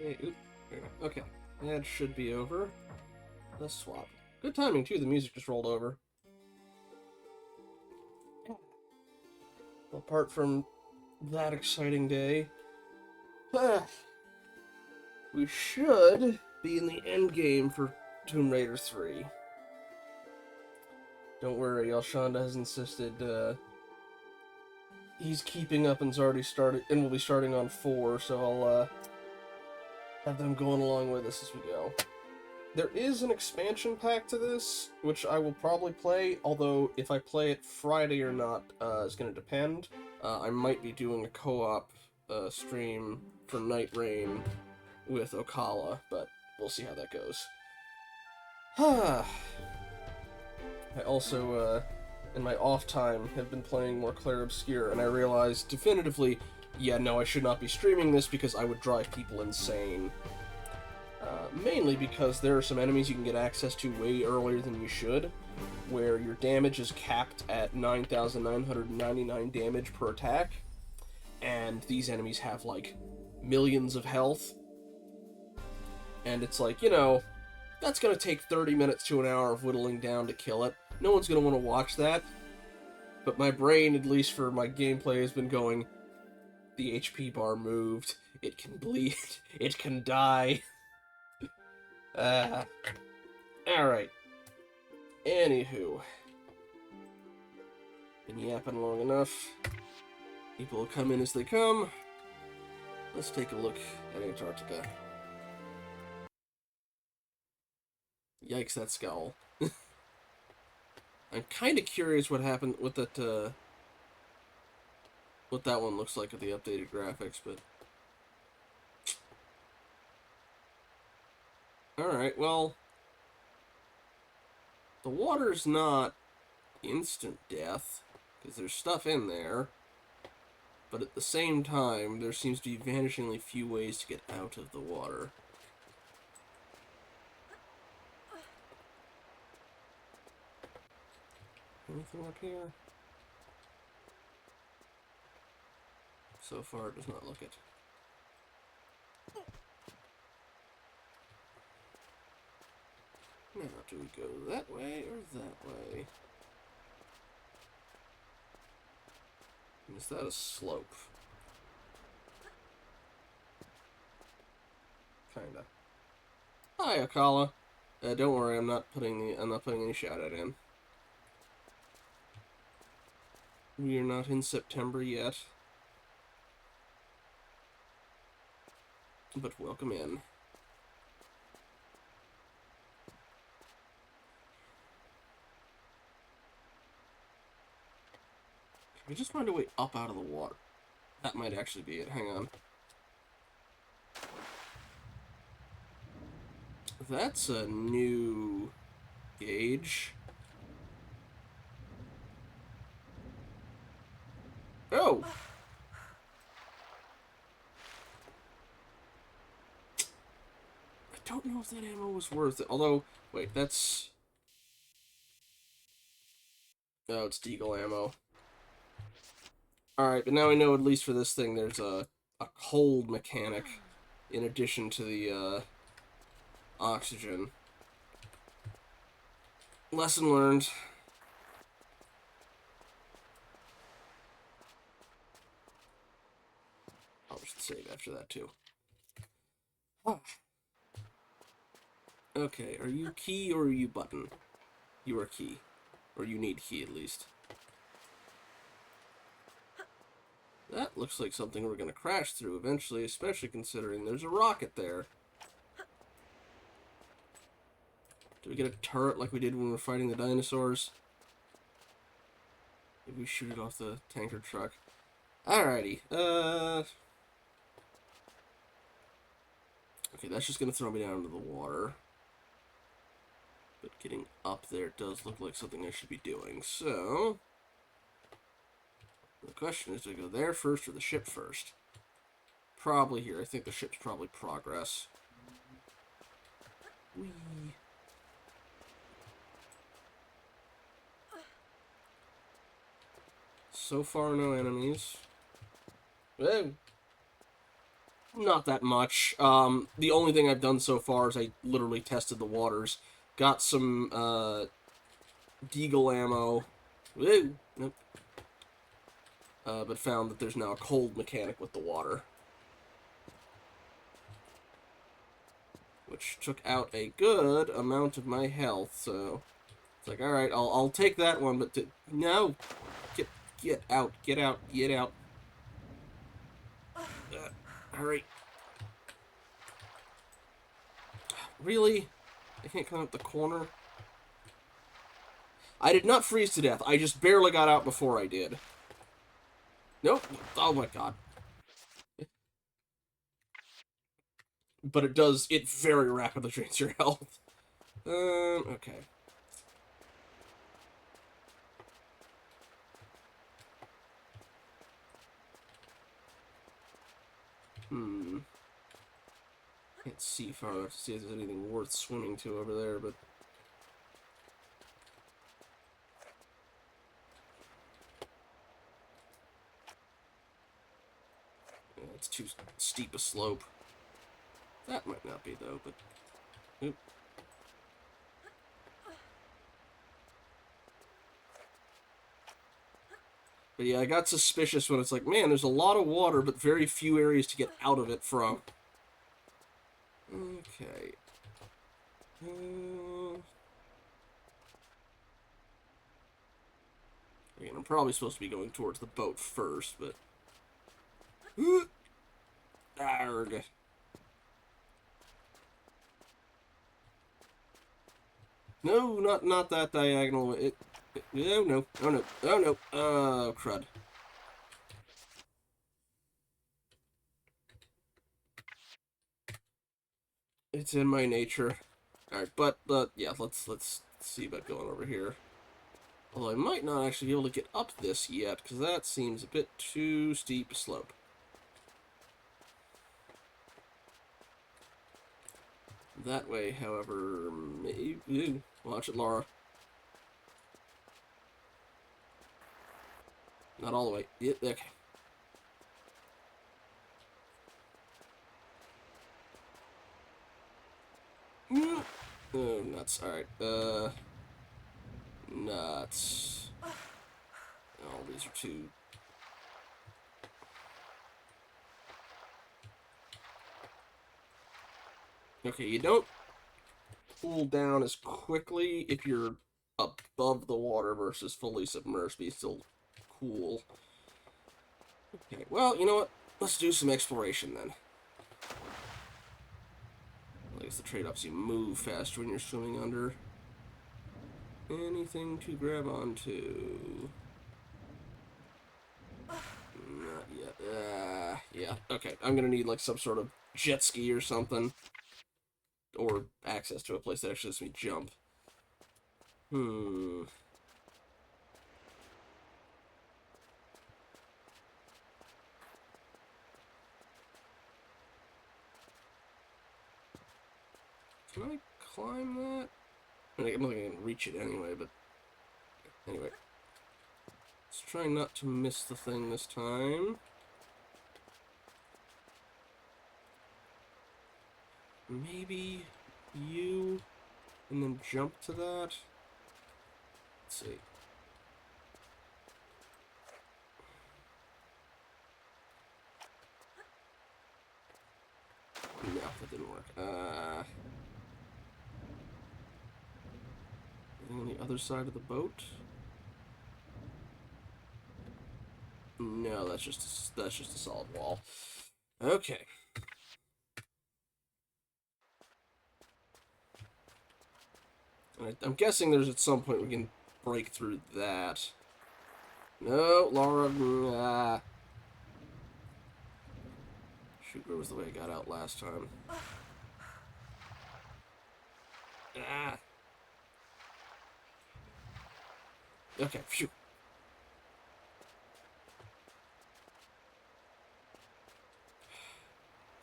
Hey, oop. Okay, that should be over. Let's swap. Good timing, too. The music just rolled over. Apart from that exciting day, we should be in the end game for Tomb Raider 3. Don't worry, Alshonda has insisted he's keeping up and's already started, and will be starting on 4, so I'll have them going along with us as we go. There is an expansion pack to this, which I will probably play, although if I play it Friday or not is going to depend. I might be doing a co-op stream for Night Rain with Okala, but we'll see how that goes. I also, in my off time, have been playing more Clair Obscur, and I realized definitively, yeah, no, I should not be streaming this because I would drive people insane. Mainly because there are some enemies you can get access to way earlier than you should, where your damage is capped at 9,999 damage per attack, and these enemies have, like, millions of health. And it's like, you know, that's gonna take 30 minutes to an hour of whittling down to kill it. No one's gonna want to watch that. But my brain, at least for my gameplay, has been going, the HP bar moved, it can bleed, it can die. Alright. Anywho. Been yapping long enough. People will come in as they come. Let's take a look at Antarctica. Yikes, that skull. I'm kind of curious what happened with that, what that one looks like with the updated graphics, but... Alright, well... The water's not instant death, because there's stuff in there, but at the same time, there seems to be vanishingly few ways to get out of the water. Anything up here? So far, it does not look it. Now, do we go that way or that way? Is that a slope? Kinda. Hi, Okala. Don't worry, I'm not putting any shout-out in. We are not in September yet. But welcome in. Can we just find a way up out of the water? That might actually be it. Hang on. That's a new gauge. Oh! I don't know if that ammo was worth it. Although, wait, that's... Oh, it's Deagle ammo. Alright, but now we know at least for this thing there's a cold mechanic in addition to the oxygen. Lesson learned. I'll just save after that too. Okay, are you key or are you button? You are key. Or you need key at least. That looks like something we're going to crash through eventually, especially considering there's a rocket there. Do we get a turret like we did when we were fighting the dinosaurs? Maybe we shoot it off the tanker truck. Alrighty. Okay, that's just going to throw me down into the water. But getting up there does look like something I should be doing, so... The question is, do I go there first or the ship first? Probably here. I think the ship's probably progress. Whee! So far, no enemies. Whoa! Not that much. The only thing I've done so far is I literally tested the waters. Got some, Deagle ammo. Woo! Nope. But found that there's now a cold mechanic with the water. Which took out a good amount of my health, so... It's like, alright, I'll take that one, but... No! Get out, get out, get out. Hurry. Really? I can't come up the corner? I did not freeze to death. I just barely got out before I did. Nope. Oh my god. But it very rapidly drains your health. Okay. Can't see far enough to see if there's anything worth swimming to over there, but... Yeah, it's too steep a slope. That might not be, though, but... Oop. But yeah, I got suspicious when it's like, man, there's a lot of water, but very few areas to get out of it from. Okay. Again, I'm probably supposed to be going towards the boat first, but... Arrgh. No, not that diagonal. No, no, oh no, oh no, oh crud. It's in my nature. Alright, but yeah, let's see about going over here. Although I might not actually be able to get up this yet, because that seems a bit too steep a slope. That way, however, maybe... Watch it, Laura. Not all the way. Yeah, okay. Oh, nuts. Alright, nuts. Oh, these are too... Okay, you don't cool down as quickly if you're above the water versus fully submerged, but you still cool. Okay, well, you know what? Let's do some exploration then. I guess the trade-offs you move faster when you're swimming under. Anything to grab onto? Not yet. Yeah. Okay, I'm gonna need like some sort of jet ski or something. Or access to a place that actually lets me jump. Can I climb that? I mean, I'm not gonna reach it anyway, but... Anyway. Let's try not to miss the thing this time. Maybe you... and then jump to that? Let's see. No, that didn't work. Anything on the other side of the boat? No, that's just a solid wall. Okay. I'm guessing there's at some point we can break through that. No, Laura. Shoot, where was the way I got out last time? Okay, phew.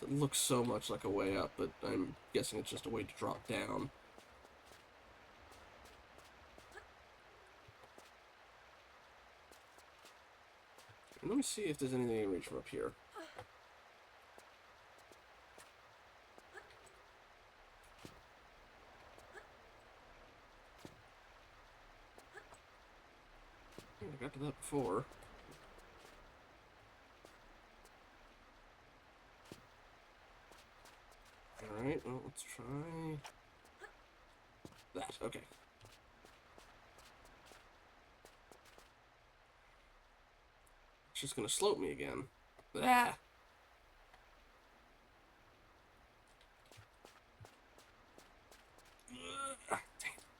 It looks so much like a way up, but I'm guessing it's just a way to drop down. Let me see if there's anything I can reach from up here. I got to that before. Alright, well, let's try that. Okay. It's just gonna slope me again. Ah!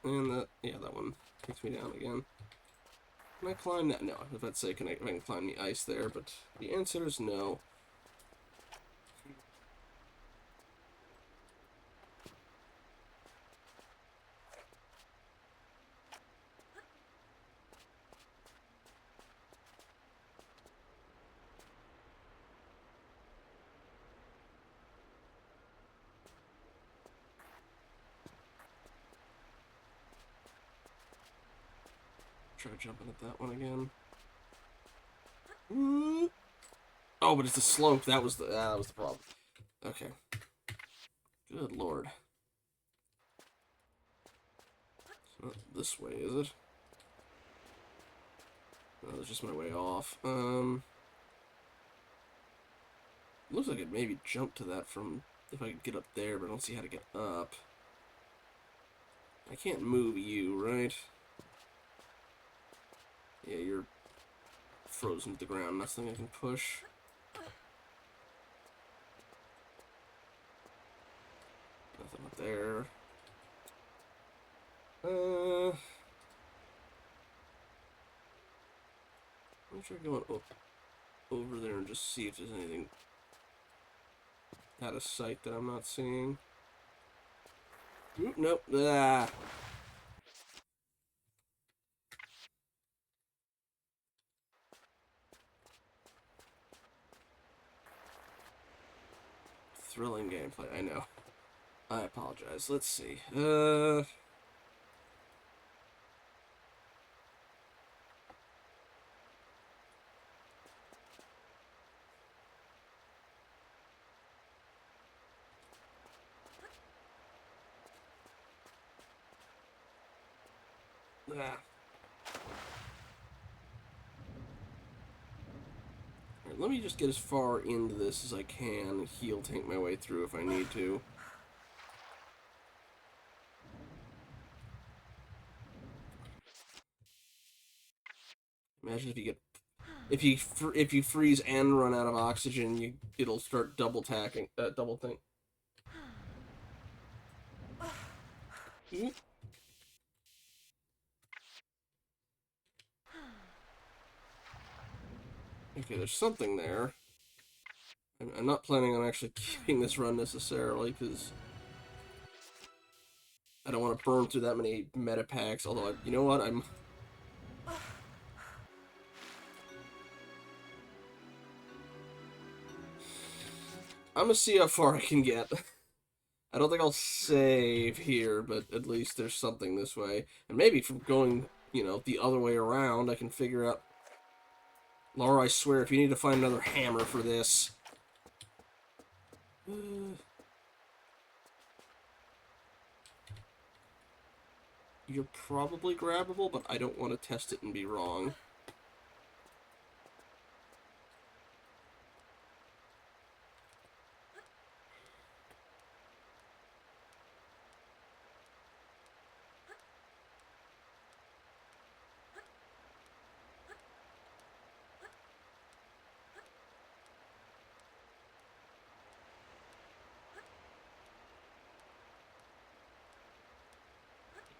And yeah, that one takes me down again. Can I climb that? No, I was about to say, if I can climb the ice there, but the answer is no. Try jumping at that one again. Oh, but it's the slope. That was the problem. Okay. Good lord. It's not this way, is it? No, that's just my way off. Looks like I'd maybe jump to that from if I could get up there, but I don't see how to get up. I can't move you, right? Yeah, you're frozen to the ground. Nothing I can push. Nothing up there. Let me try going over there and just see if there's anything out of sight that I'm not seeing. Oop, nope. Ah. Thrilling gameplay, I know. I apologize. Let's see. Ah. Alright, let me just get as far into this as I can. Heal tank my way through if I need to. Imagine if you freeze and run out of oxygen, it'll start double thing. Okay, there's something there. I'm not planning on actually keeping this run necessarily, because I don't want to burn through that many meta packs. Although, you know what? I'm gonna see how far I can get. I don't think I'll save here, but at least there's something this way. And maybe from going, the other way around, I can figure out... Laura, I swear, if you need to find another hammer for this... You're probably grabbable, but I don't want to test it and be wrong.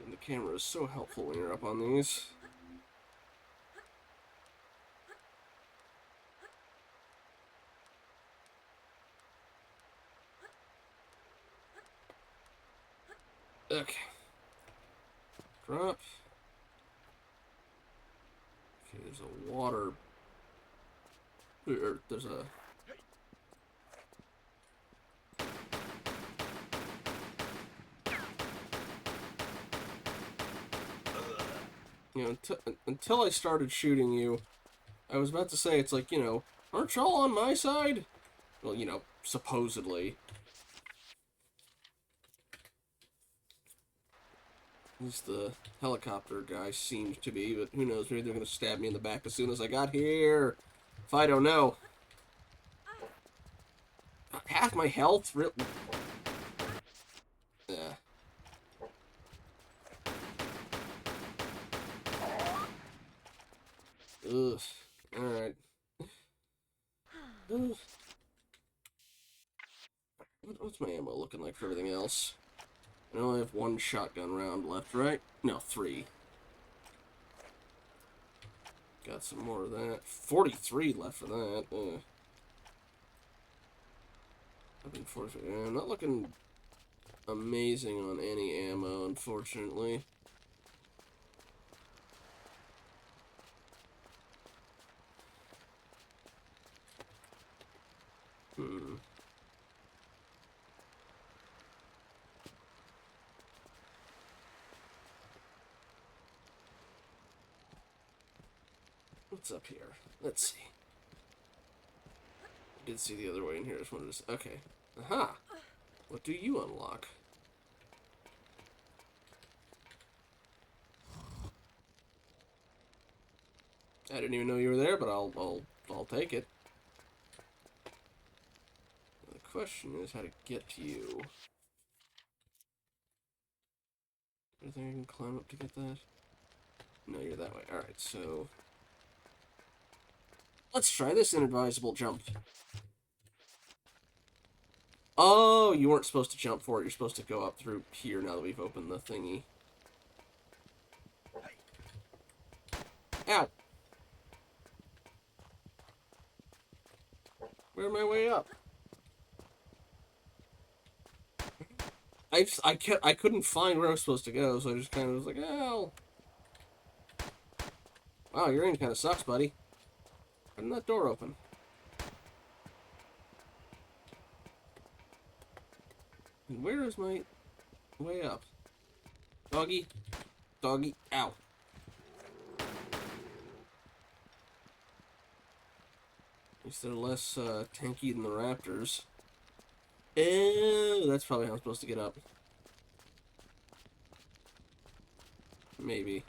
And the camera is so helpful when you're up on these. Okay. Drop. Okay, there's a water... there's a... until I started shooting you, I was about to say, it's like, aren't y'all on my side? Well, supposedly. At least the helicopter guy seems to be, but who knows, maybe they're going to stab me in the back as soon as I got here. If I don't know. Half my health? Really? Yeah. Ugh. Alright. What's my ammo looking like for everything else? I only have one shotgun round left, right? No, 3. Got some more of that. 43 left for that. I've been 43. Yeah, I'm not looking amazing on any ammo, unfortunately. What's up here? Let's see. I did see the other way in here. I just wanted to... Okay. Aha! What do you unlock? I didn't even know you were there, but I'll take it. The question is how to get to you. Do you think I can climb up to get that? No, you're that way. Alright, so... Let's try this inadvisable jump. Oh, you weren't supposed to jump for it. You're supposed to go up through here now that we've opened the thingy. Ow! Where's my way up? I couldn't find where I was supposed to go, so I just kind of was like, oh. Wow, your aim kind of sucks, buddy. Why didn't that door open? And where is my way up? Doggy. Doggy. Ow. At least they're less tanky than the raptors. Ew, that's probably how I'm supposed to get up. Maybe.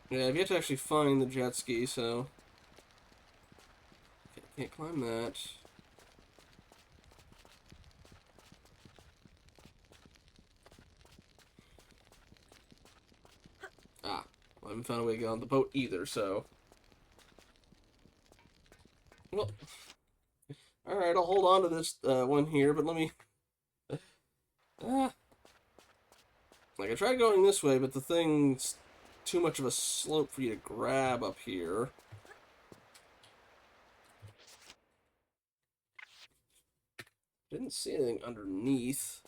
Yeah, I've yet to actually find the jet ski, so... Can't climb that. Ah, well, I haven't found a way to get on the boat either, so... Well, alright, I'll hold on to this one here, but let me... Like, I tried going this way, but the thing's too much of a slope for you to grab up here. Didn't see anything underneath.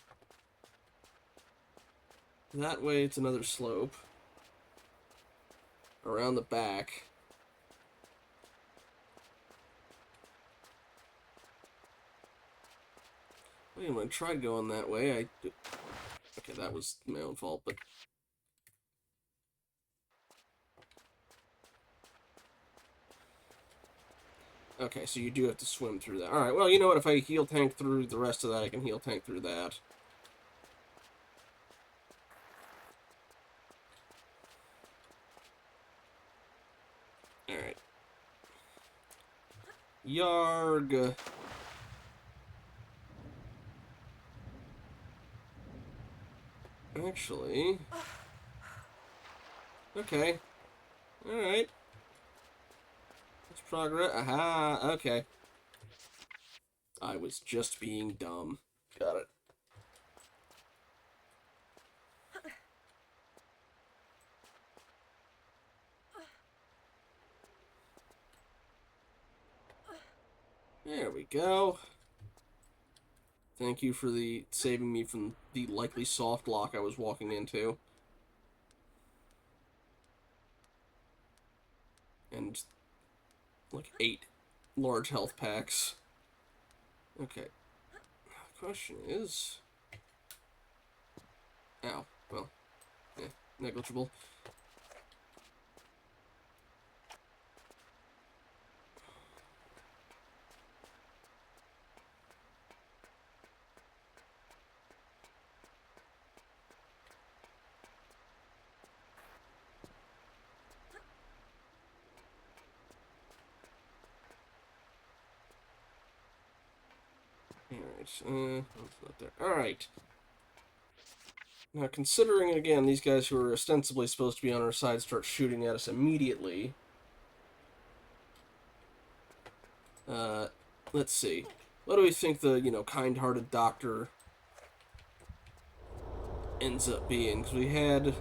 That way, it's another slope. Around the back. Wait, when I tried going that way, okay, that was my own fault, but... Okay, so you do have to swim through that. Alright, well, you know what? If I heal tank through the rest of that, I can heal tank through that. Alright. Yarg. Actually... Okay. Alright. Let's progress. Aha! Okay. I was just being dumb. Got it. There we go. Thank you for saving me from the likely soft lock I was walking into. And like 8 large health packs. Okay. The question is... Ow. Well, yeah, negligible. Alright, that's not there. Alright. Now, considering, again, these guys who are ostensibly supposed to be on our side start shooting at us immediately... let's see. What do we think the, kind-hearted doctor ends up being? Because we had...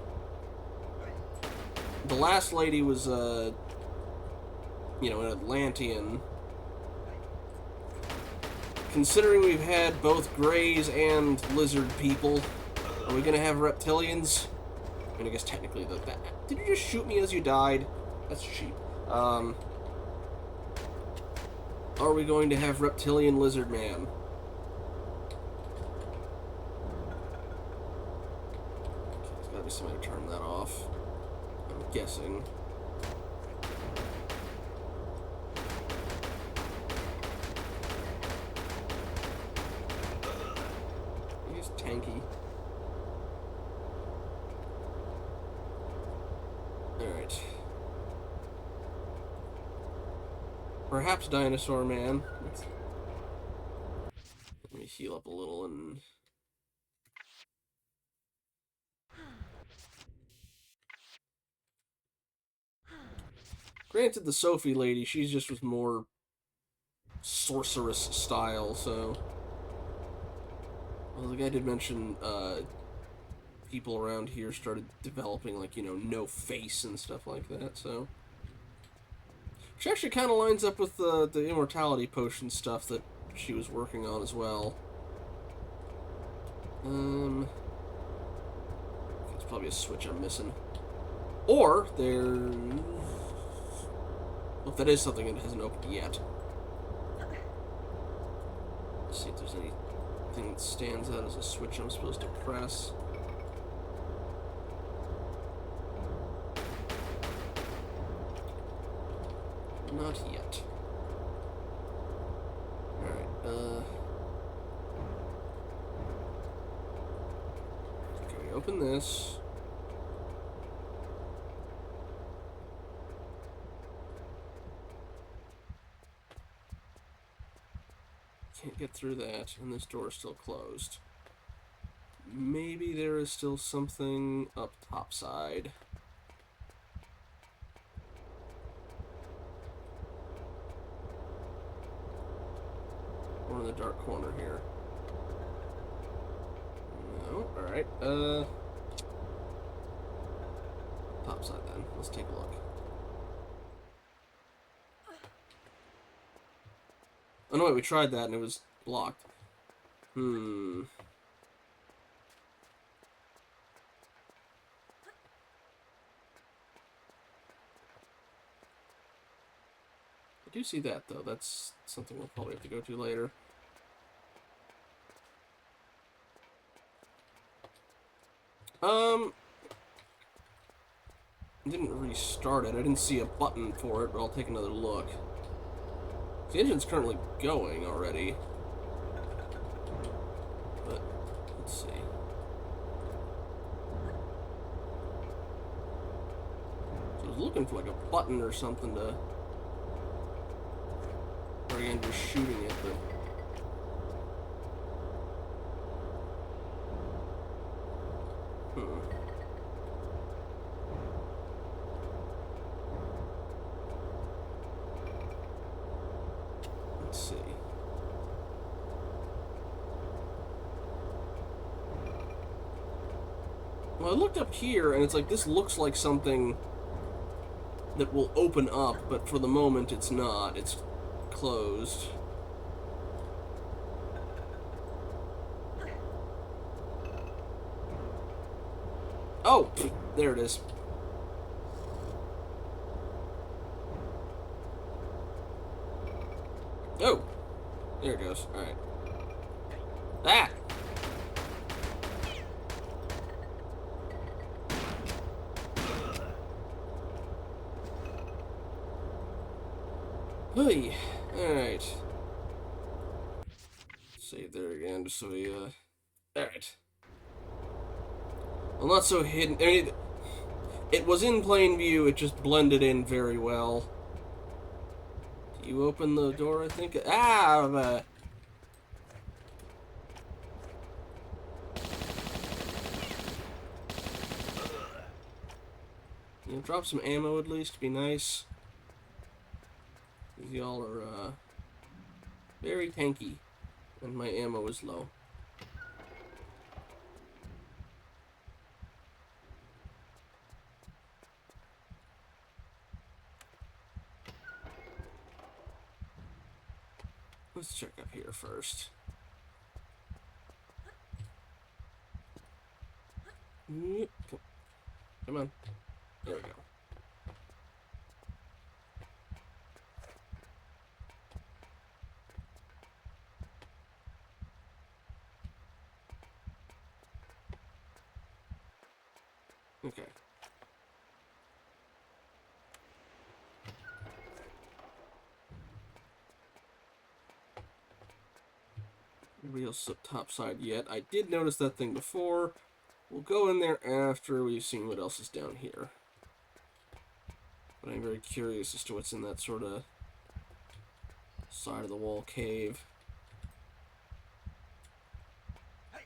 The last lady was, an Atlantean. Considering we've had both greys and lizard people, are we gonna have reptilians? I mean, I guess technically that... Did you just shoot me as you died? That's cheap. Are we going to have reptilian lizard man? Okay, there's gotta be somebody to turn that off. I'm guessing. He's tanky. Alright. Perhaps Dinosaur Man. Let me heal up a little and... Granted, the Sophie lady, she just was more sorceress style, so... Well, the guy did mention, people around here started developing, like, no face and stuff like that, so... Which actually kind of lines up with the immortality potion stuff that she was working on as well. There's probably a switch I'm missing. Or, there... Well, if that is something, it hasn't opened yet. Let's see if there's anything that stands out as a switch I'm supposed to press. Not yet. Alright, can we open this? Can't get through that, and this door is still closed. Maybe there is still something up topside. Or in the dark corner here. No, alright, topside then. Let's take a look. Oh no, wait, we tried that and it was blocked. I do see that, though. That's something we'll probably have to go to later. I didn't restart it. I didn't see a button for it, but I'll take another look. The engine's currently going already. But, let's see. So I was looking for like a button or something to... Or again, just shooting it, but... Let's see. Well, I looked up here, and it's like, this looks like something that will open up, but for the moment it's not. It's closed. Oh! There it is. Oh! There it goes. Alright. Ah! Hey! Alright. Save there again, just so we, Alright. Well, not so hidden. I mean, it was in plain view, it just blended in very well. You open the door, I think? Ah! You know, drop some ammo at least, be nice. Y'all are, very tanky, and my ammo is low. Let's check up here first. Come on. There we go. Okay. Real top side yet. I did notice that thing before. We'll go in there after we've seen what else is down here. But I'm very curious as to what's in that sort of side of the wall cave. At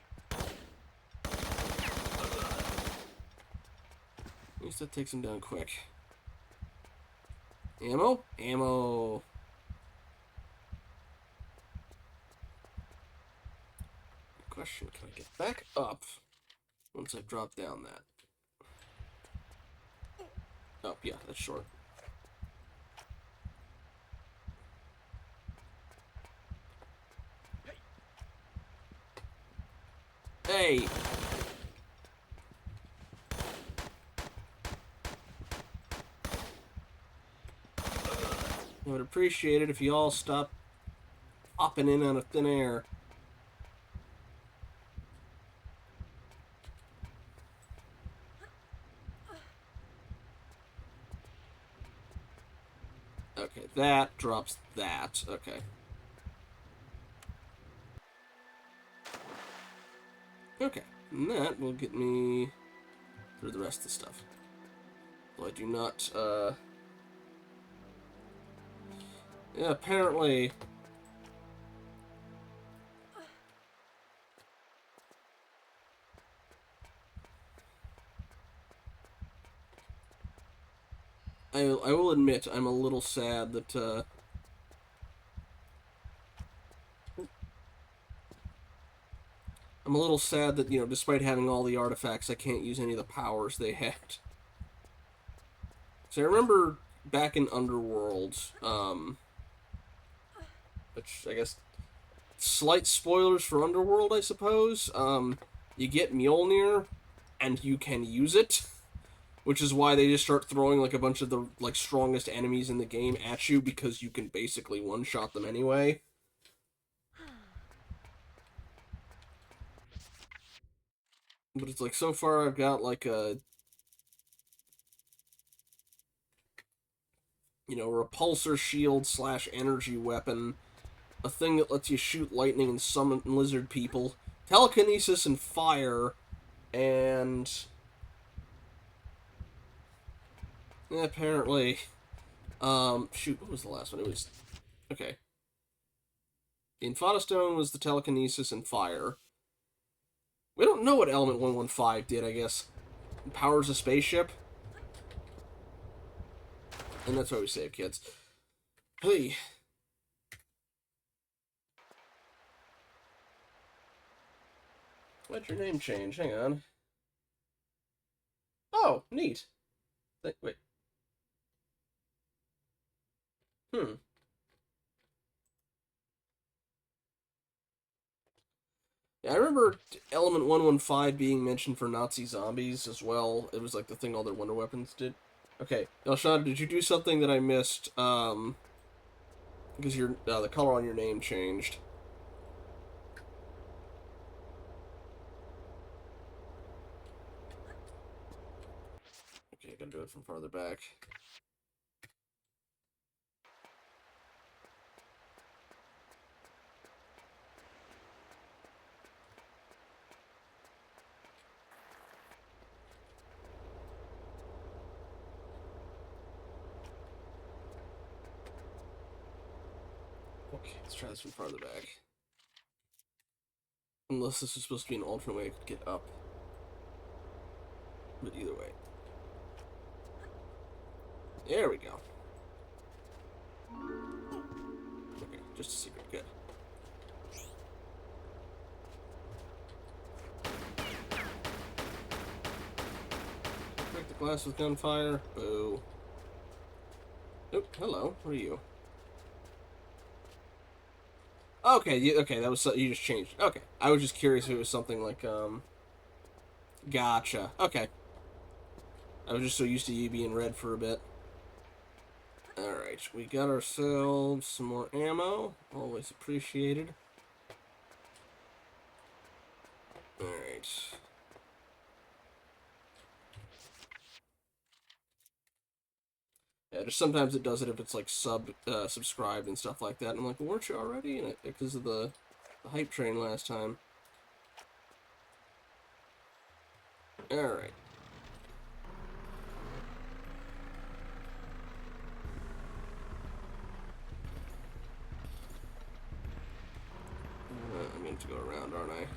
least that takes him down quick. Ammo? Ammo! Question, can I get back up once I've dropped down that? Oh, yeah, that's short. Hey! I would appreciate it if you all stopped popping in out of thin air. Okay, that drops that. Okay. Okay, and that will get me through the rest of the stuff. Though I do not, yeah, apparently... I will admit I'm a little sad that, I'm a little sad that, you know, despite having all the artifacts, I can't use any of the powers they had. So I remember back in Underworld, which I guess slight spoilers for Underworld, I suppose. You get Mjolnir, and you can use it, which is why they just start throwing like a bunch of the like strongest enemies in the game at you because you can basically one-shot them anyway. But it's like so far I've got like a, you know, repulsor shield / energy weapon, a thing that lets you shoot lightning and summon lizard people, telekinesis and fire, and apparently, shoot, what was the last one? It was, okay. The Infata Stone was the telekinesis and fire. We don't know what Element 115 did, I guess. It powers a spaceship. And that's why we save kids. Hey. Why'd your name change? Hang on. Oh, neat. Wait. Yeah, I remember Element 115 being mentioned for Nazi zombies as well. It was like the thing all their wonder weapons did. Okay, Elshad, did you do something that I missed? Because your the color on your name changed. Okay, gotta do it from farther back. Okay, let's try this from farther back. Unless this is supposed to be an alternate way to get up. But either way. There we go. Okay, just a secret. Good. Break the glass with gunfire. Boo. Oh, hello. What are you? Okay, okay, that was you just changed. Okay, I was just curious if it was something like Gotcha. Okay, I was just so used to you being red for a bit. All right, we got ourselves some more ammo. Always appreciated. All right. Yeah, just sometimes it does it if it's like subscribed and stuff like that. And I'm like, well, weren't you already? And because of the hype train last time. All right. I'm going to go around, aren't I?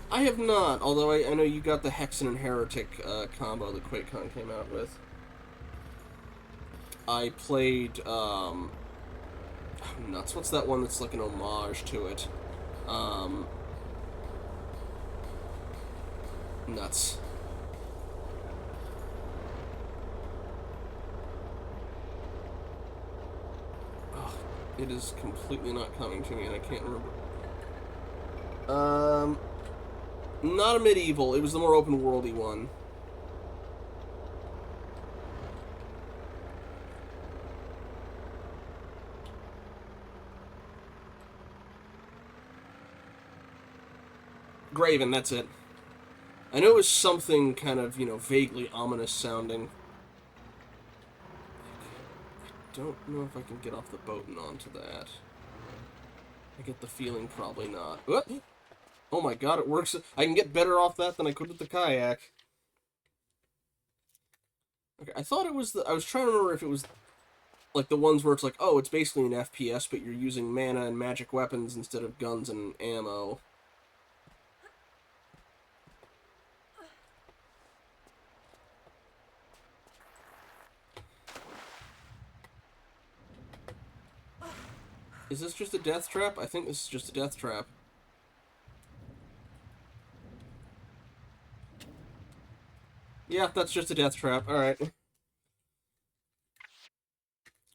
I have not, although I know you got the Hexen and Heretic combo that QuakeCon came out with. I played, oh, nuts. What's that one that's like an homage to it? Nuts. Oh, it is completely not coming to me, and I can't remember. Not a medieval. It was the more open worldy one. Graven, that's it. I know it was something kind of, vaguely ominous sounding. I don't know if I can get off the boat and onto that. I get the feeling probably not. Oh my god, it works. I can get better off that than I could with the kayak. Okay, I thought it was I was trying to remember if it was like the ones where it's like, oh, it's basically an FPS, but you're using mana and magic weapons instead of guns and ammo. Is this just a death trap? I think this is just a death trap. Yeah, that's just a death trap. Alright.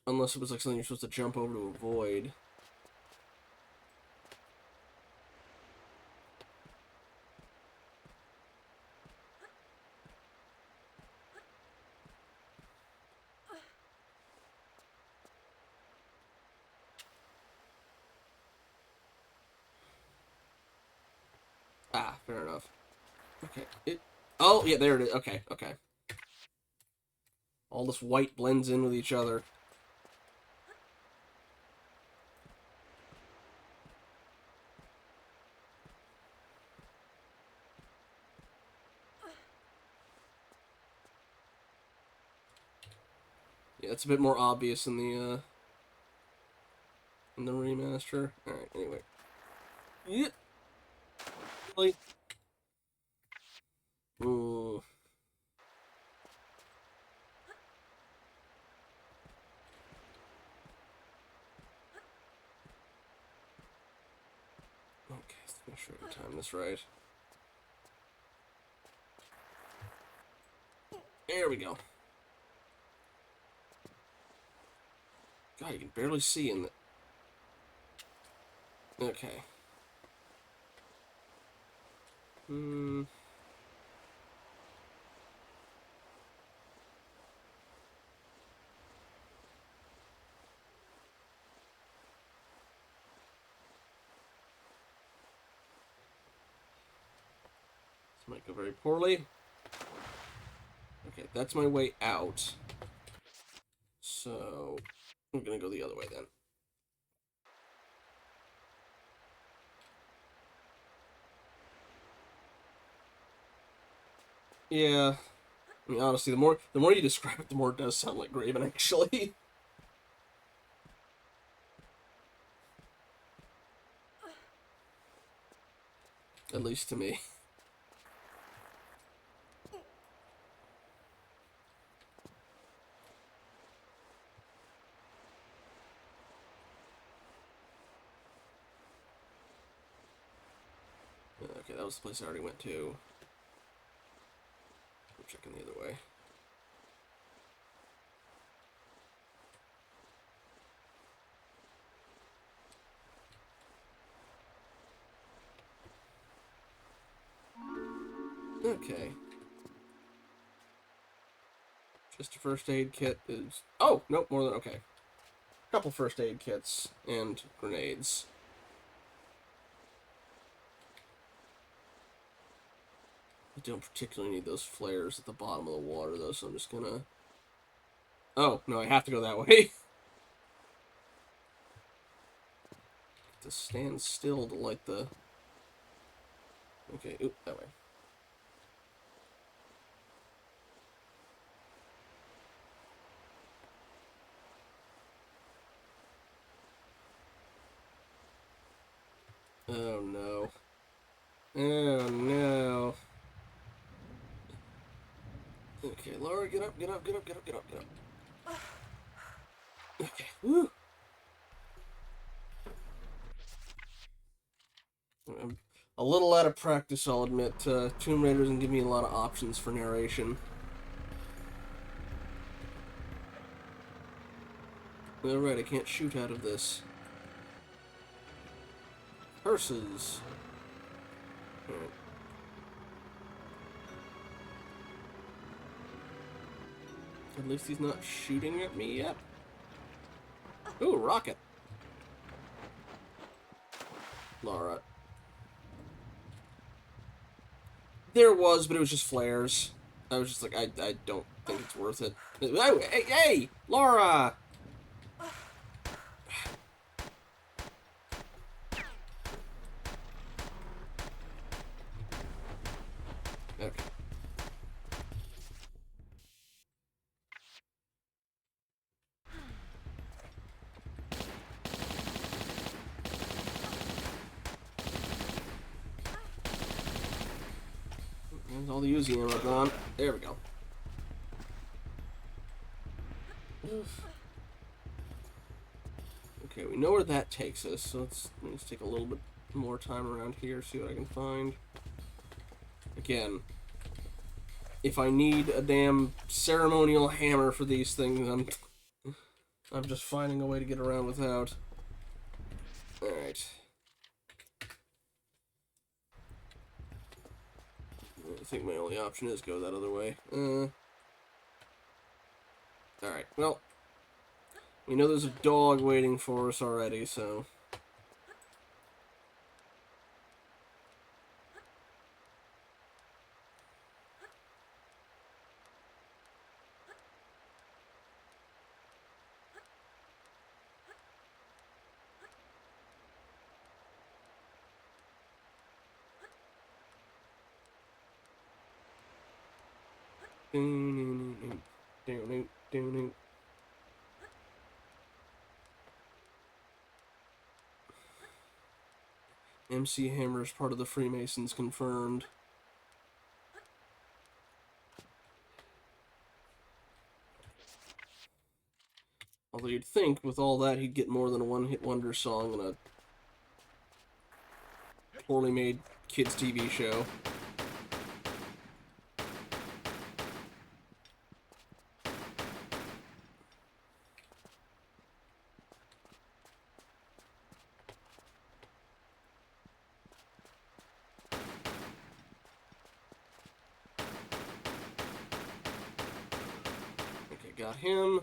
Unless it was like something you're supposed to jump over to avoid. Ah, fair enough. Okay. Oh, yeah, there it is. Okay, okay. All this white blends in with each other. Yeah, it's a bit more obvious in the remaster. Alright, anyway. Yeah. Really? Ooh. Okay, let's make sure I time this right. There we go. God, you can barely see in the... Okay. Hmm... This might go very poorly. Okay, that's my way out. So, I'm gonna go the other way then. Yeah. I mean, honestly, the more you describe it, the more it does sound like Graven, actually. At least to me. Okay, that was the place I already went to. I'm checking the other way. Okay. Just a first aid kit is... Oh! Nope, more than... Okay. A couple first aid kits and grenades. I don't particularly need those flares at the bottom of the water, though, so I'm just gonna... Oh, no, I have to go that way. To stand still to light the... Okay, oop, that way. Oh, no. Oh, no. Okay, Laura, get up, get up, get up, get up, get up, get up. Okay, woo! I'm a little out of practice, I'll admit. Tomb Raider doesn't give me a lot of options for narration. Alright, I can't shoot out of this. Purses. Alright. At least he's not shooting at me yet. Ooh, rocket. Laura. There was, but it was just flares. I was just like, I don't think it's worth it. Hey, hey, Laura! Okay. And all the Uzi ammo gone. There we go. Oof. Okay, we know where that takes us, so let's take a little bit more time around here, see what I can find. Again, if I need a damn ceremonial hammer for these things, I'm just finding a way to get around without. Alright. I think my only option is go that other way. Alright, well, we know there's a dog waiting for us already, so... MC Hammer is part of the Freemasons confirmed. Although you'd think with all that he'd get more than a one-hit wonder song in a poorly made kids TV show. Okay, got him.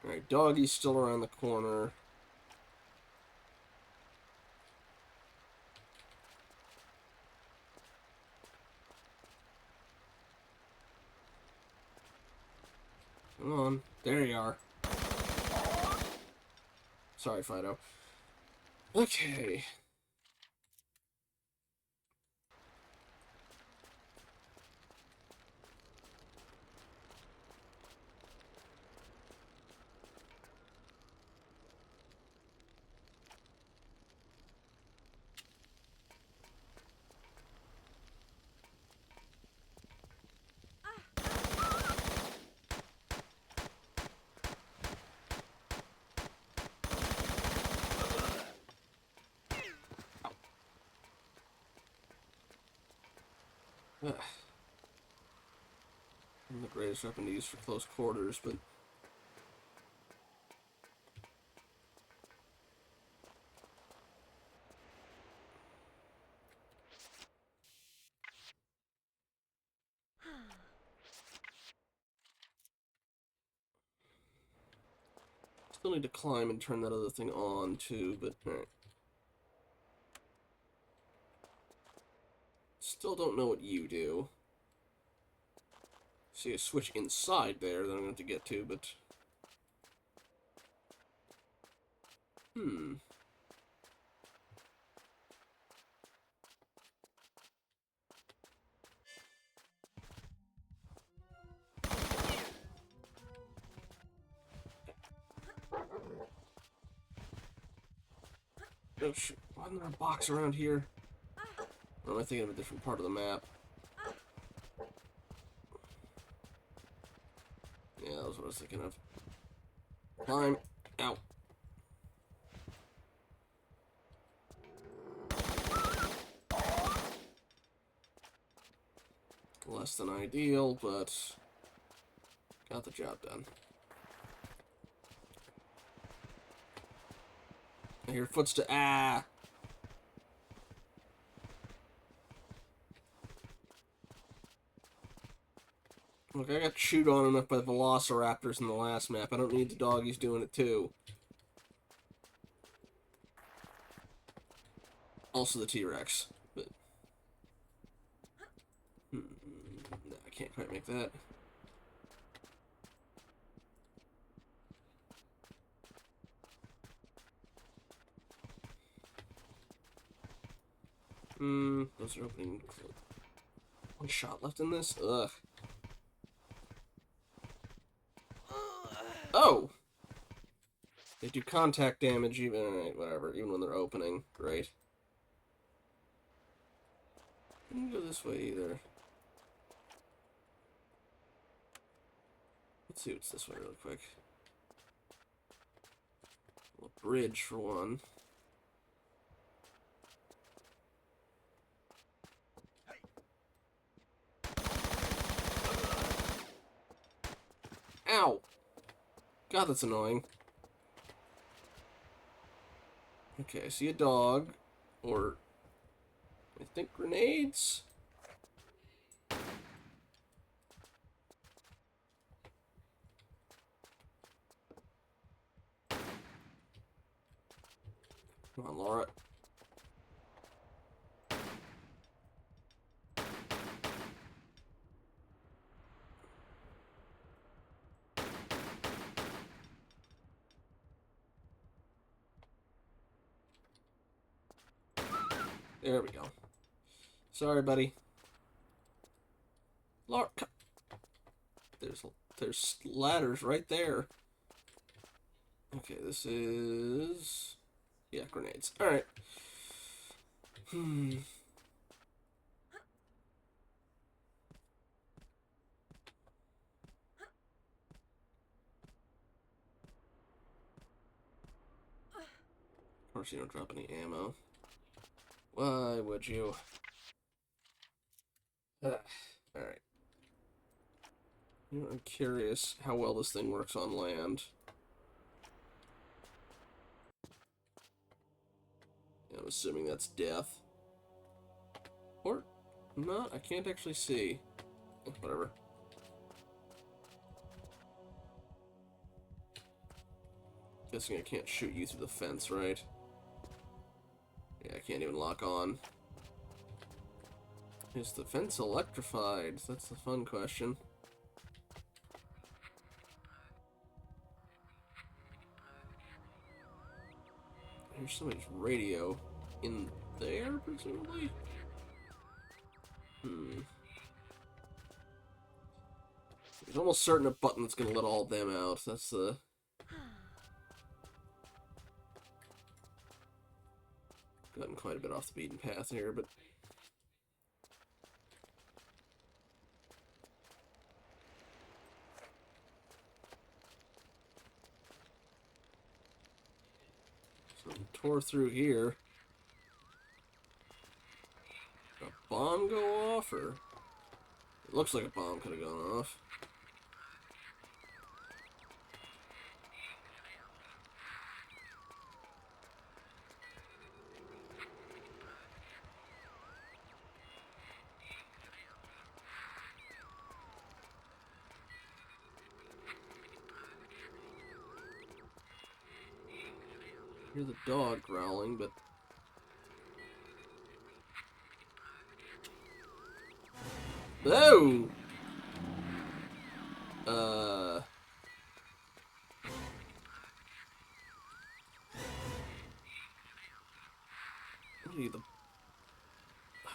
Alright, doggy's still around the corner. Come on. There you are. Sorry, Fido. Okay. Ugh. Not the greatest weapon to use for close quarters, but... Still need to climb and turn that other thing on, too, but... Alright. Still don't know what you do. See a switch inside there that I'm going to have to get to, but... Oh shit, why isn't there a box around here? Or am I thinking of a different part of the map? Yeah, that was what I was thinking of. Climb. Ow. Less than ideal, but got the job done. I hear footsteps. Ah! Look, I got chewed on enough by the velociraptors in the last map. I don't need the doggies doing it too. Also the T-Rex, but... Nah, I can't quite make that. Those are opening. One shot left in this? Ugh. Oh! They do contact damage even, alright, whatever, even when they're opening. Great. Didn't go this way either. Let's see what's this way real quick. A little bridge for one. Ow! God, that's annoying. Okay, I see a dog. Or... I think grenades? Come on, Laura. There we go. Sorry, buddy. Laura, there's ladders right there. Okay, this is... Yeah, grenades. Alright. Of course you don't drop any ammo. Why would you? Alright. I'm curious how well this thing works on land. Yeah, I'm assuming that's death. Or not, I can't actually see. Whatever. Guessing I can't shoot you through the fence, right? Yeah, I can't even lock on. Is the fence electrified? That's the fun question. There's somebody's radio in there, presumably? There's almost certain a button that's gonna let all of them out. That's the... Gotten quite a bit off the beaten path here, but... Something tore through here. Did a bomb go off, or... Looks like a bomb could have gone off. I hear the dog growling, but... Oh!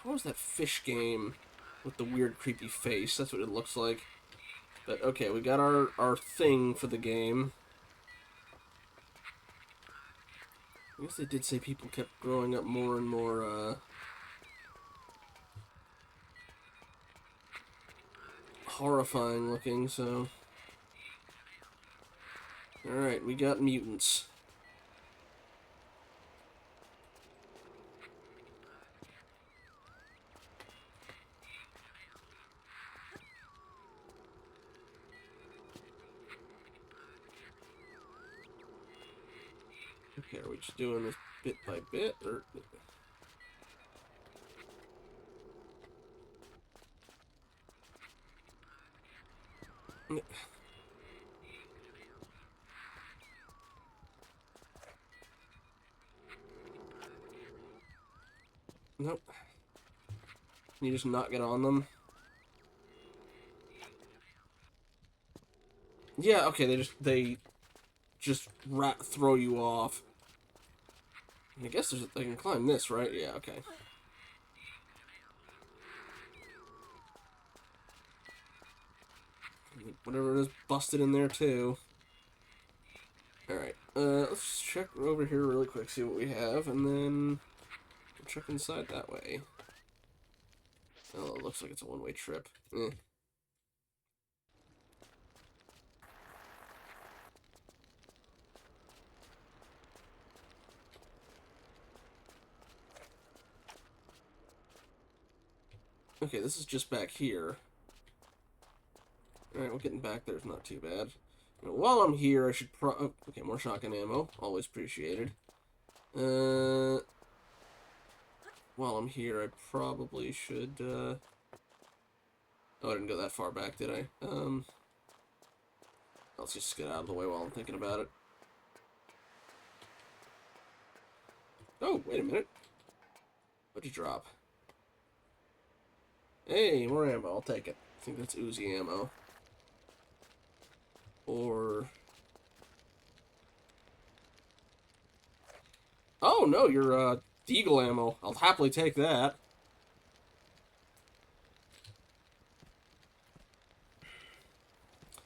What was that fish game with the weird creepy face? That's what it looks like. But okay, we got our thing for the game. I guess they did say people kept growing up more and more, horrifying looking, so... Alright, we got mutants. Okay, are we just doing this bit by bit, or... Nope. Can you just not get on them? Yeah, okay, they just throw you off. I guess they can climb this, right? Yeah, okay. Whatever it is, busted in there too. Alright, let's check over here really quick, see what we have, and then we'll check inside that way. Oh, it looks like it's a one-way trip. Eh. Okay, this is just back here. Alright, well, getting back there's not too bad. While I'm here, I should oh, okay, more shotgun ammo. Always appreciated. While I'm here, I probably should, Oh, I didn't go that far back, did I? Let's just get out of the way while I'm thinking about it. Oh, wait a minute. What'd you drop? Hey, more ammo. I'll take it. I think that's Uzi ammo. Or... Oh, no, you're, Deagle ammo. I'll happily take that.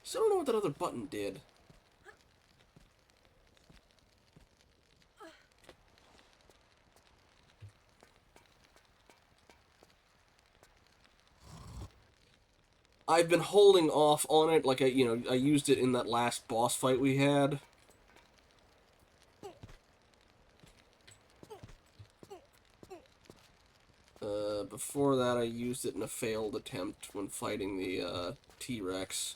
So I don't know what that other button did. I've been holding off on it, like I used it in that last boss fight we had. Before that, I used it in a failed attempt when fighting the, T-Rex.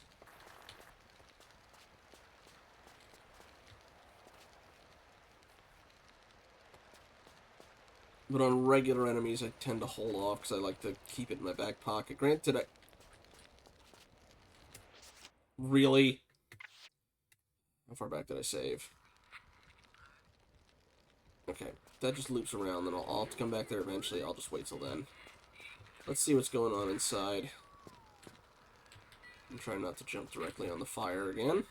But on regular enemies, I tend to hold off, because I like to keep it in my back pocket. Granted, Really? How far back did I save? Okay, that just loops around, then I'll have to come back there eventually. I'll just wait till then. Let's see what's going on inside. I'm trying not to jump directly on the fire again.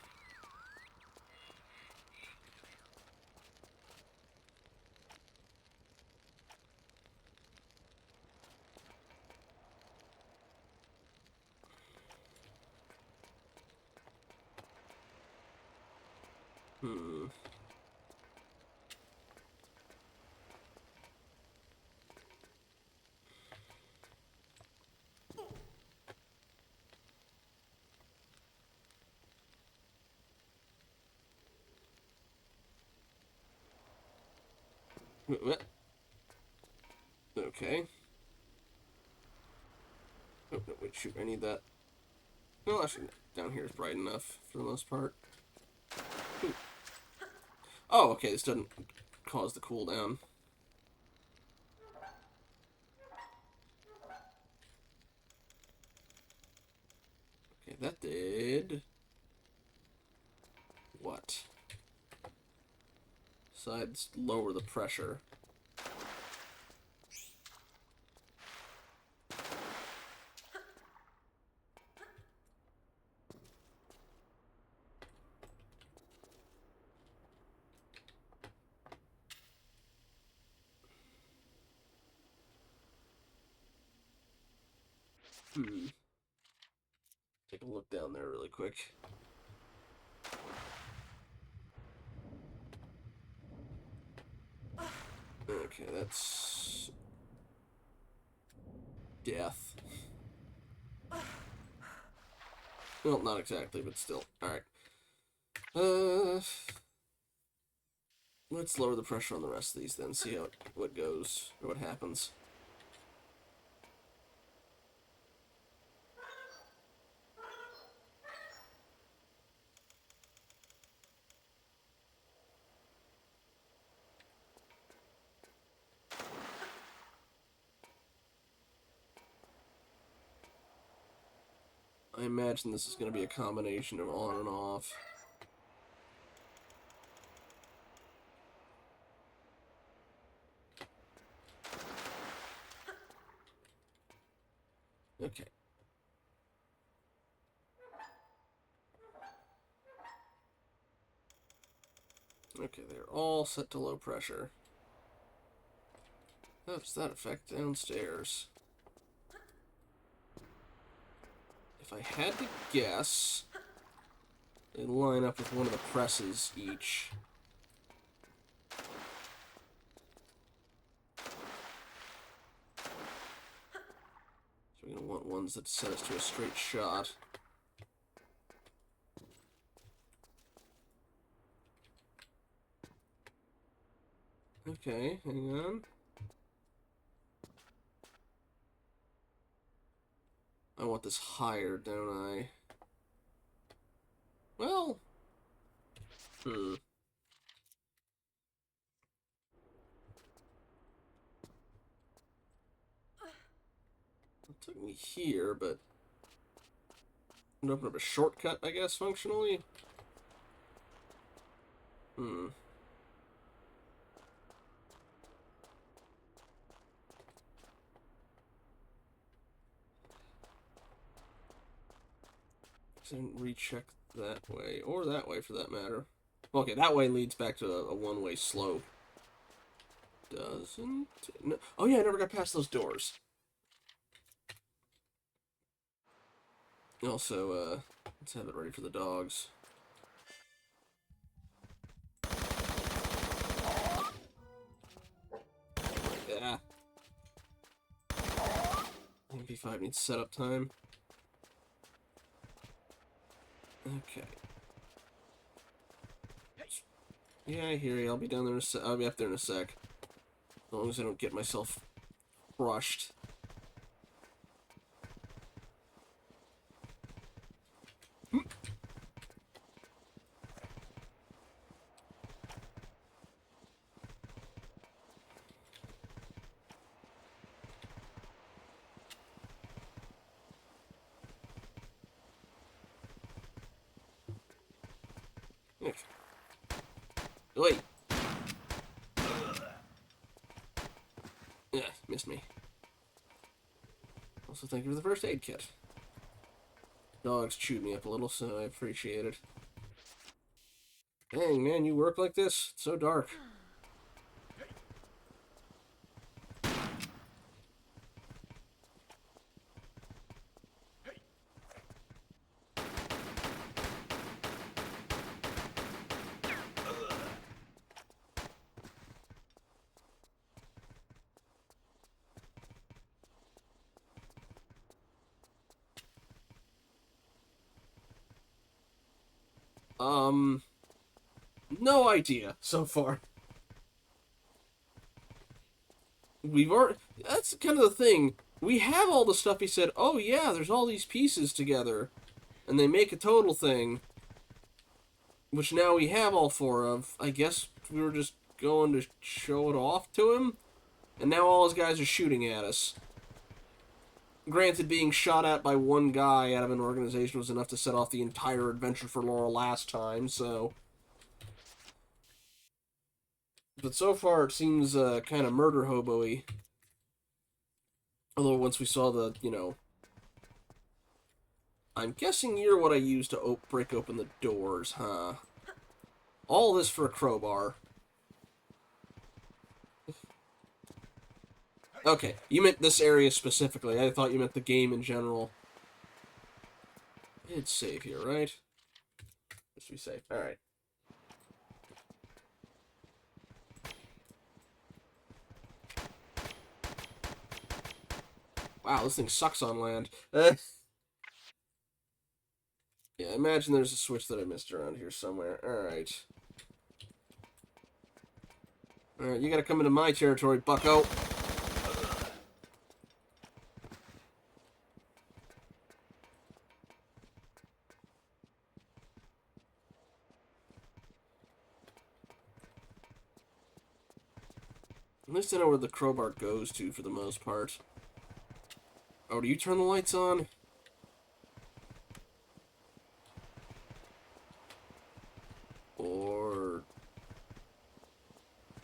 Hmm. Okay. Oh, no, wait, shoot, I need that. Well, actually, down here is bright enough for the most part. Ooh. Oh, okay, this doesn't cause the cooldown. Okay, that did... what? Sides lower the pressure. Take a look down there really quick. Okay, that's... death. Well, not exactly, but still. Alright. Let's lower the pressure on the rest of these then, see how what goes, or what happens. I imagine this is going to be a combination of on and off. Okay. Okay, they're all set to low pressure. How does that affect downstairs? If I had to guess, they line up with one of the presses each. So we're going to want ones that set us to a straight shot. Okay, hang on. I want this higher, don't I? Well... It took me here, but... I'm gonna open up a shortcut, I guess, functionally? Didn't recheck that way, or that way for that matter. Okay, that way leads back to a one-way slope. Doesn't... No. Oh yeah, I never got past those doors. Also, let's have it ready for the dogs. Yeah. MP5 needs setup time. Okay. Yeah, I hear you. I'll be down there in a sec. I'll be up there in a sec. As long as I don't get myself crushed. Wait. Yeah, missed me. Also, thank you for the first aid kit. Dogs chewed me up a little, so I appreciate it. Dang, man, you work like this? It's so dark. No idea so far. We've already... That's kind of the thing. We have all the stuff. He said, oh yeah, there's all these pieces together. And they make a total thing. Which now we have all four of. I guess we were just going to show it off to him. And now all his guys are shooting at us. Granted, being shot at by one guy out of an organization was enough to set off the entire adventure for Laura last time, so... But so far it seems kind of murder hobo-y. Although once we saw the, you know... I'm guessing you're what I used to break open the doors, huh? All this for a crowbar. Okay, you meant this area specifically. I thought you meant the game in general. It's safe here, right? Just be safe. Alright. Wow, this thing sucks on land. Yeah, imagine there's a switch that I missed around here somewhere. Alright. Alright, you gotta come into my territory, bucko. At least I know where the crowbar goes to for the most part. Oh, do you turn the lights on? Or...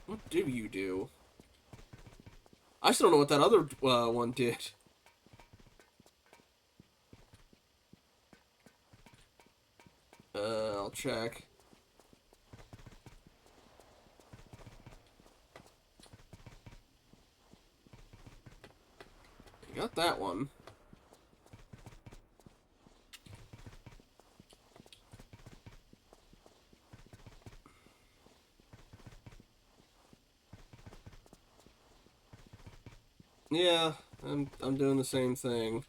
what do you do? I still don't know what that other one did. I'll check. Got that one. Yeah, I'm doing the same thing.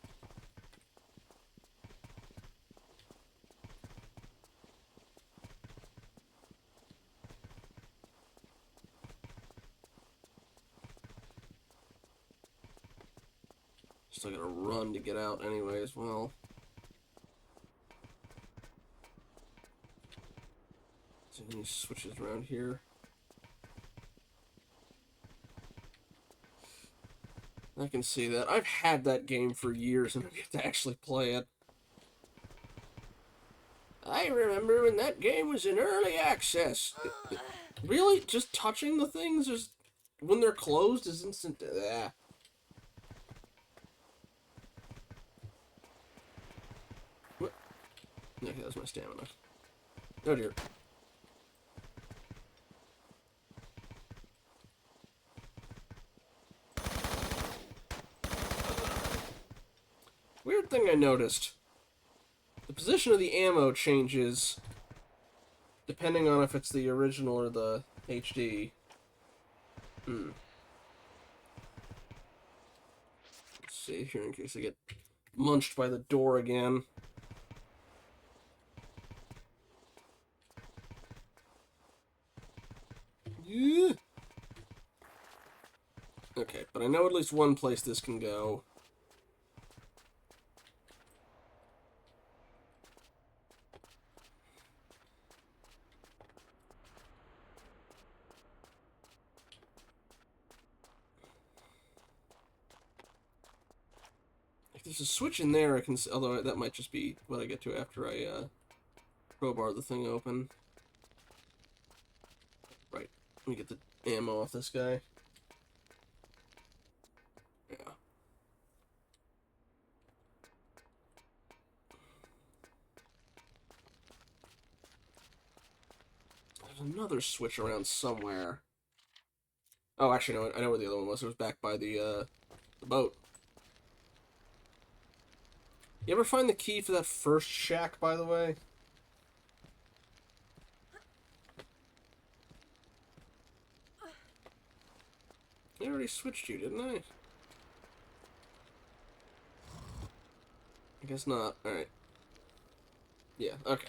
Still gotta run to get out anyway as well. Is there any switches around here? I can see that. I've had that game for years and I get to actually play it. I remember when that game was in early access. Really? Just touching the things is when they're closed is instant. Okay, that's my stamina. Oh dear. Weird thing I noticed. The position of the ammo changes depending on if it's the original or the HD. Let's see here in case I get munched by the door again. Yeah. Okay, but I know at least one place this can go. If there's a switch in there, I can. Although that might just be what I get to after I crowbar the thing open. Right. Let me get the ammo off this guy. Yeah. There's another switch around somewhere. Oh, actually, no, I know where the other one was. It was back by the boat. You ever find the key for that first shack, by the way? I already switched you, didn't I? I guess not. Alright. Yeah, okay.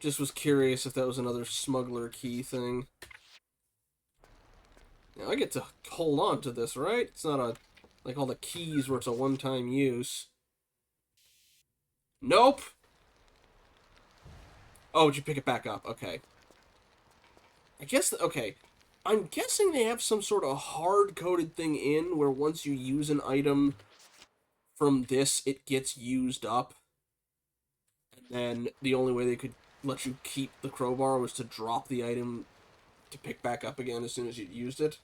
Just was curious if that was another smuggler key thing. Now, I get to hold on to this, right? It's not a Like all the keys where it's a one-time use. Nope! Oh, did you pick it back up? Okay. I guess, okay. I'm guessing they have some sort of hard-coded thing in where once you use an item from this, it gets used up. And then the only way they could let you keep the crowbar was to drop the item to pick back up again as soon as you'd used it.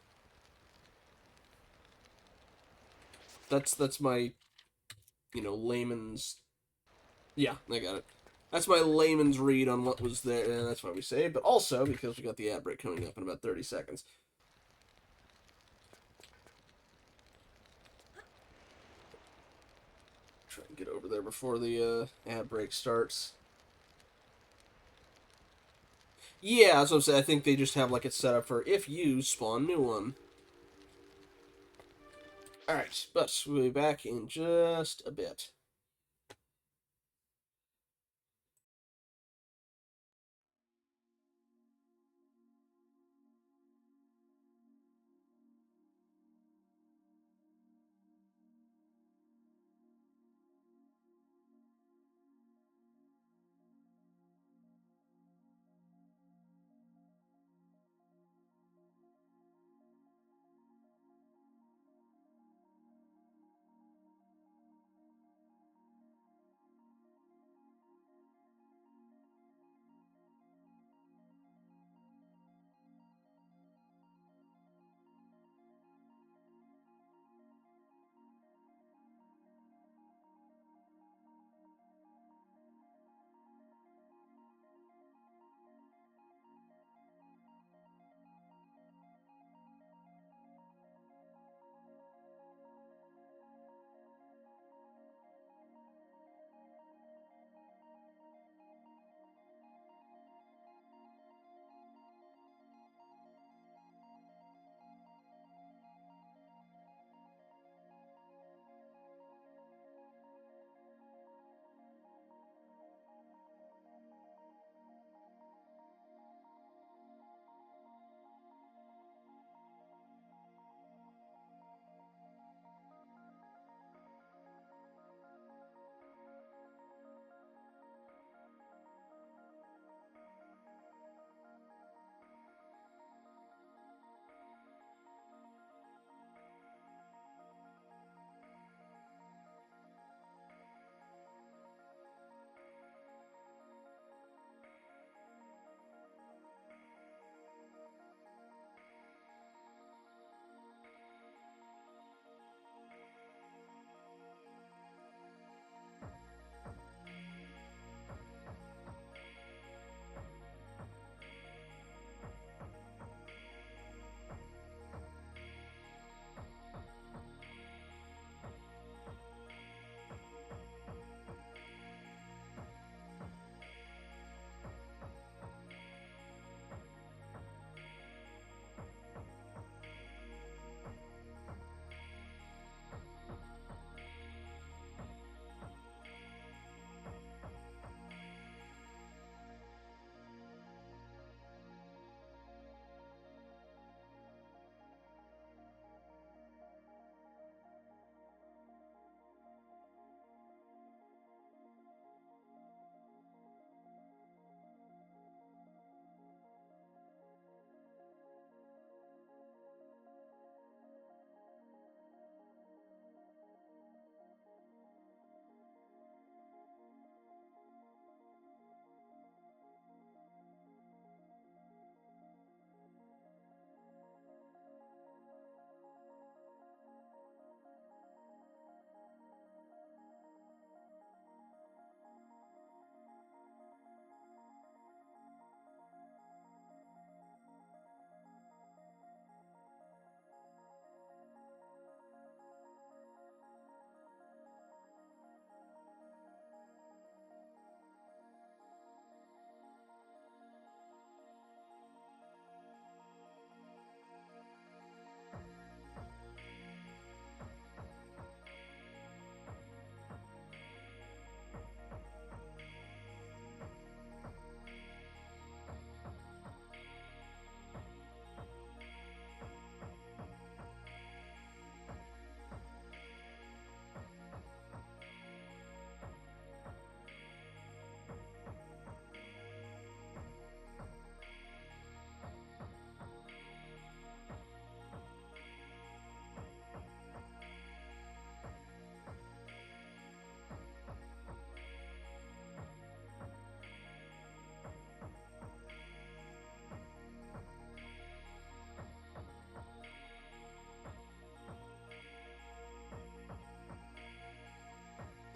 That's my, layman's... Yeah, I got it. That's my layman's read on what was there, and that's why we saved, but also because we got the ad break coming up in about 30 seconds. Try and get over there before the ad break starts. Yeah, that's what I'm saying. I think they just have like it set up for if you spawn new one. Alright, but we'll be back in just a bit.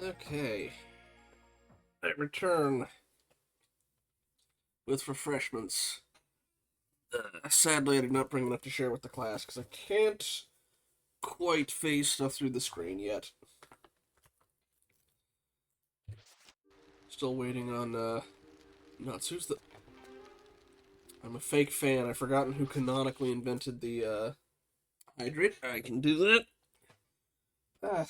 Okay. I return with refreshments. Sadly, I did not bring enough to share with the class because I can't quite phase stuff through the screen yet. Still waiting on, nuts. Who's the... I'm a fake fan. I've forgotten who canonically invented the, hydrate. I can do that.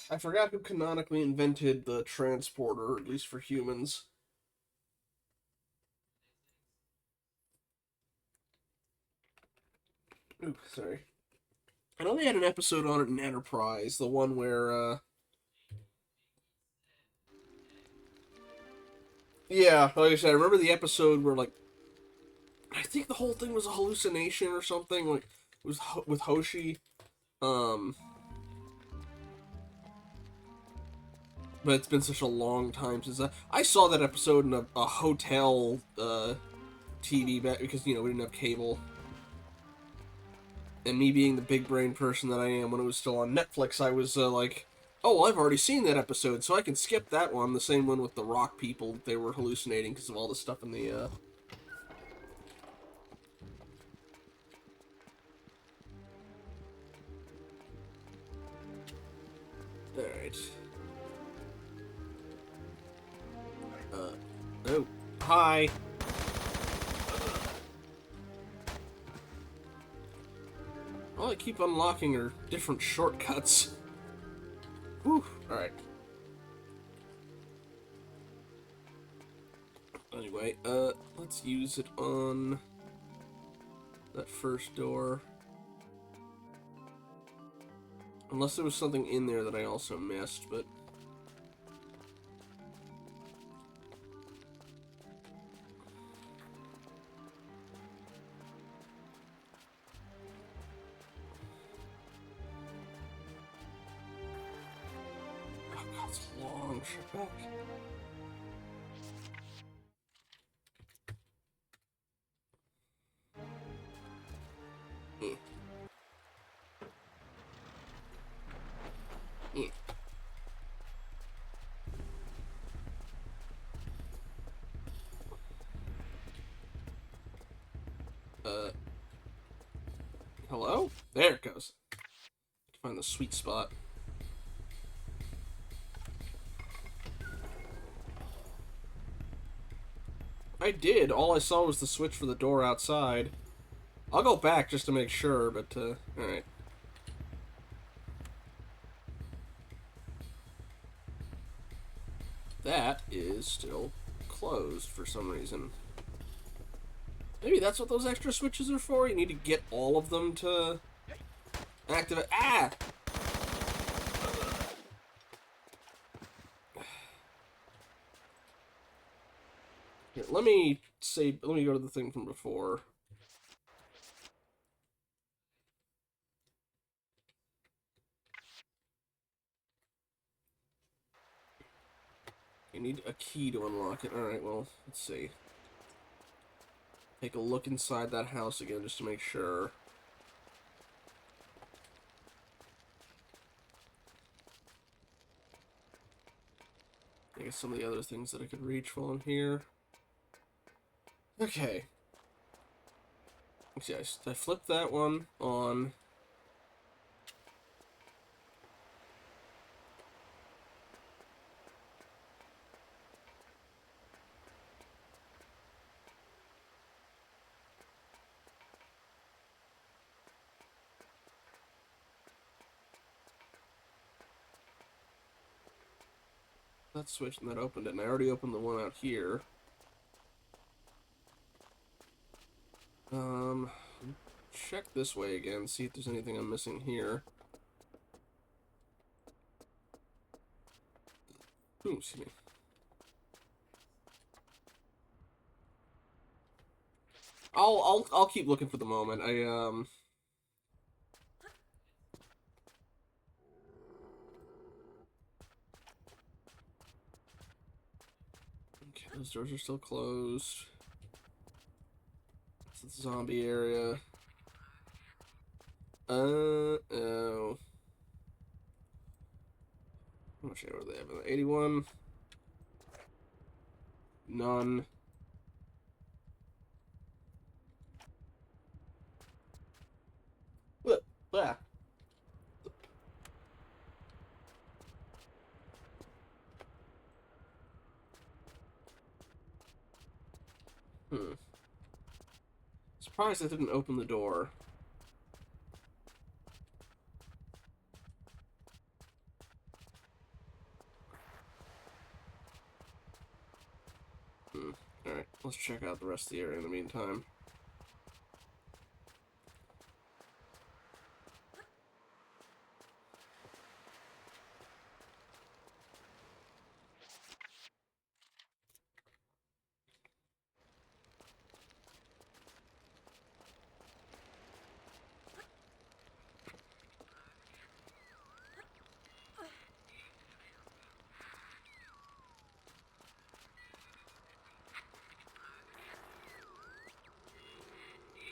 I forgot who canonically invented the transporter, at least for humans. Ooh, sorry. I know they had an episode on it in Enterprise, the one where, yeah, like I said, I remember the episode where, like, I think the whole thing was a hallucination or something, like, it was with Hoshi, um, but it's been such a long time since I saw that episode in a hotel, TV back, because, you know, we didn't have cable. And me being the big brain person that I am, when it was still on Netflix, I was like, oh, well, I've already seen that episode, so I can skip that one. The same one with the rock people. They were hallucinating because of all the stuff in the... Alright. Oh. Hi. All I keep unlocking are different shortcuts. Whew. Alright. Anyway, let's use it on that first door. Unless there was something in there that I also missed, but... Oh god, it's a long trip back. Eh. Eh. Hello? There it goes. Find the sweet spot. I did. All I saw was the switch for the door outside. I'll go back just to make sure, but, alright. That is still closed for some reason. Maybe that's what those extra switches are for? You need to get all of them to activate. Ah! Here, let me go to the thing from before. You need a key to unlock it. Alright, well, let's see. Take a look inside that house again just to make sure. I guess some of the other things that I could reach while I'm here. Okay. Let's see, I flipped that one on. That switch and that opened it, and I already opened the one out here. Check this way again, see if there's anything I'm missing here. Ooh, excuse me. I'll keep looking for the moment. Okay, those doors are still closed. It's the zombie area. Oh. How much ammo do they have? 81. None. Look, ah. Surprised I didn't open the door. Alright, let's check out the rest of the area in the meantime.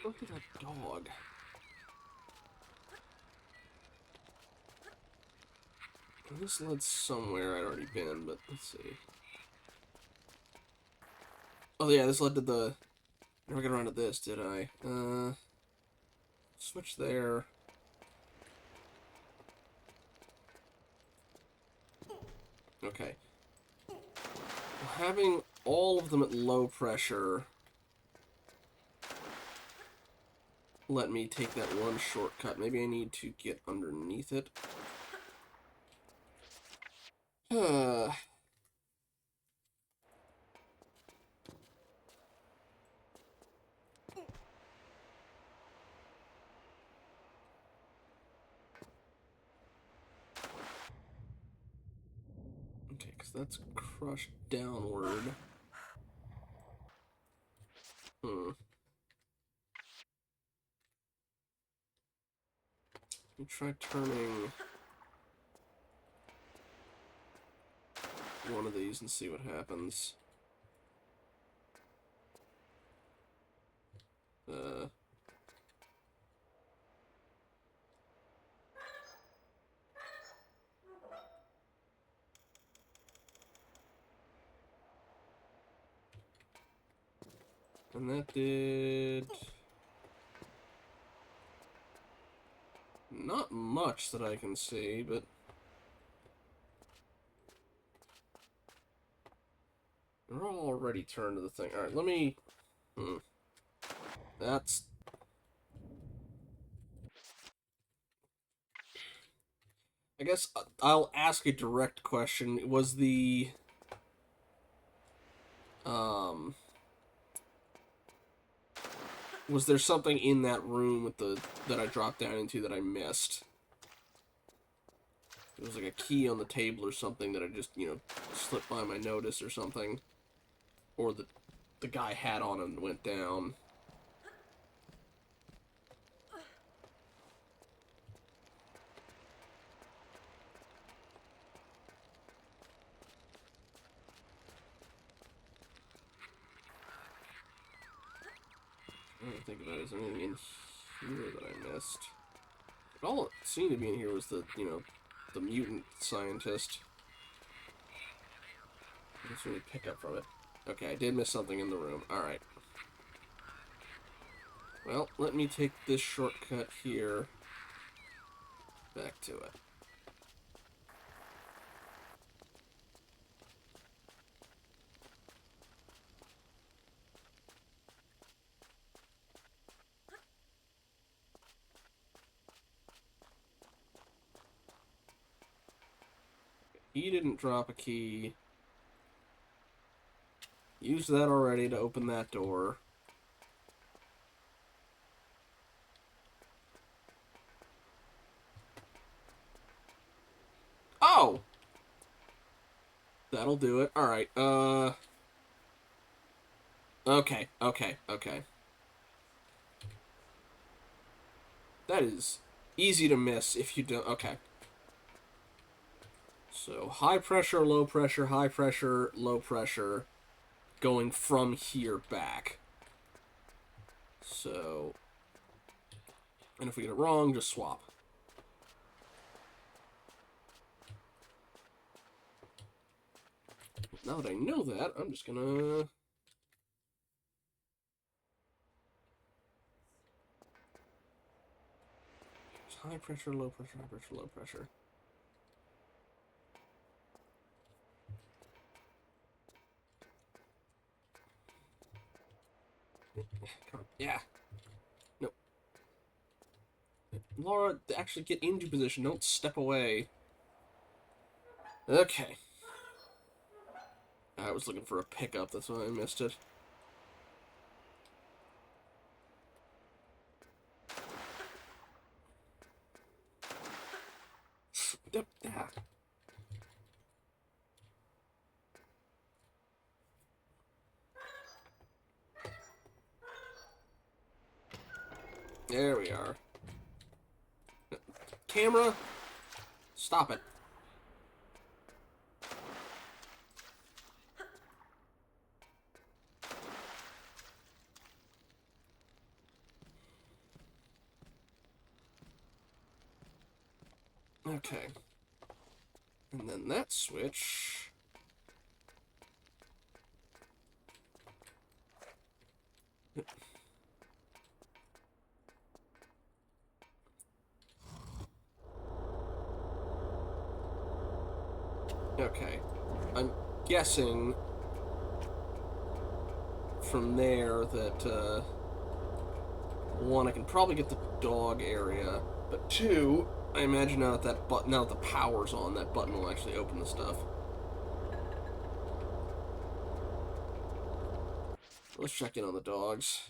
Look at that dog. This led somewhere I'd already been, but let's see. Oh yeah, this led to the... Never got around to this, did I? Switch there. Okay. Having all of them at low pressure let me take that one shortcut. Maybe I need to get underneath it. Okay, because that's crushed downward. Let me try turning one of these and see what happens. And that did... not much that I can see, but... We're already turned to the thing. Alright, let me... That's... I guess I'll ask a direct question. Was the... Was there something in that room with the that I dropped down into that I missed? It was like a key on the table or something that I just, you know, slipped by my notice or something. Or the guy had on and went down. I don't think about it. Is there anything in here that I missed? All it seemed to be in here was the, you know, the mutant scientist. Let's really pick up from it. Okay, I did miss something in the room. Alright. Well, let me take this shortcut here. Back to it. He didn't drop a key. Used that already to open that door. Oh! That'll do it. Alright, Okay. That is easy to miss if you don't... Okay. So, high pressure, low pressure, high pressure, low pressure, going from here back. So, and if we get it wrong, just swap. now that I know that, I'm just gonna... High pressure, low pressure, high pressure, low pressure. Come on. Yeah. No. Laura, actually get into position. Don't step away. Okay. I was looking for a pickup. That's why I missed it. There we are. Camera, stop it. Okay. And then that switch... Okay. I'm guessing from there that, one, I can probably get the dog area, but two, I imagine now that now that the power's on, that button will actually open the stuff. Let's check in on the dogs.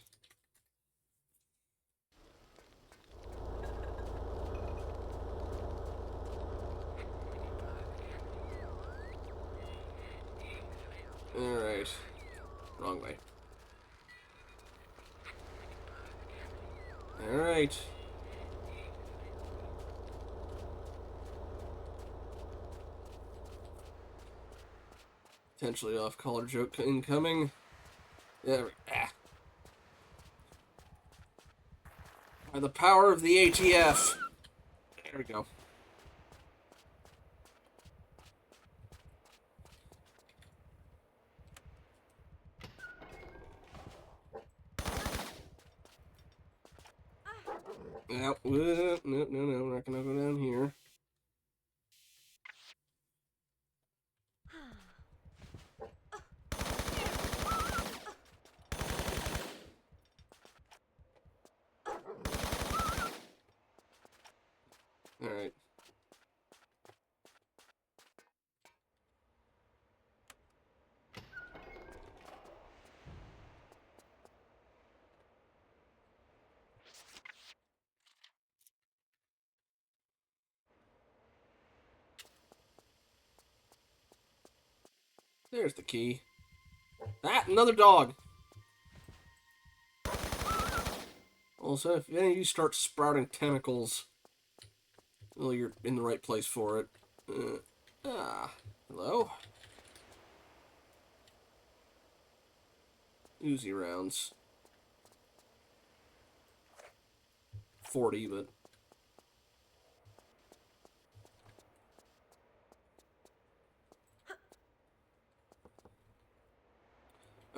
Alright. Wrong way. Alright. Potentially off-color joke incoming. There we go. By the power of the ATF. There we go. No, no, no, we're not gonna go down here. Alright. There's the key. Ah, another dog! Also, if any of you start sprouting tentacles, well, you're in the right place for it. Hello? Uzi rounds. 40, but...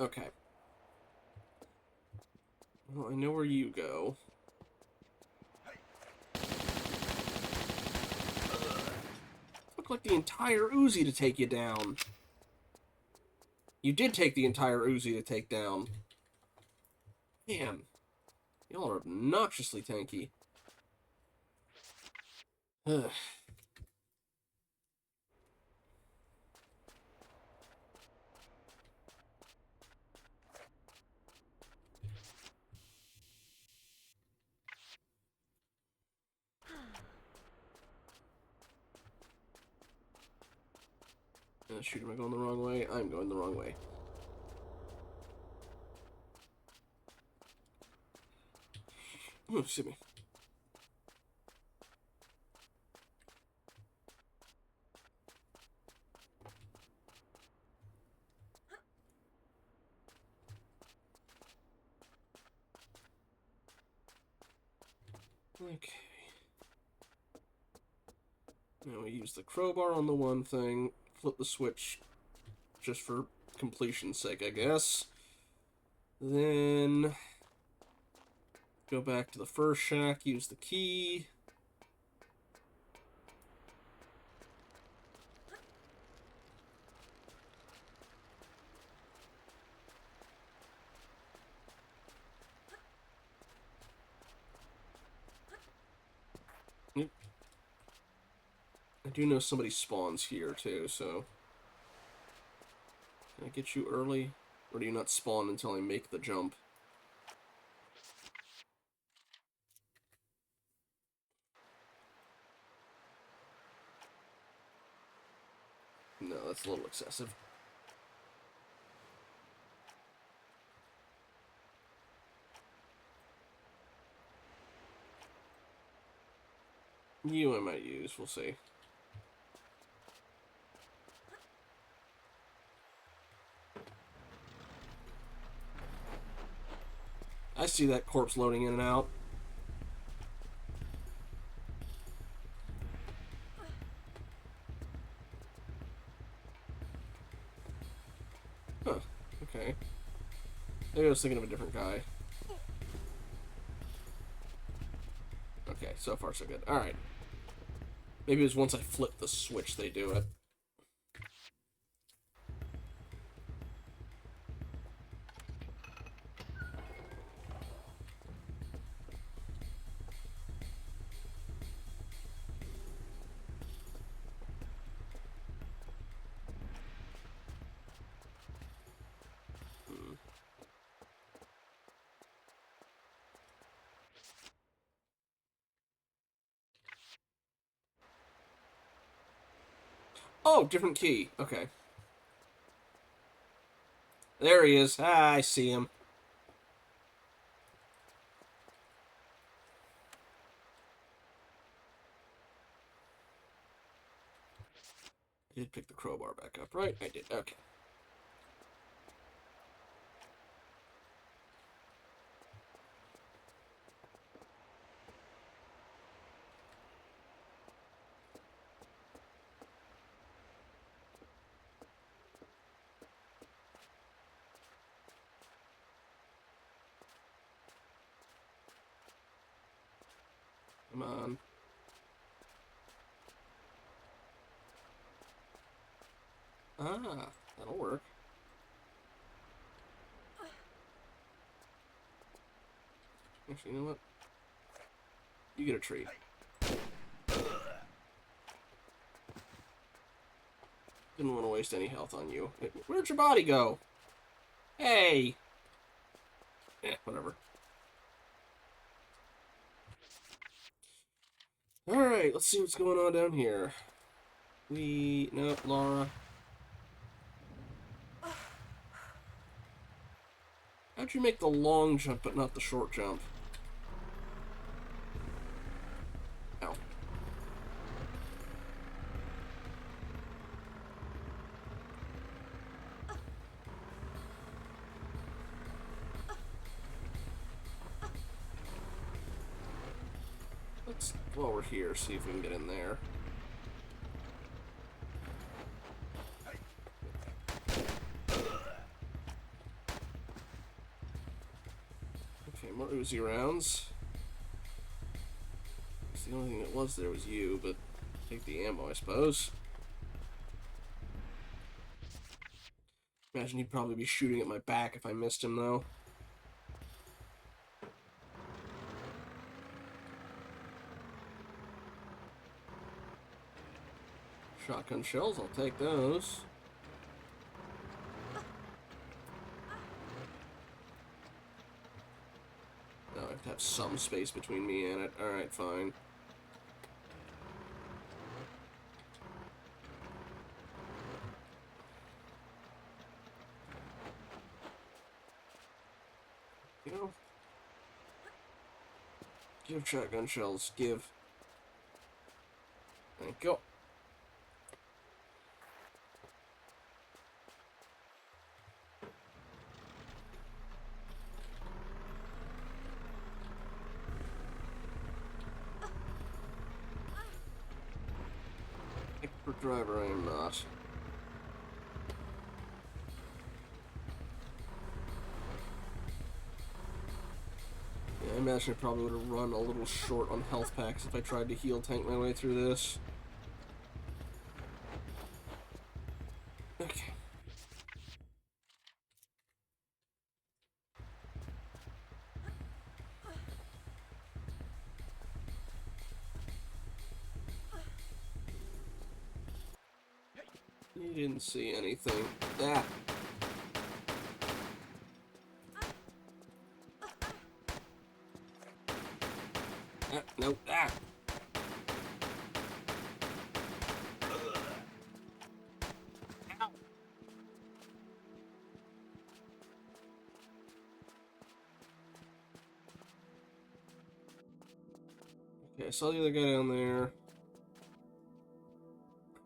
Okay. Well, I know where you go. Looked like the entire Uzi to take you down. You did take the entire Uzi to take down. Man. Y'all are obnoxiously tanky. Ugh. Shoot, am I going the wrong way? I'm going the wrong way. Oh, excuse me. Okay. Now we use the crowbar on the one thing, flip the switch just for completion's sake, I guess. Then go back to the first shack, use the key. Yep. I do know somebody spawns here, too, so... Can I get you early? Or do you not spawn until I make the jump? No, that's a little excessive. You I might use, we'll see. I see that corpse loading in and out. Huh, okay. Maybe I was thinking of a different guy. Okay, so far so good. Alright. Maybe it was once I flip the switch they do it. Oh, different key. Okay. There he is. Ah, I see him. I did pick the crowbar back up, right? I did. Okay. Come on. Ah, that'll work. Actually, you know what? You get a treat. Didn't want to waste any health on you. Where'd your body go? Hey! Whatever. Alright, let's see what's going on down here. No, Laura. How'd you make the long jump but not the short jump? Ow. Let's, while we're here, see if we can get in there. Okay, more Uzi rounds. The only thing that was there was you, but take the ammo, I suppose. Imagine he'd probably be shooting at my back if I missed him, though. Shotgun shells, I'll take those. No, I have to have some space between me and it. Alright, fine. You know, give shotgun shells, give. Thank you. Expert driver I am not. imagine I probably would have run a little short on health packs if I tried to heal tank my way through this. Okay. You didn't see anything. Ah. No. Ah. Ow. Okay, I saw the other guy down there.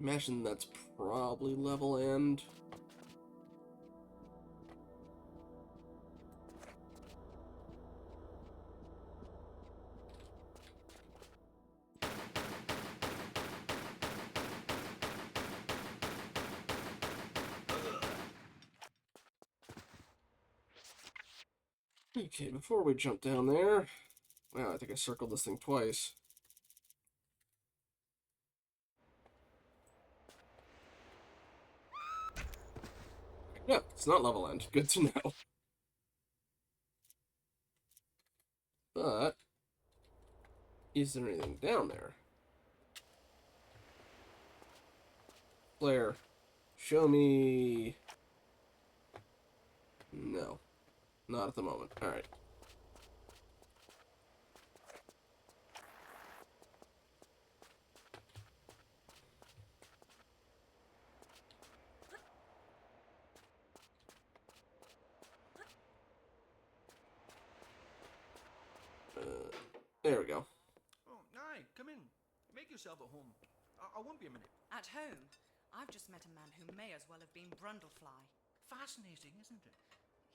Imagine that's probably level end. Okay, before we jump down there... Wow, I think I circled this thing twice. No, it's not level end. Good to know. But... is there anything down there? Flare. Show me... No. Not at the moment. Alright. There we go. Oh, aye, come in. Make yourself at home. I won't be a minute. At home? I've just met a man who may as well have been Brundlefly. Fascinating, isn't it?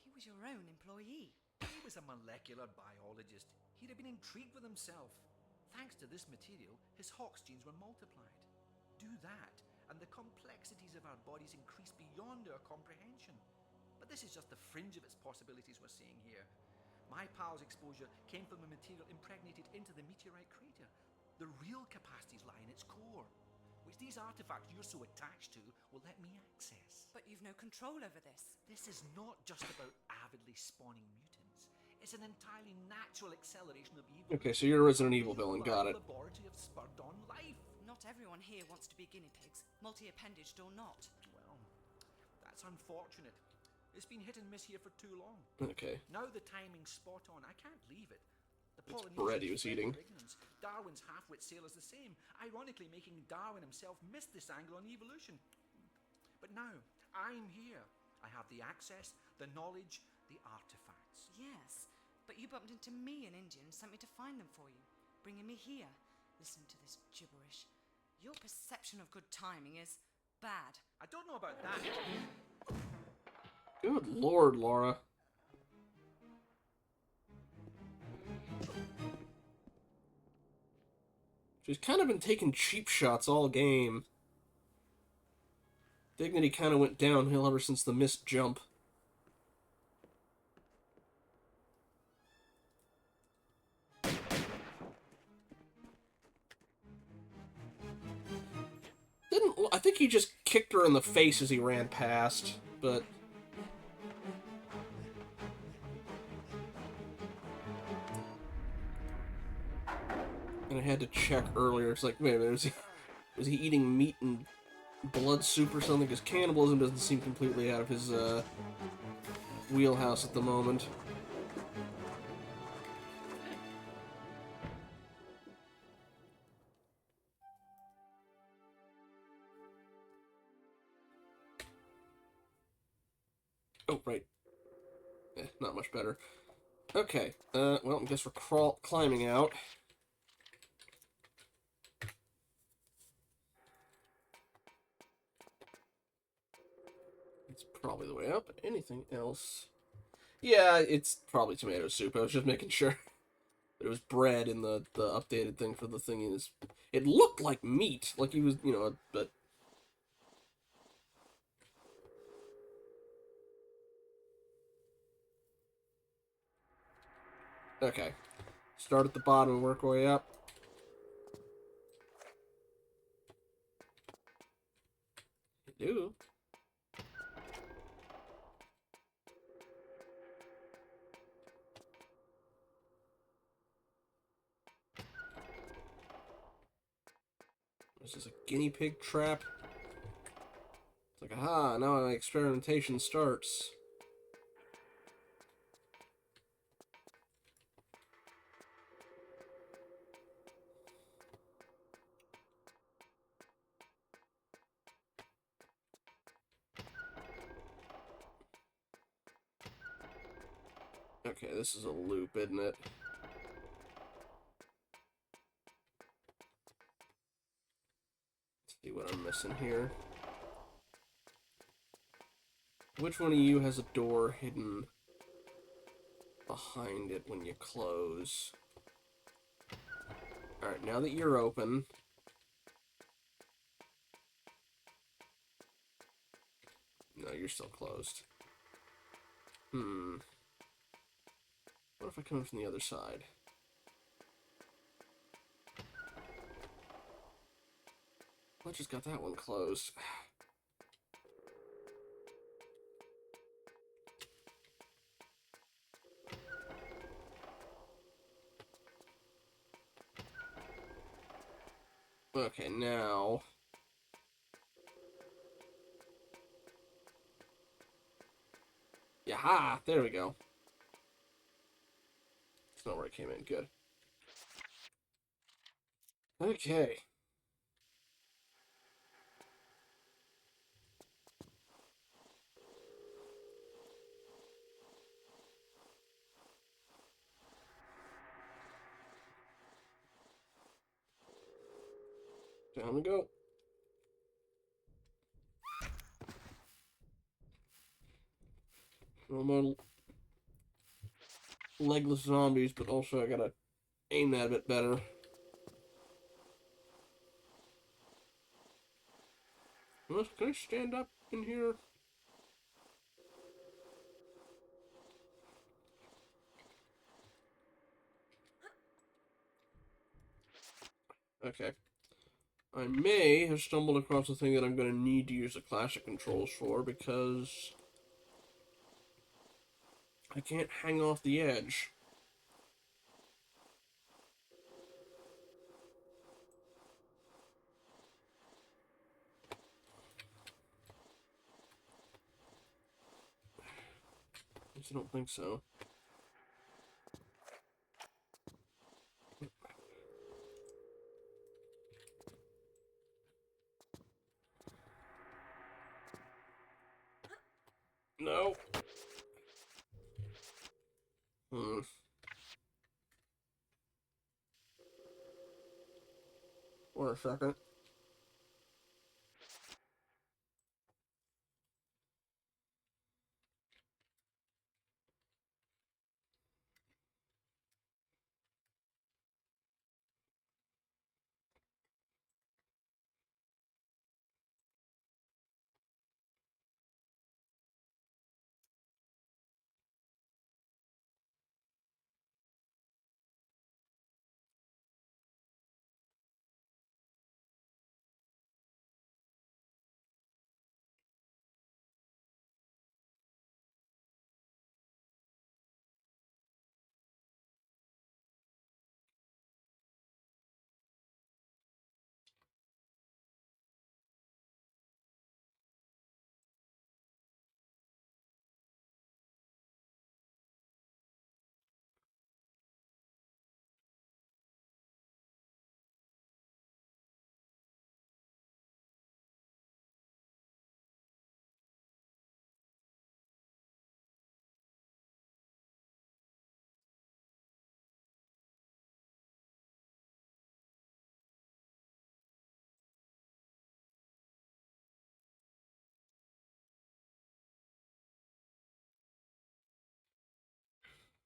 He was your own employee. He was a molecular biologist. He'd have been intrigued with himself. Thanks to this material, his Hox genes were multiplied. Do that, and the complexities of our bodies increase beyond our comprehension. But this is just the fringe of its possibilities we're seeing here. My pal's exposure came from a material impregnated into the meteorite crater. The real capacities lie in its core, which these artifacts you're so attached to will let me access. But you've no control over this. This is not just about avidly spawning mutants. It's an entirely natural acceleration of evil. Okay, so you're a Resident Evil villain. Got it. Laboratory of spurred on life. Not everyone here wants to be guinea pigs, multi-appendaged or not. Well, that's unfortunate. It's been hit and miss here for too long. Okay. Now the timing's spot on. I can't leave it. The It's bread he was eating. Darwin's half-wit sailor's the same, ironically making Darwin himself miss this angle on evolution. But now, I'm here. I have the access, the knowledge, the artifacts. Yes, but you bumped into me in India and sent me to find them for you, bringing me here. Listen to this gibberish. Your perception of good timing is bad. I don't know about that. Good lord, Laura. She's kind of been taking cheap shots all game. Dignity kind of went downhill ever since the missed jump. I think he just kicked her in the face as he ran past, but... And I had to check earlier. It's like, wait a minute, was he eating meat and blood soup or something? Because cannibalism doesn't seem completely out of his wheelhouse at the moment. Oh, right. Not much better. Okay, well, I guess we're climbing out. It's probably the way up. Anything else? Yeah, it's probably tomato soup. I was just making sure. It was bread in the updated thing for the thing. It looked like meat. Like he was, you know, but... Okay. Start at the bottom and work our way up. You do. This is a guinea pig trap. It's like, aha, now my experimentation starts. Okay, this is a loop, isn't it? Let's see what I'm missing here. Which one of you has a door hidden behind it when you close? Alright, now that you're open... No, you're still closed. What if I come in from the other side? I just got that one closed. Okay, now... Yaha! There we go. That's not where I came in. Good. Okay. Down we go. No more legless zombies, but also I gotta aim that a bit better. Can I stand up in here? Okay. I may have stumbled across the thing that I'm going to need to use the classic controls for, because I can't hang off the edge. At least I don't think so. No. Wait a second.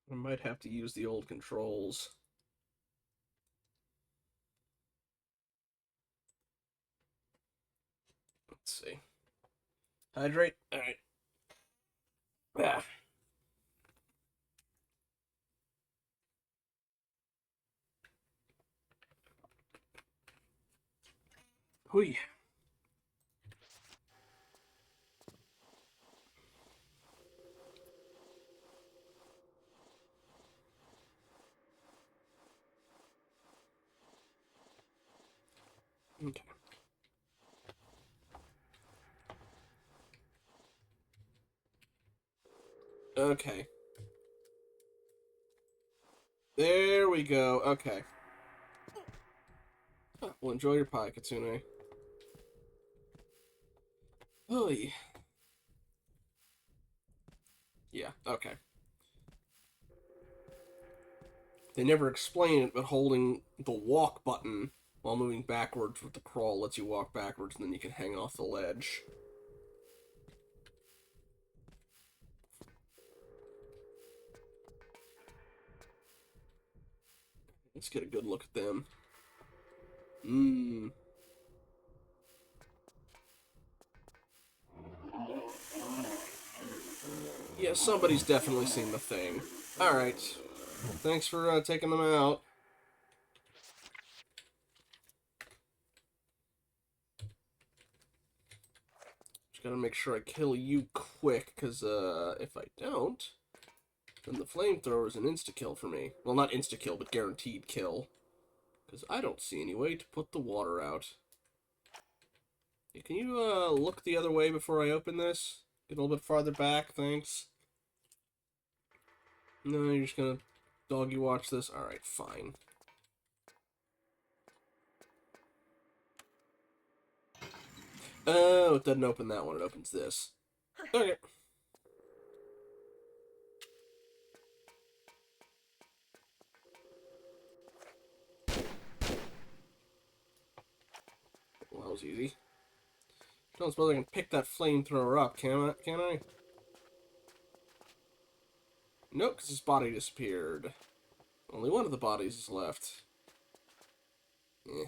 I might have to use the old controls. Let's see. Hydrate. Alright. Ah. Hui. Okay. Okay. There we go. Okay. Oh, well, enjoy your pie, Kitsune. Oh, yeah. Yeah, okay. They never explain it, but holding the walk button while moving backwards with the crawl lets you walk backwards, and then you can hang off the ledge. Let's get a good look at them. Mmm. Yeah, somebody's definitely seen the thing. Alright. Thanks for taking them out. Just gotta make sure I kill you quick, because if I don't, then the flamethrower is an insta-kill for me. Well, not insta-kill, but guaranteed kill. Because I don't see any way to put the water out. Yeah, can you look the other way before I open this? Get a little bit farther back, thanks. No, you're just gonna doggy watch this? Alright, fine. Oh, it doesn't open that one, it opens this. Okay. Well, that was easy. Don't suppose I can pick that flamethrower up, can I? Nope, because his body disappeared. Only one of the bodies is left. Eh.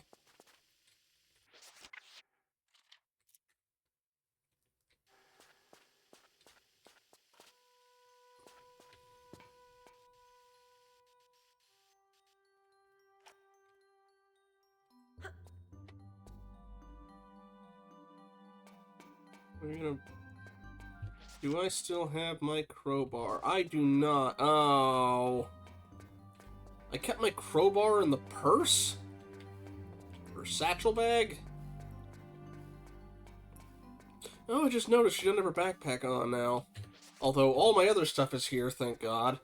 We're gonna... Do I still have my crowbar? I do not. Oh. I kept my crowbar in the purse? Or satchel bag? Oh, I just noticed she doesn't have her backpack on now. Although all my other stuff is here, thank God.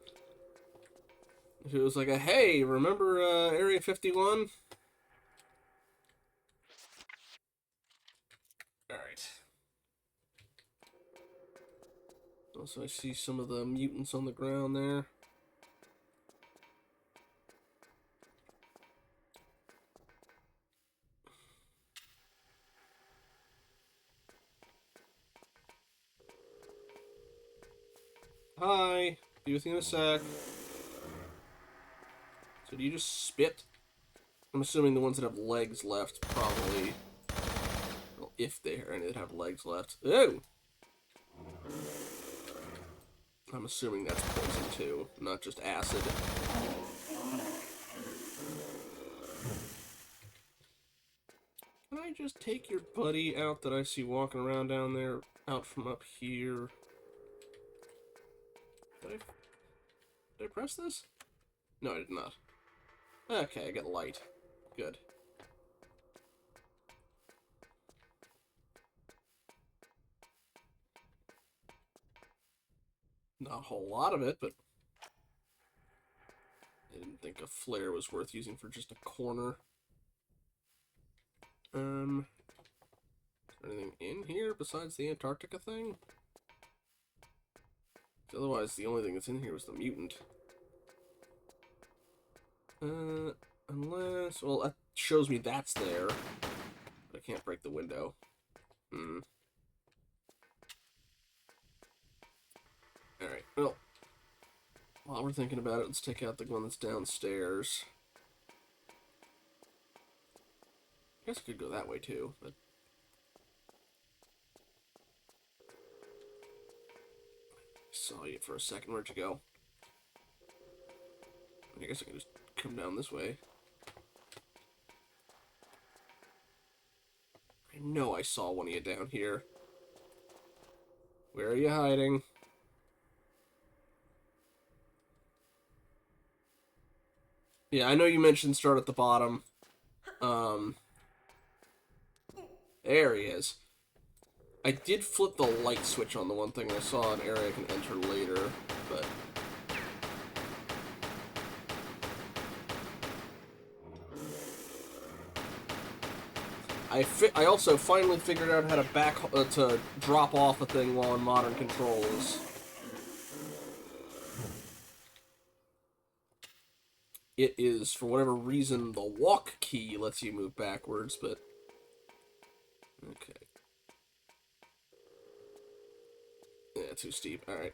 If it was like a, hey, remember Area 51? Alright. Also, I see some of the mutants on the ground there. Hi. Be with you in a sec. So do you just spit? I'm assuming the ones that have legs left probably... Well, if they are any that have legs left. Ew! I'm assuming that's poison too, not just acid. Can I just take your buddy out that I see walking around down there, out from up here? Did I press this? No, I did not. Okay, I got light. Good. Not a whole lot of it, but I didn't think a flare was worth using for just a corner. Is there anything in here besides the Antarctica thing? Otherwise, the only thing that's in here was the mutant. Unless... Well, that shows me that's there. But I can't break the window. Alright, well... While we're thinking about it, let's take out the one that's downstairs. I guess I could go that way, too, but... Saw you for a second. Where'd you go? I guess I can just come down this way. know I saw one of you down here. Where are you hiding? Yeah, I know you mentioned start at the bottom. There he is. I did flip the light switch on the one thing. I saw an area I can enter later, but... I also finally figured out how to to drop off a thing while in modern controls. It is, for whatever reason, the walk key lets you move backwards, but... Okay. Yeah, too steep. Alright.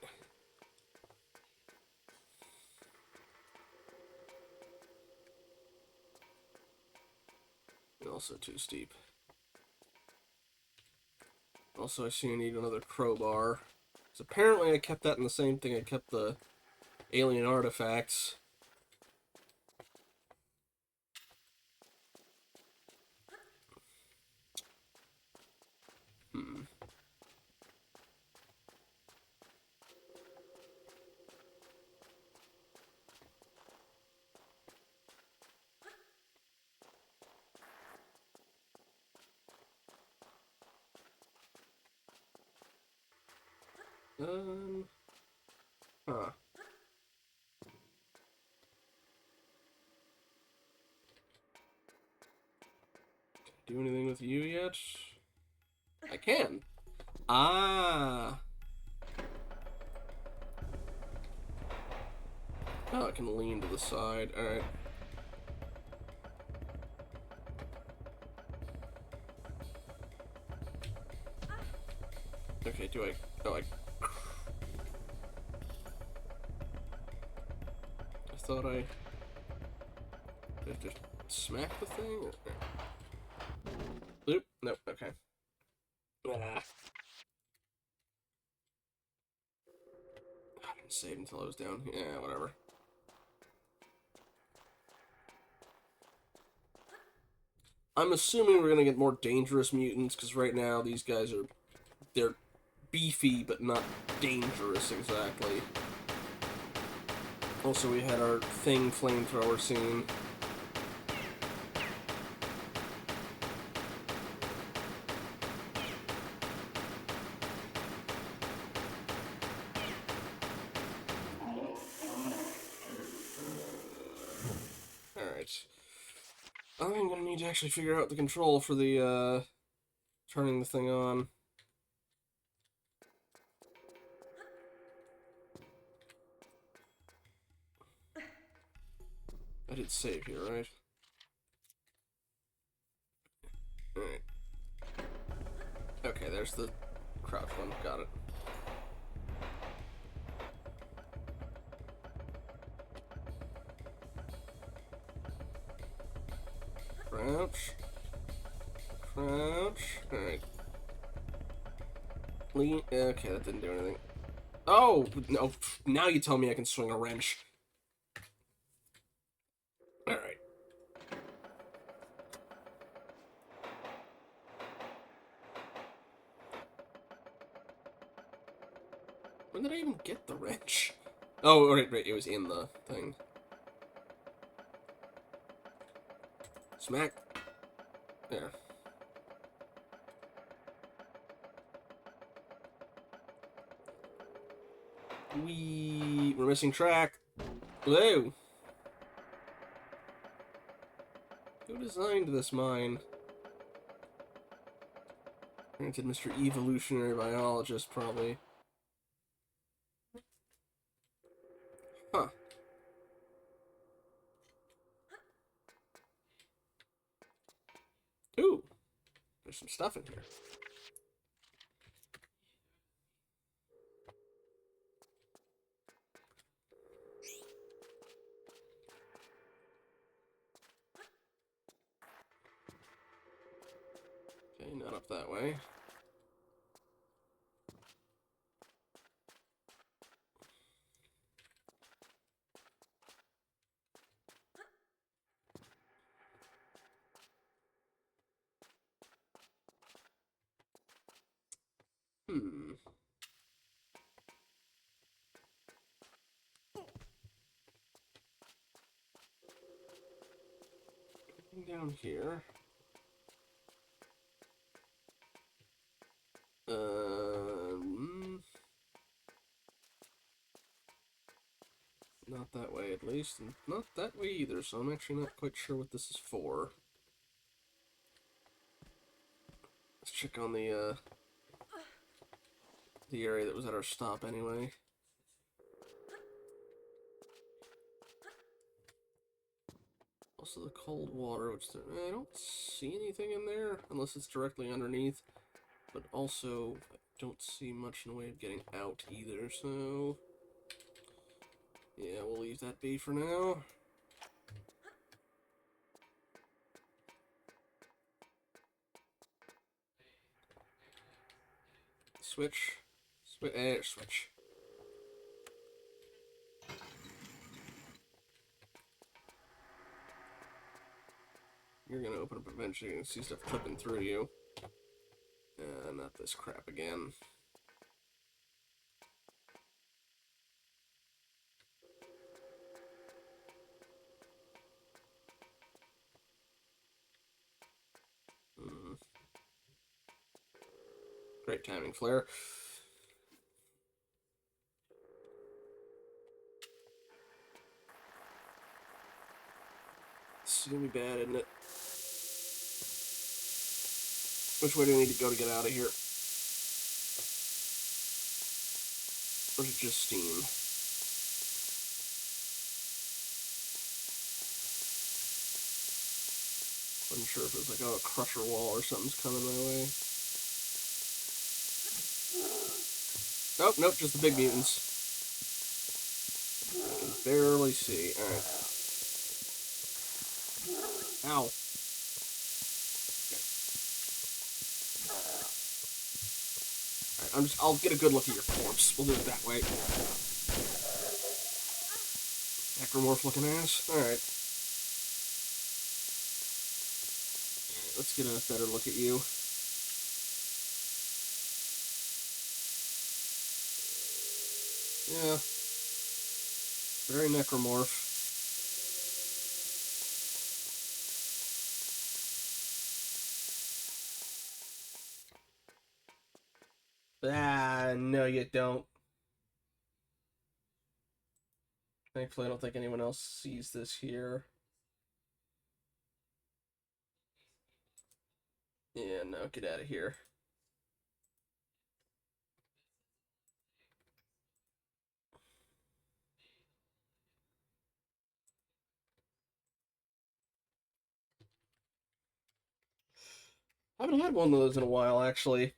Also too steep. Also, I see I need another crowbar. Because apparently I kept that in the same thing I kept the alien artifacts. Hmm. Huh. Do anything with you yet? I can. Ah. Oh, I can lean to the side. Alright. Okay, do I... Oh, I thought I... Did I have to smack the thing? Or... Oop. Nope, okay. Ah. I didn't save until I was down. Yeah, whatever. I'm assuming we're gonna get more dangerous mutants, because right now these guys are... They're beefy, but not dangerous exactly. Also, we had our thing flamethrower scene. Alright. I'm gonna need to actually figure out the control for the, turning the thing on. I did save here, right? Alright. Okay, there's the crouch one. Got it. Crouch. Crouch. Alright. Lean. Okay, that didn't do anything. Oh! No, now you tell me I can swing a wrench. Alright. When did I even get the wrench? Oh, right, it was in the thing. Smack. There. We're missing track. Whoa! Who designed this mine? Granted, Mr. Evolutionary Biologist, probably. Huh. Ooh! There's some stuff in here. Okay, not up that way. Down here. Not that way, at least, and not that way either, so I'm actually not quite sure what this is for. Let's check on the area that was at our stop anyway. Also the cold water, which I don't see anything in there, unless it's directly underneath, but also I don't see much in the way of getting out either, so yeah, we'll leave that be for now. Switch. Switch. You're gonna open up eventually and see stuff clipping through you. Not this crap again. Great timing, Flare. This is gonna be bad, isn't it? Which way do I need to go to get out of here? Or is it just steam? Wasn't sure if it was like, oh, a crusher wall or something's coming my way. Nope, nope, just the big mutants. I can barely see. Alright. Ow. Okay. Alright, I'll get a good look at your corpse. We'll do it that way. Necromorph looking ass. Alright. Let's get a better look at you. Yeah. Very necromorph. Ah, no you don't. Thankfully, I don't think anyone else sees this here. Yeah, no, get out of here. I haven't had one of those in a while, actually.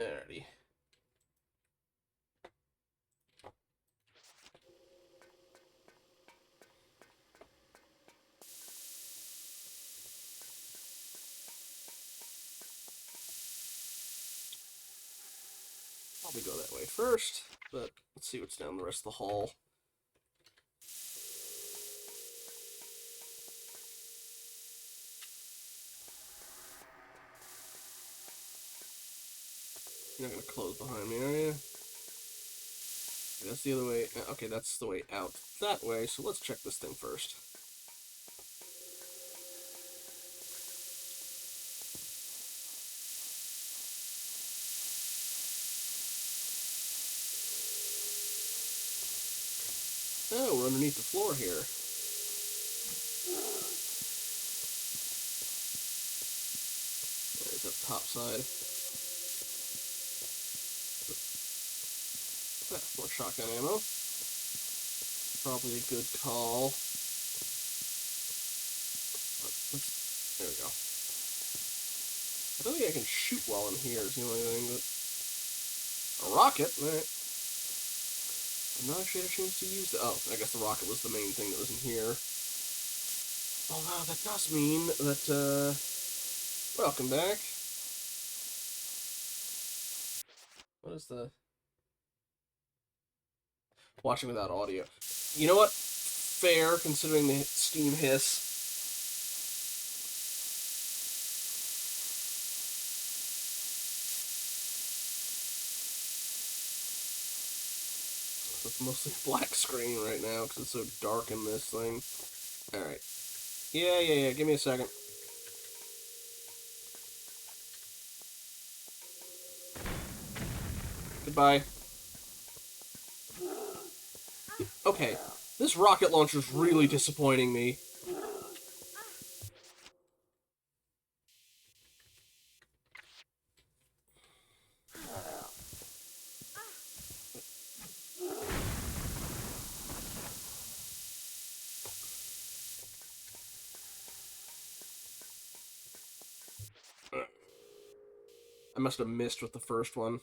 Alrighty. Probably go that way first, but let's see what's down the rest of the hall. You're not gonna close behind me, are you? Okay, that's the other way. Okay, that's the way out that way, so let's check this thing first. Oh, we're underneath the floor here. There's that top side. More shotgun ammo. Probably a good call. There we go. I don't think I can shoot while I'm here is the only thing, but... A rocket? Alright. I'm not actually had a chance to use the... Oh, I guess the rocket was the main thing that was in here. Although, that does mean that, welcome back. What is the... Watching without audio. You know what? fair, considering the steam hiss. So it's mostly a black screen right now, because it's so dark in this thing. Alright. Yeah, give me a second. Goodbye. Okay, this rocket launcher's really disappointing me. I must have missed with the first one.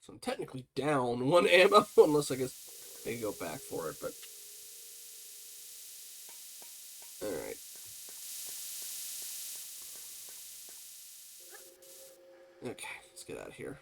So I'm technically down 1 ammo, unless I guess I can go back for it, but... Alright. Okay, let's get out of here.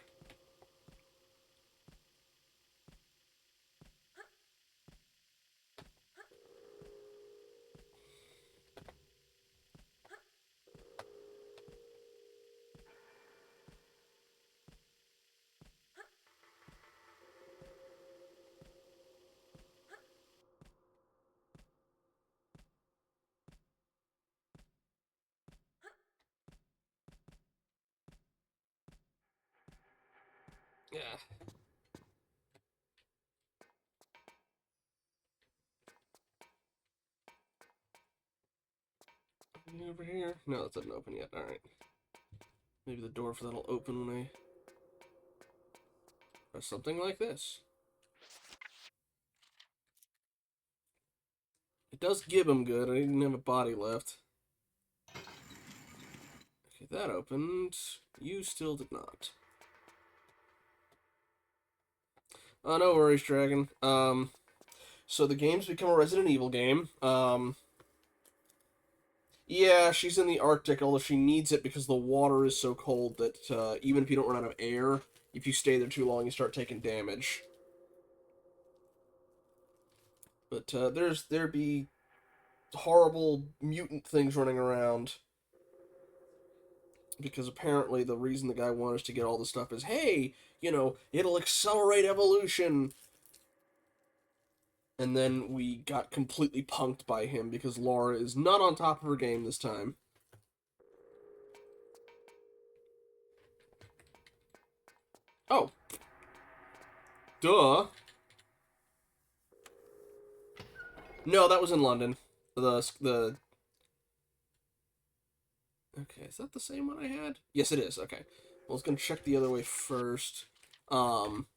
Yeah. Anything over here? No, that doesn't open yet. Alright. Maybe the door for that'll open when I press something like this. It does give him good. I didn't have a body left. Okay, that opened. You still did not. Oh, no worries, Dragon. So the game's become a Resident Evil game. Yeah, she's in the Arctic, although she needs it because the water is so cold that even if you don't run out of air, if you stay there too long, you start taking damage. But there be horrible mutant things running around. Because apparently the reason the guy wanted us to get all this stuff is, hey, you know, it'll accelerate evolution. And then we got completely punked by him because Laura is not on top of her game this time. Oh. Duh. No, that was in London. The Okay, is that the same one I had? Yes, it is. Okay. Well, I was gonna check the other way first. Um.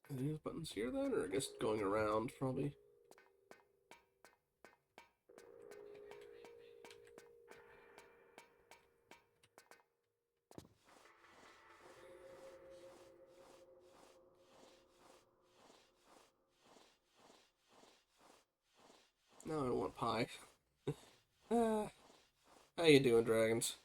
Are these buttons here then? Or I guess going around, probably. No, I don't want pie. How you doing, dragons?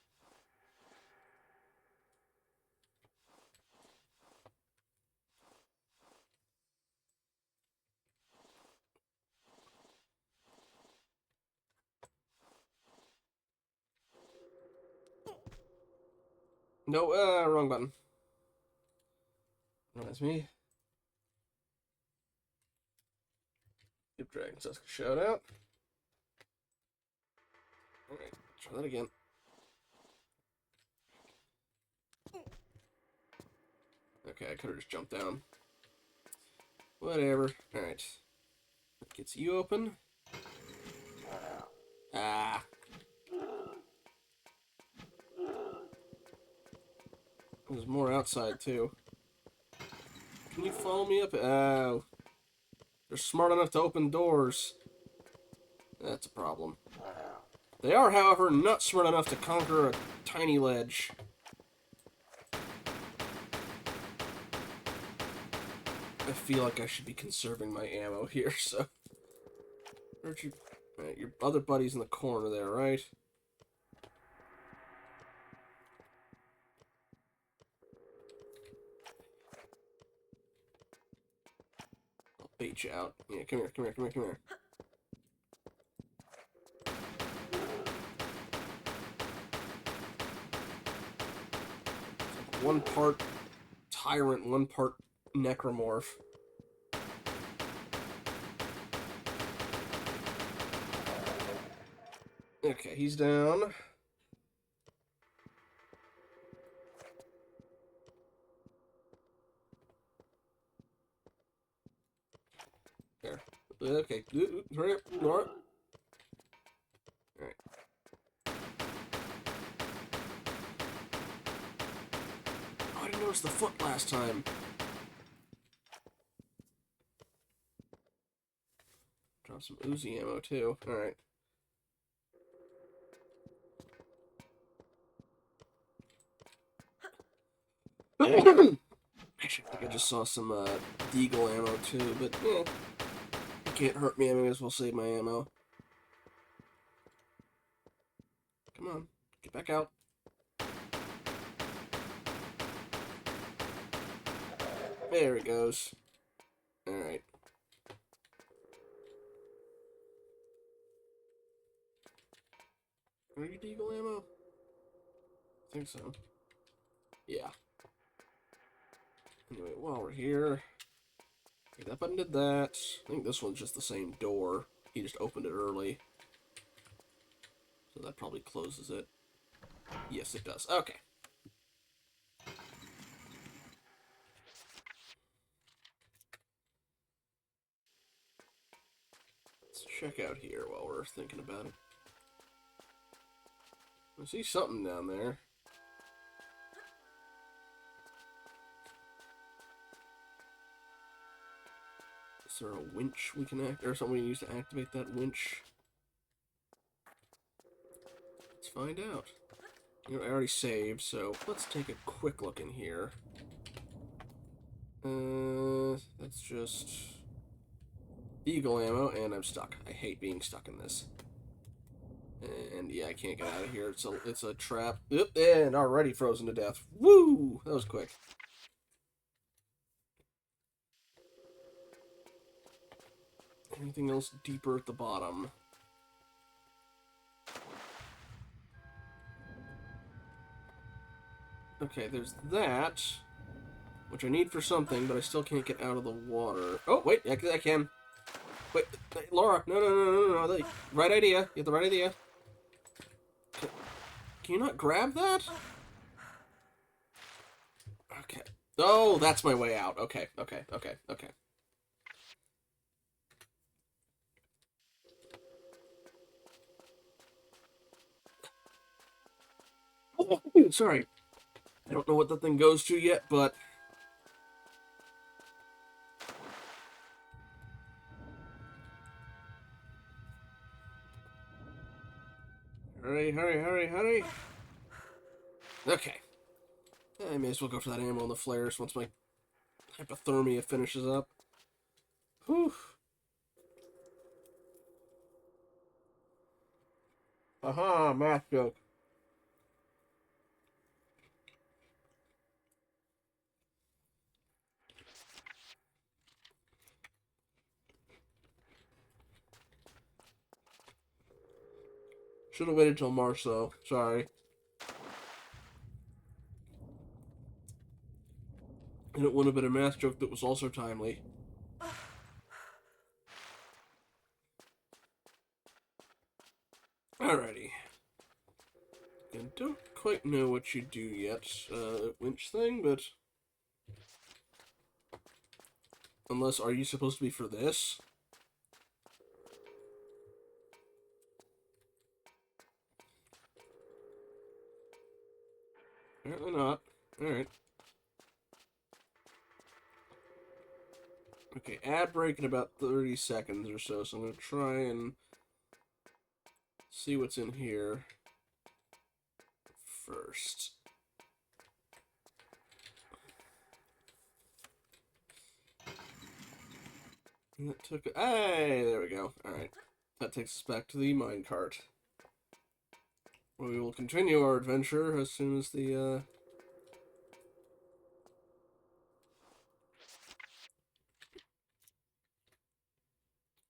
No, wrong button. That's me. Give Dragons Dusk a shout out. Alright, try that again. Okay, I could have just jumped down. Whatever. Alright. That gets you open. Ah. There's more outside, too. Can you follow me up? Oh. They're smart enough to open doors. That's a problem. They are, however, not smart enough to conquer a tiny ledge. I feel like I should be conserving my ammo here, so... Where'd you... Right, your other buddy's in the corner there, right? bait you out. Yeah, come here, come here, come here, come here. One part tyrant, one part necromorph. Okay, he's down. There. Okay. Hurry up. Nora. Alright. Oh, I didn't notice the foot last time. Drop some Uzi ammo, too. Alright. Actually, I think I just saw some Deagle ammo, too, but, yeah. It can't hurt me. I may as well save my ammo. Come on. Get back out. There it goes. Alright. Are you Deagle ammo? I think so. Yeah. Anyway, while we're here... Okay, that button did that. I think this one's just the same door. He just opened it early. So that probably closes it. Yes, it does. Okay. Let's check out here while we're thinking about it. I see something down there. Is there a winch we can act, or something we can use to activate that winch? Let's find out. You know, I already saved, so let's take a quick look in here. That's just Eagle ammo, and I'm stuck. I hate being stuck in this. And yeah, I can't get out of here. It's a trap. Oop, and already frozen to death. Woo! That was quick. Anything else deeper at the bottom? Okay, there's that, which I need for something, but I still can't get out of the water. Oh, wait, I can. Wait, Laura, no. The right idea. You have the right idea. Can you not grab that? Okay. Oh, that's my way out. Okay. Oh, sorry. I don't know what the thing goes to yet, but... Hurry. Okay. I may as well go for that ammo on the flares once my hypothermia finishes up. Whew. Aha, math joke. Should have waited till March, though. Sorry. And it wouldn't have been a math joke that was also timely. Alrighty. I don't quite know what you do yet, winch thing, but... Unless, are you supposed to be for this? Apparently not. Alright. Okay, ad break in about 30 seconds or so, so I'm going to try and see what's in here first. And that took... Hey, there we go. Alright. That takes us back to the minecart. We will continue our adventure as soon as the,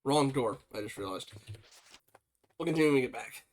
Wrong door, I just realized. We'll continue when we get back.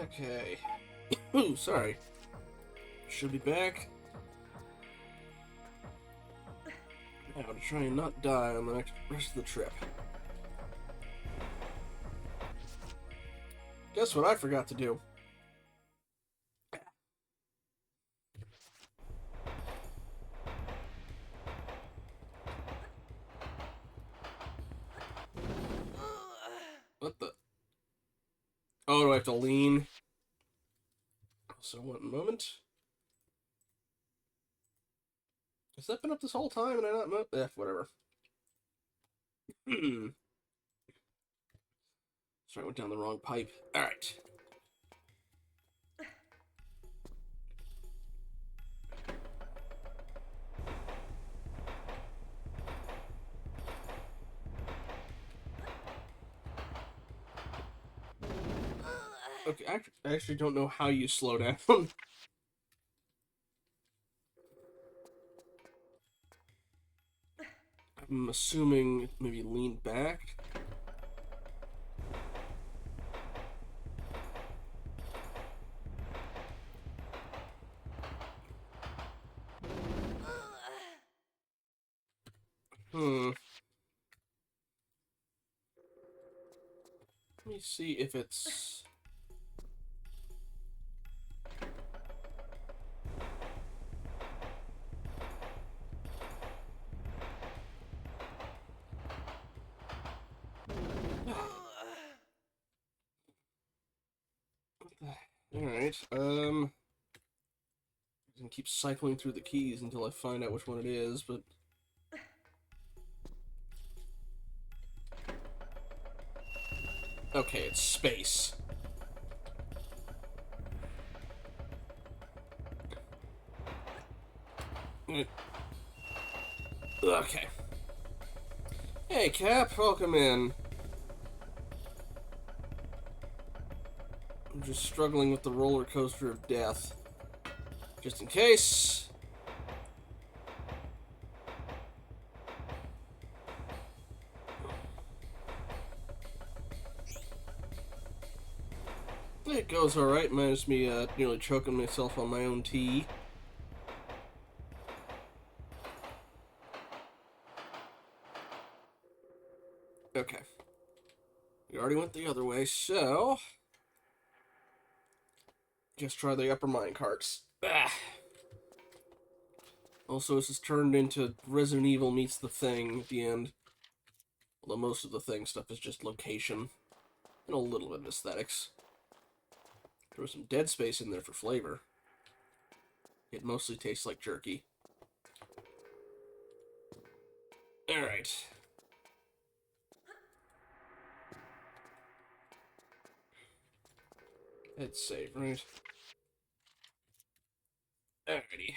Okay. Ooh, sorry. Should be back. Now to try and not die on the rest of the trip. Guess what I forgot to do? What the? Oh, do I have to lean? So, one moment. Has that been up this whole time and I not moved? Whatever. Sorry, I went down the wrong pipe. Alright. Okay, I actually don't know how you slow down. I'm assuming maybe lean back. Let me see if it's... Alright, I'm gonna keep cycling through the keys until I find out which one it is, but... Okay, it's space. Okay. Hey, Cap, welcome in. I'm just struggling with the roller coaster of death. Just in case. It goes alright, minus me nearly choking myself on my own tea. Okay. We already went the other way, so... just try the upper mine carts. Ah. Also, this has turned into Resident Evil meets The Thing at the end. Although most of the Thing stuff is just location. And a little bit of aesthetics. There was some Dead Space in there for flavor. It mostly tastes like jerky. Alright. Let's save, right? Alrighty.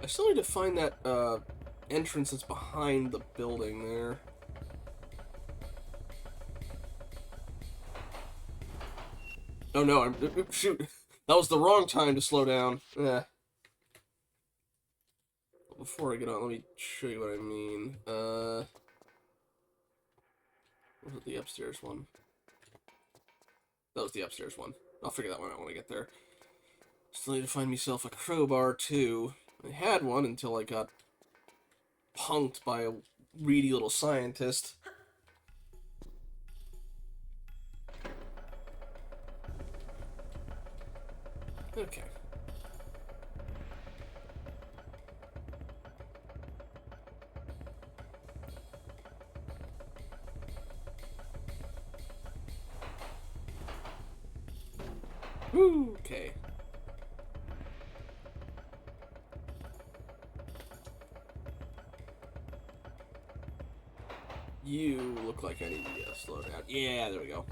I still need to find that entrance that's behind the building there. Oh no, shoot. That was the wrong time to slow down. Before I get on, let me show you what I mean. Was it the upstairs one? That was the upstairs one. I'll figure that one out when I get there. Still need to find myself a crowbar, too. I had one until I got punked by a greedy little scientist. Okay. Woo, okay. You look like I need to slow down. Yeah, there we go.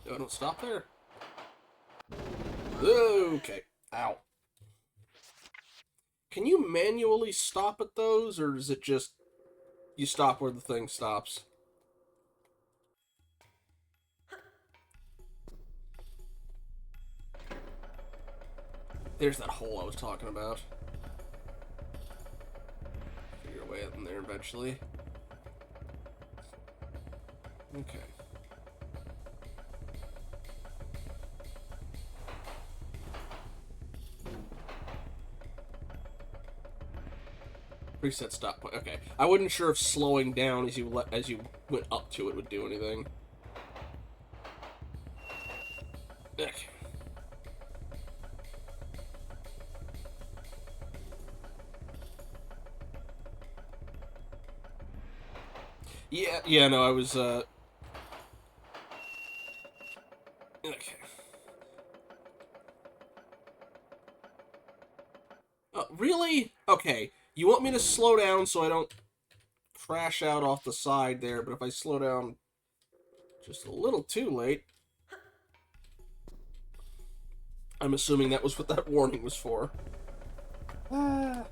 No, don't stop there. Okay. Ow. Can you manually stop at those, or is it just you stop where the thing stops? There's that hole I was talking about. Figure a way out in there eventually. Okay. Preset stop point. Okay. I wasn't sure if slowing down as you went up to it would do anything. Okay. Yeah, no, I was, Okay. Really? Okay. You want me to slow down so I don't crash out off the side there, but if I slow down just a little too late... I'm assuming that was what that warning was for. Ah...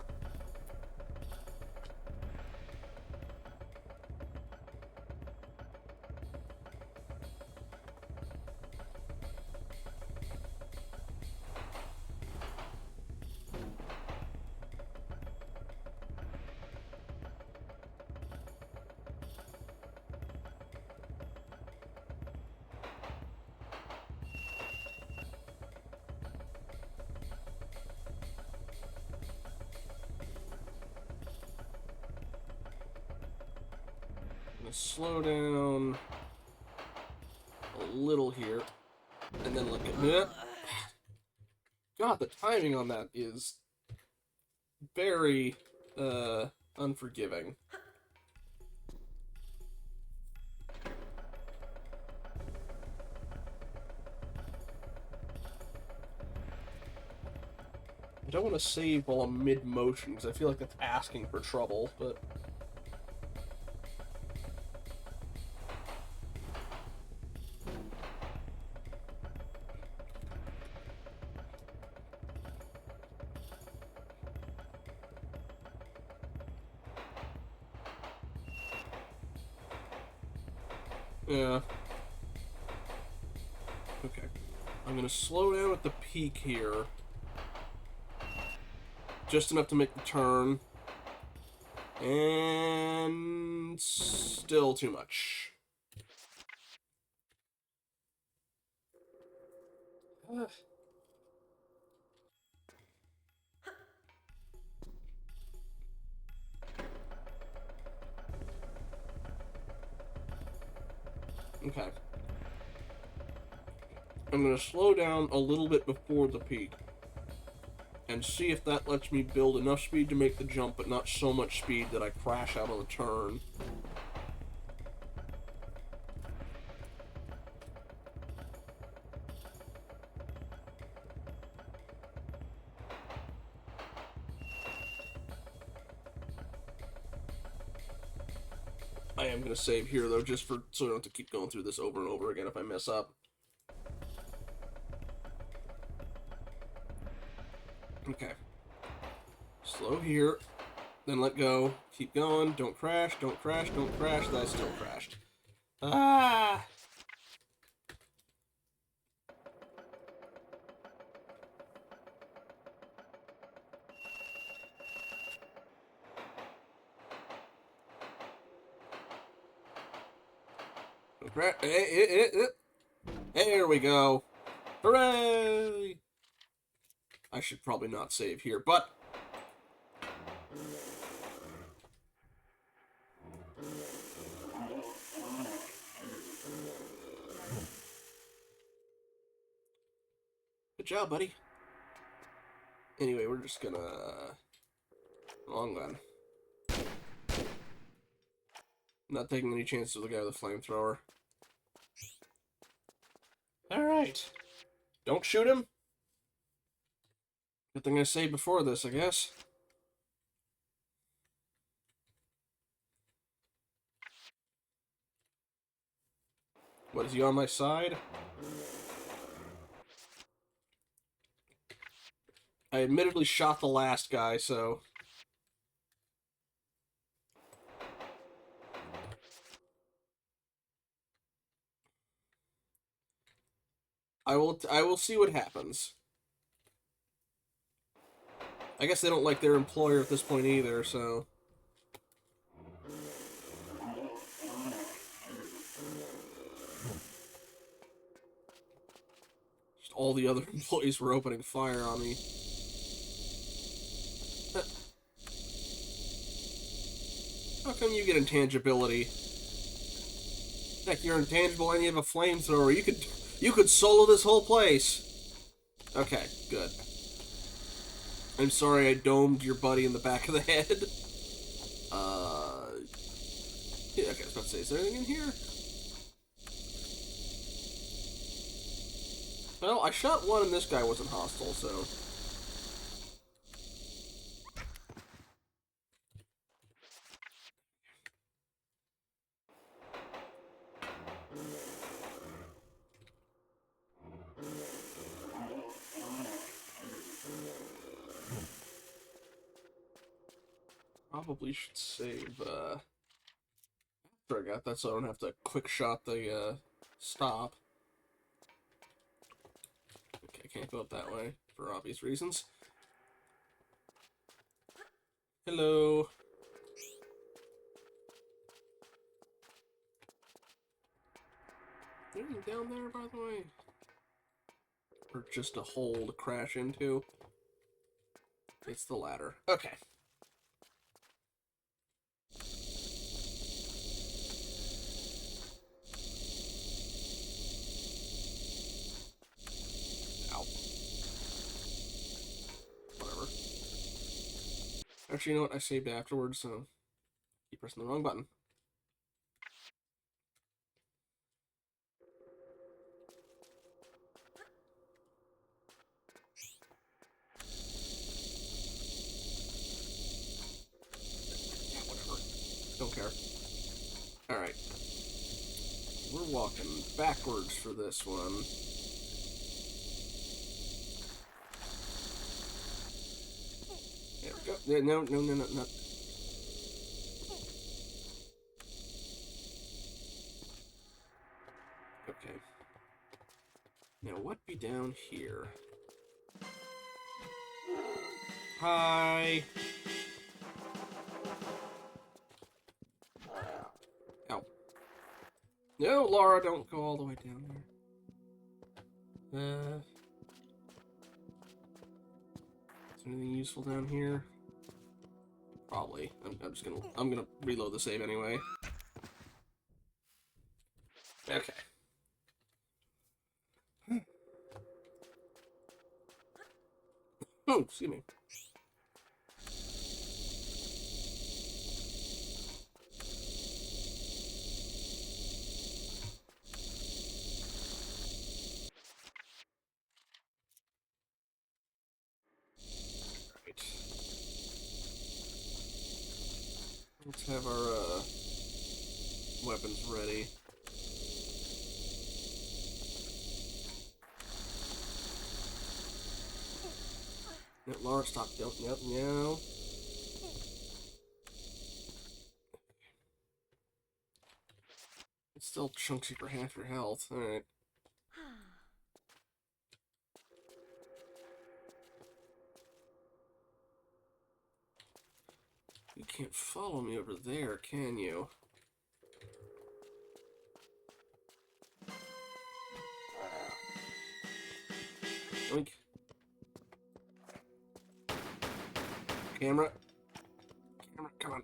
slow down a little here, and then look at it. God, the timing on that is very unforgiving. I don't want to save while I'm mid-motion, because I feel like that's asking for trouble, but... Yeah. Okay. I'm gonna slow down at the peak here. Just enough to make the turn. And... still too much. Okay. I'm going to slow down a little bit before the peak. And see if that lets me build enough speed to make the jump, but not so much speed that I crash out on the turn. I am going to save here, though, just for so I don't have to keep going through this over and over again if I mess up. Okay. Slow here, then let go. Keep going. Don't crash, don't crash, don't crash. That I still crashed. Ah! There we go. Hooray! I should probably not save here, but... Good job, buddy. Anyway, we're just gonna... Long gun. Not taking any chances with the guy with the flamethrower. Alright. Don't shoot him. Good thing I saved before this, I guess. What, is he on my side? I admittedly shot the last guy, so... I will see what happens. I guess they don't like their employer at this point either, so... Just all the other employees were opening fire on me. How come you get intangibility? Heck, you're intangible and you have a flamethrower. You could solo this whole place. Okay, good. I'm sorry I domed your buddy in the back of the head. Yeah, okay, I was about to say, is there anything in here? Well, I shot one and this guy wasn't hostile, so... Probably should save, after I got that so I don't have to quick shot the, stop. Okay, I can't go up that way, for obvious reasons. Hello. Anything down there, by the way? Or just a hole to crash into? It's the ladder. Okay. Ow. Whatever. Actually, you know what? I saved afterwards, so keep pressing the wrong button. Yeah, whatever. Don't care. Alright. We're walking backwards for this one. There we go. Yeah, no. Okay. Now, what be down here? Hi! Ow. No, Laura, don't go all the way down there. Is there anything useful down here? Probably. I'm gonna reload the save anyway. Okay. Oh, excuse me. Right. Let's have our weapons ready. No, Laura, stop. Don't. Yep, no. It's still chunks you for half your health. Alright. You can't follow me over there, can you? Oink. Camera. Camera, come on.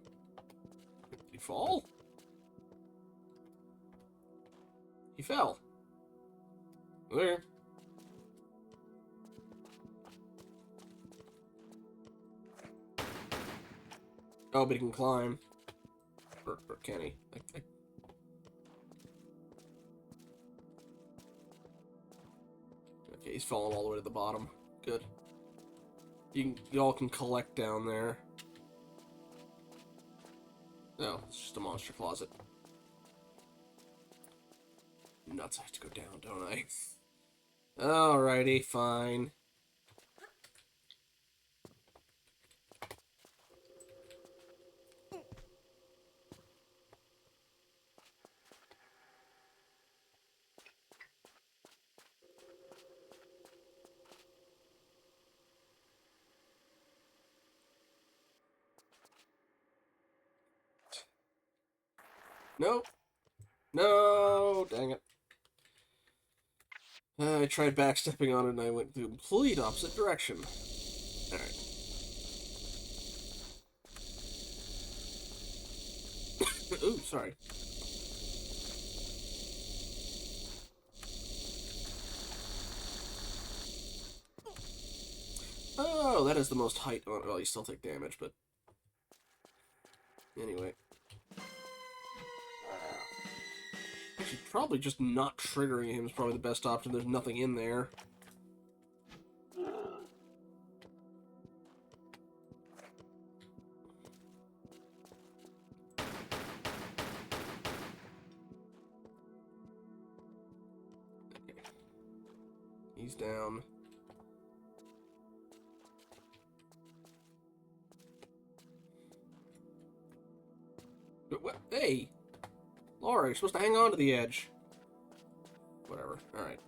Did he fall? He fell. There. Oh, but he can climb. Or can he? Okay, he's falling all the way to the bottom. Good. You all can collect down there. No, it's just a monster closet. Nuts, I have to go down, don't I? Alrighty, fine. Nope. No, dang it. I tried backstepping on it and I went the complete opposite direction. Alright. Ooh, sorry. Oh, that is the most height on. Well, you still take damage, but anyway. Actually, probably just not triggering him is probably the best option. There's nothing in there. Okay. He's down. Hey! Laura, you're supposed to hang on to the edge. Whatever. Alright.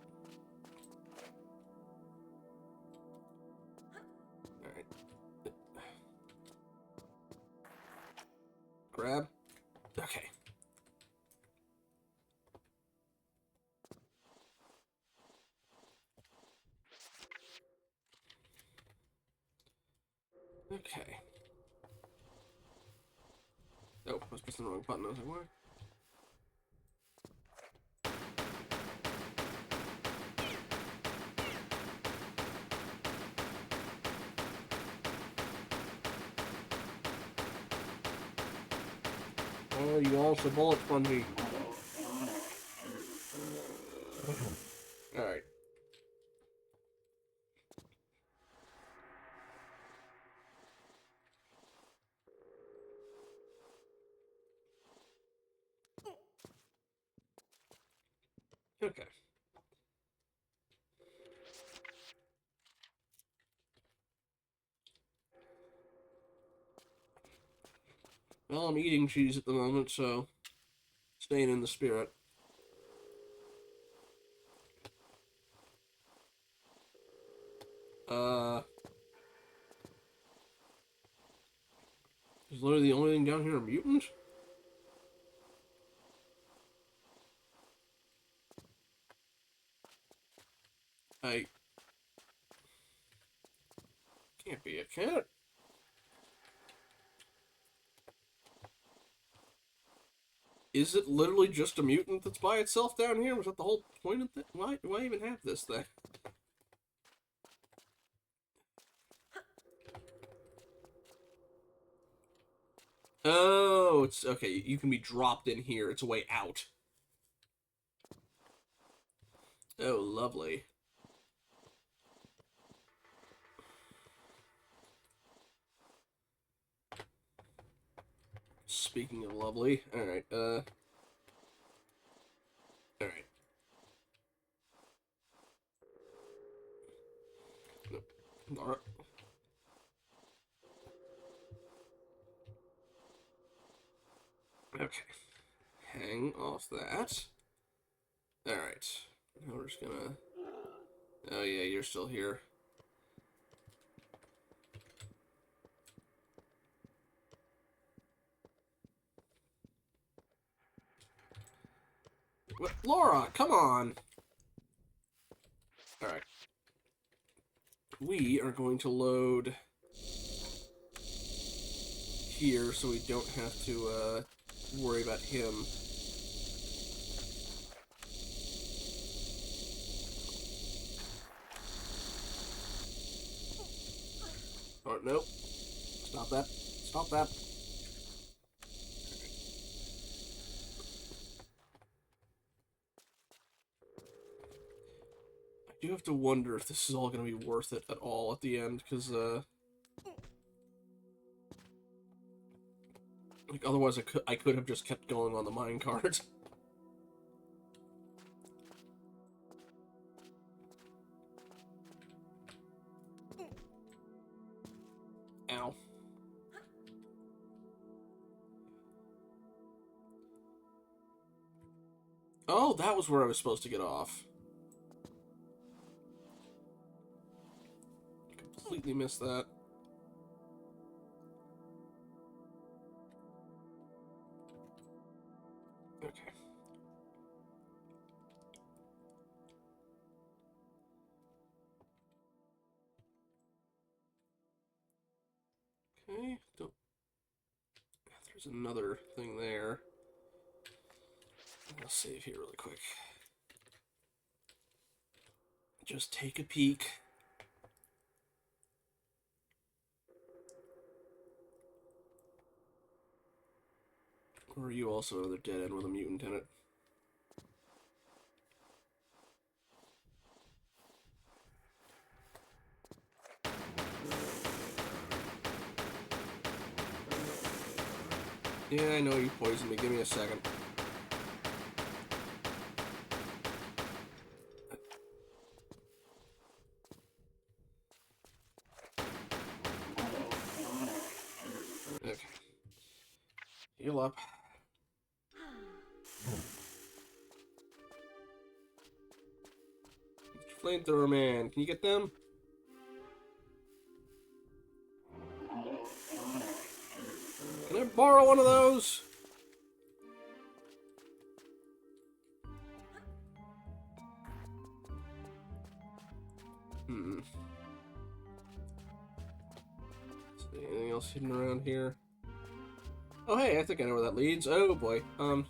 Alright. Grab. Okay. Okay. Oh, I was pressing the wrong button. I was like, what? Oh, you also bullet spongy. Alright. Okay. Well, I'm eating cheese at the moment, so staying in the spirit. Is literally the only thing down here a mutant? I can't be a cat. Is it literally just a mutant that's by itself down here? Was that the whole point of that? Why do I even have this thing? Oh, it's okay. You can be dropped in here. It's a way out. Oh, lovely. Speaking of lovely, alright, alright. Nope. Alright. Okay. Hang off that. Alright. Now we're just gonna... Oh yeah, you're still here. What? Laura, come on! Alright. We are going to load here so we don't have to worry about him. Oh, nope. Stop that. Stop that. I do have to wonder if this is all going to be worth it at all at the end, because, like, otherwise I could have just kept going on the minecart. Ow. Oh, that was where I was supposed to get off. Completely missed that. Okay. Okay, don't... There's another thing there. I'll save here really quick. Just take a peek. Or are you also another dead end with a mutant in it? Yeah, I know you poisoned me. Give me a second. Okay. Heal up. Flamethrower man. Can you get them? Can I borrow one of those? Anything else hidden around here? Oh, hey, I think I know where that leads. Oh, boy.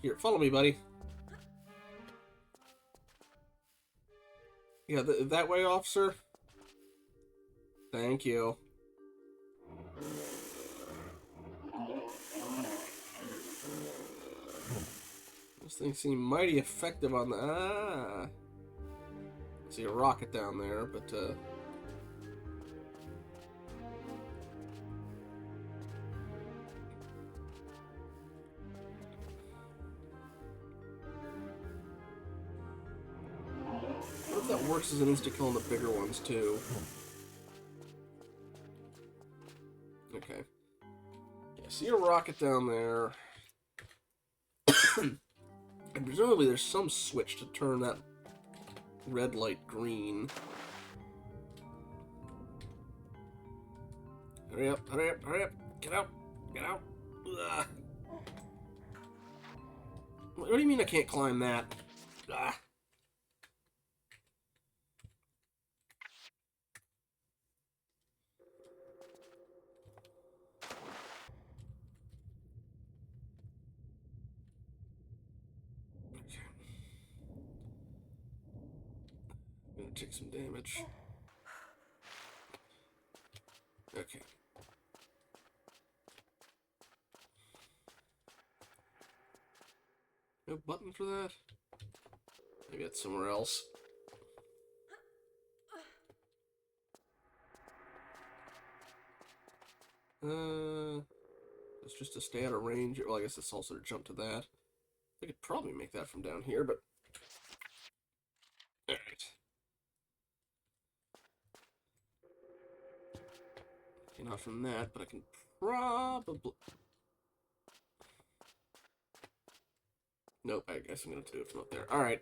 Here, follow me, buddy. Yeah, that way, officer? Thank you. This thing seemed mighty effective on the... Ah! I see a rocket down there, but, what if that works as an insta-kill on the bigger ones, too? Okay. Yeah, see a rocket down there. And presumably there's some switch to turn that red light green. Hurry up, hurry up, hurry up! Get out! Get out! Ugh. What do you mean I can't climb that? Ugh. I'm gonna take some damage. Okay. No button for that? Maybe it's somewhere else. It's just to stay out of range. Well, I guess it's also to jump to that. I could probably make that from down here, but... Alright. Okay, not from that, but I can probably... Nope, I guess I'm going to do it from up there. Alright.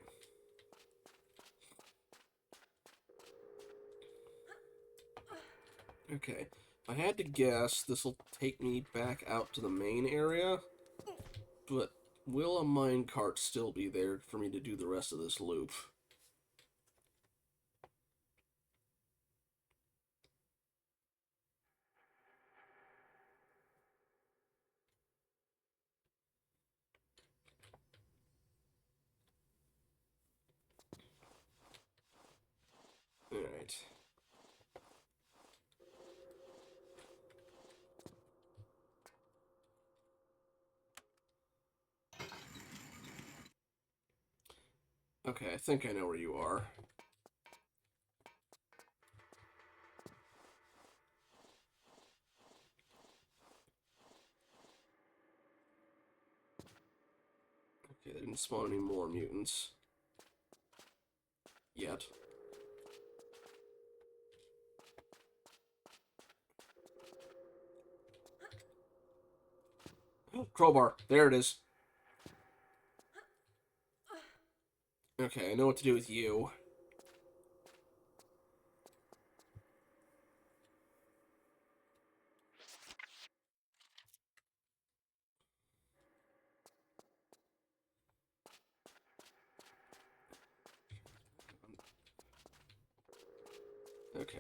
Okay. If I had to guess, this will take me back out to the main area. But will a minecart still be there for me to do the rest of this loop? Alright. Okay, I think I know where you are. Okay, they didn't spawn any more mutants. Yet. Crowbar. There it is. Okay, I know what to do with you. Okay.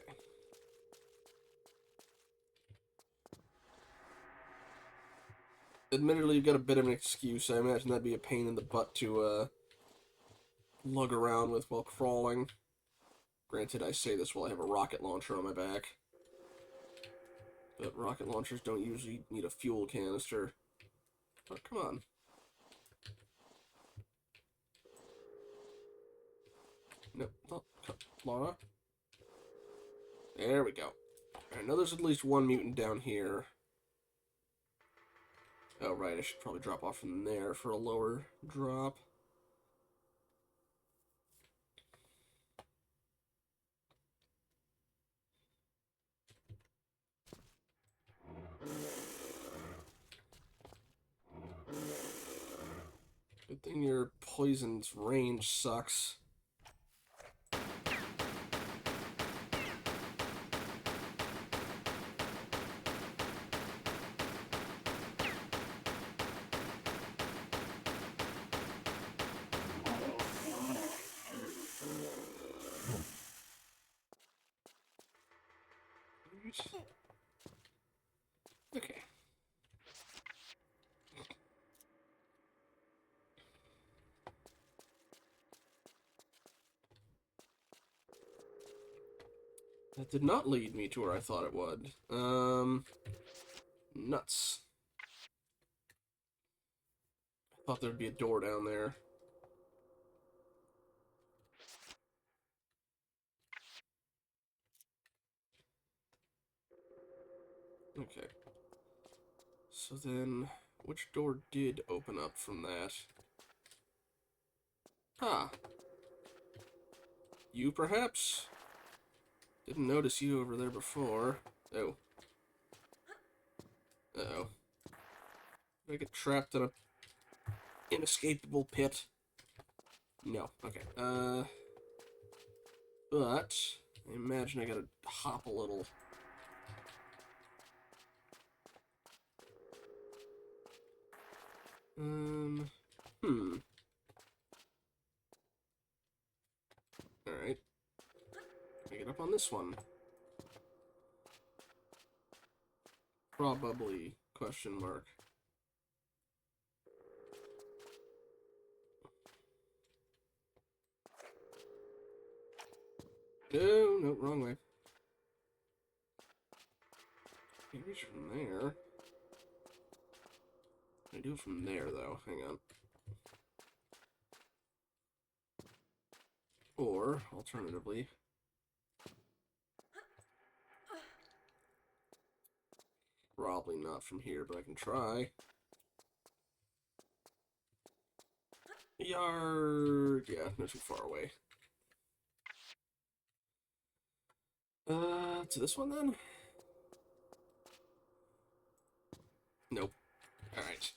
Admittedly, you've got a bit of an excuse. I imagine that'd be a pain in the butt to, lug around with while crawling. Granted, I say this while I have a rocket launcher on my back. But rocket launchers don't usually need a fuel canister. Oh, come on. Nope. Oh, Laura. There we go. I know there's at least one mutant down here. Oh, right, I should probably drop off from there for a lower drop. Good thing your poison's range sucks. Alright. Okay. That did not lead me to where I thought it would. Nuts. I thought there'd be a door down there. Okay. So then, which door did open up from that? Ah. You, perhaps? Didn't notice you over there before. Oh. Uh-oh. Did I get trapped in a inescapable pit? No. Okay. But I imagine I gotta hop a little. Alright. Can I get up on this one? Probably, question mark. No, no, wrong way. Can't reach from there. I do it from there, though. Hang on. Or, alternatively... Probably not from here, but I can try. Yard! Yeah, not too far away. To this one, then? Nope. Alright.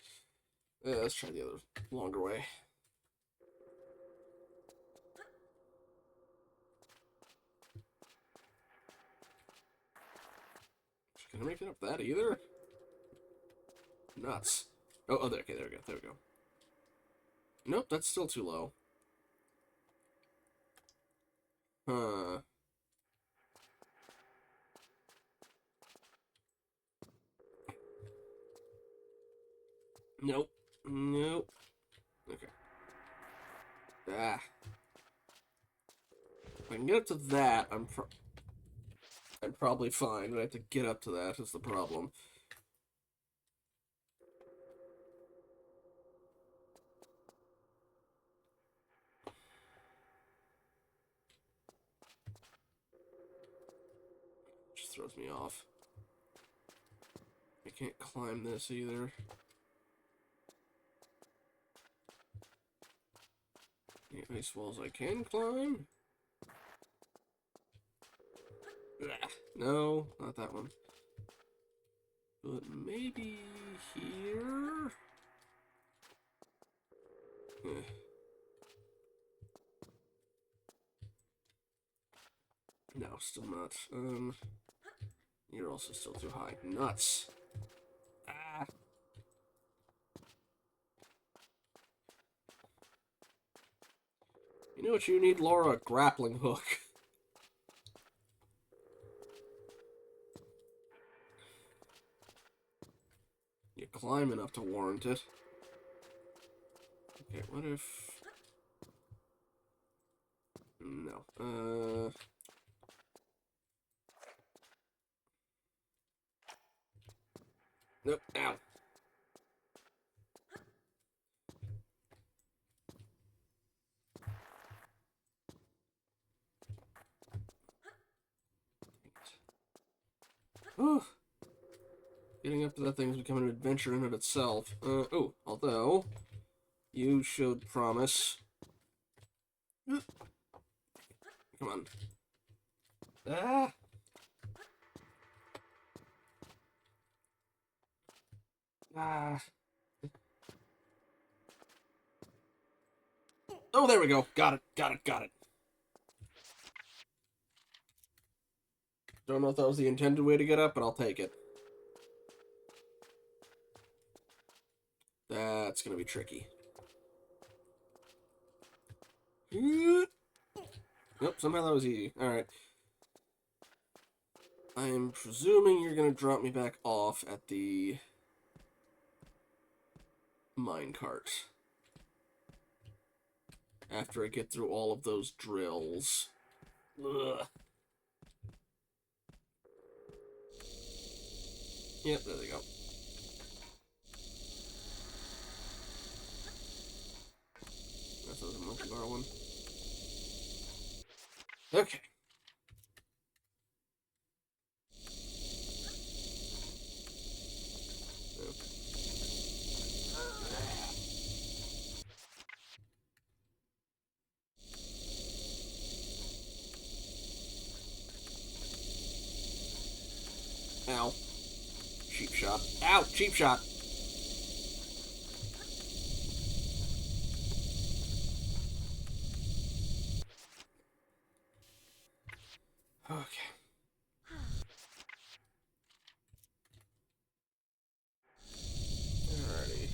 Let's try the other longer way. Can I make it up that either? Nuts. Oh, there, okay, there we go, there we go. Nope, that's still too low. Huh. Nope. Nope. Okay. Ah. If I can get up to that, I'm probably fine, but I have to get up to that is the problem. Just throws me off. I can't climb this either. The ice walls I can climb. Ah, no, not that one. But maybe here? Eh. No, still not. You're also still too high. Nuts. Ah. You know what you need, Laura? A grappling hook. You climb enough to warrant it. Okay, what if... No. Nope. Ow. Oh. Getting up to that thing is becoming an adventure in and of itself. Oh, although... You showed promise. Come on. Ah! Ah. Oh, there we go. Got it, got it, got it. Don't know if that was the intended way to get up, but I'll take it. That's gonna be tricky. Nope, somehow that was easy. Alright. I'm presuming you're gonna drop me back off at the minecart. After I get through all of those drills. Ugh. Yep, there they go. That was a monkey bar one. Okay. Ow. Cheap shot. Ow! Cheap shot! Okay. Alrighty.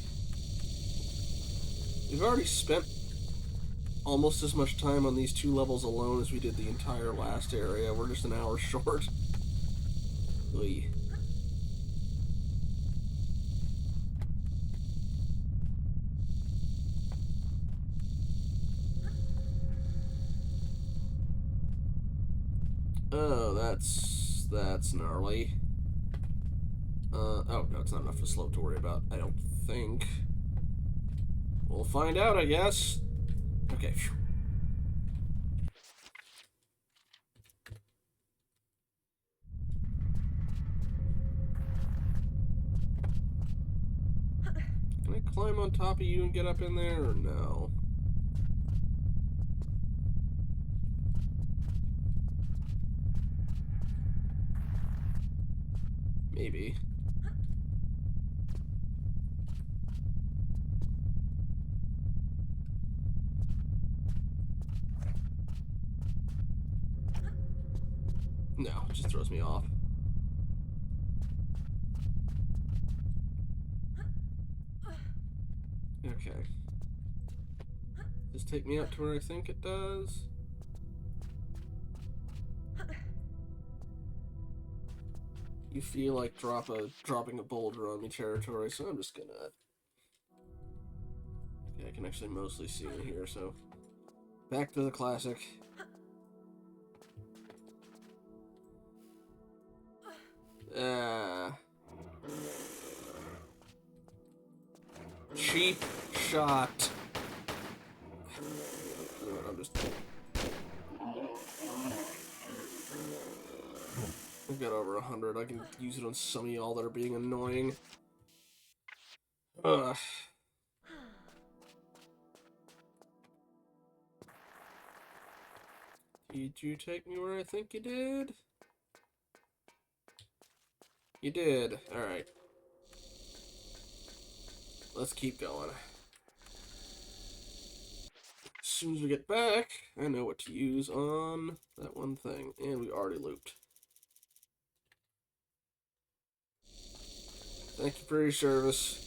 We've already spent almost as much time on these 2 levels alone as we did the entire last area. We're just an hour short. Oy. Oh, that's gnarly. Oh, no, it's not enough of a slope to worry about, I don't think. We'll find out, I guess. Okay, phew. Can I climb on top of you and get up in there, or no? Maybe. No, it just throws me off. Okay. Just take me up to where I think it does. You feel like dropping a boulder on me territory, so I'm just gonna... Okay, I can actually mostly see in here, so... Back to the classic. Cheap shot. You know what, I'm just... I've got over 100. I can use it on some of y'all that are being annoying. Ugh. Did you take me where I think you did? You did. Alright. Let's keep going. As soon as we get back, I know what to use on that one thing. And we already looped. Thank you for your service.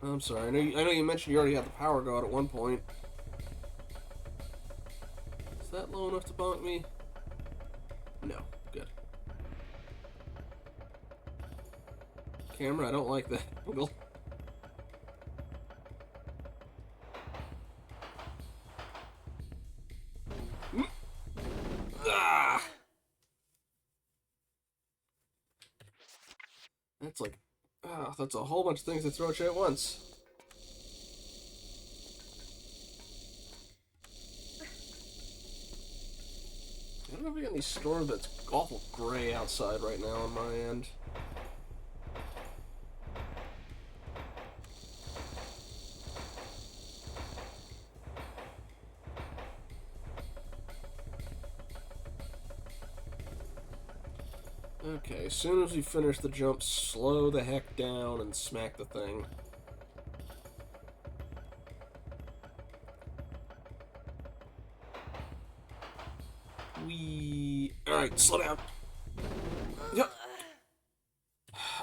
I'm sorry. I know you mentioned you already had the power go out at one point. Is that low enough to bonk me? No. Good. Camera, I don't like that angle. Ah! That's like... Ah, that's a whole bunch of things to throw at you at once. I don't know if we got any storms, but it's awful gray outside right now on my end. Okay, as soon as we finish the jump, slow the heck down and smack the thing. Alright, slow down. Yep.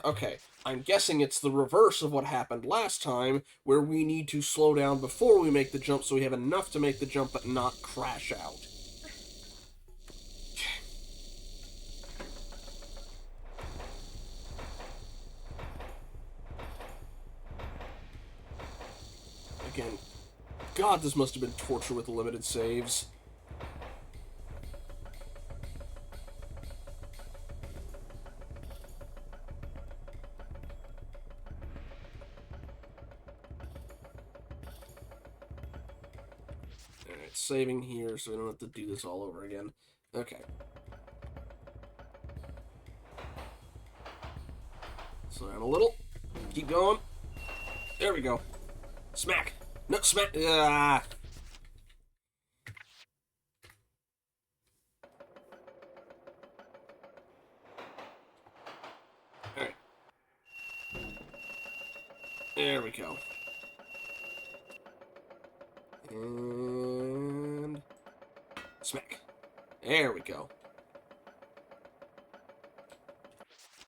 Okay, I'm guessing it's the reverse of what happened last time, where we need to slow down before we make the jump so we have enough to make the jump but not crash out. Again, God, this must have been torture with limited saves. Alright, saving here so we don't have to do this all over again. Okay. Slow down a little. Keep going. There we go. Smack! No, smack! Ah! Alright. There we go. And... smack. There we go.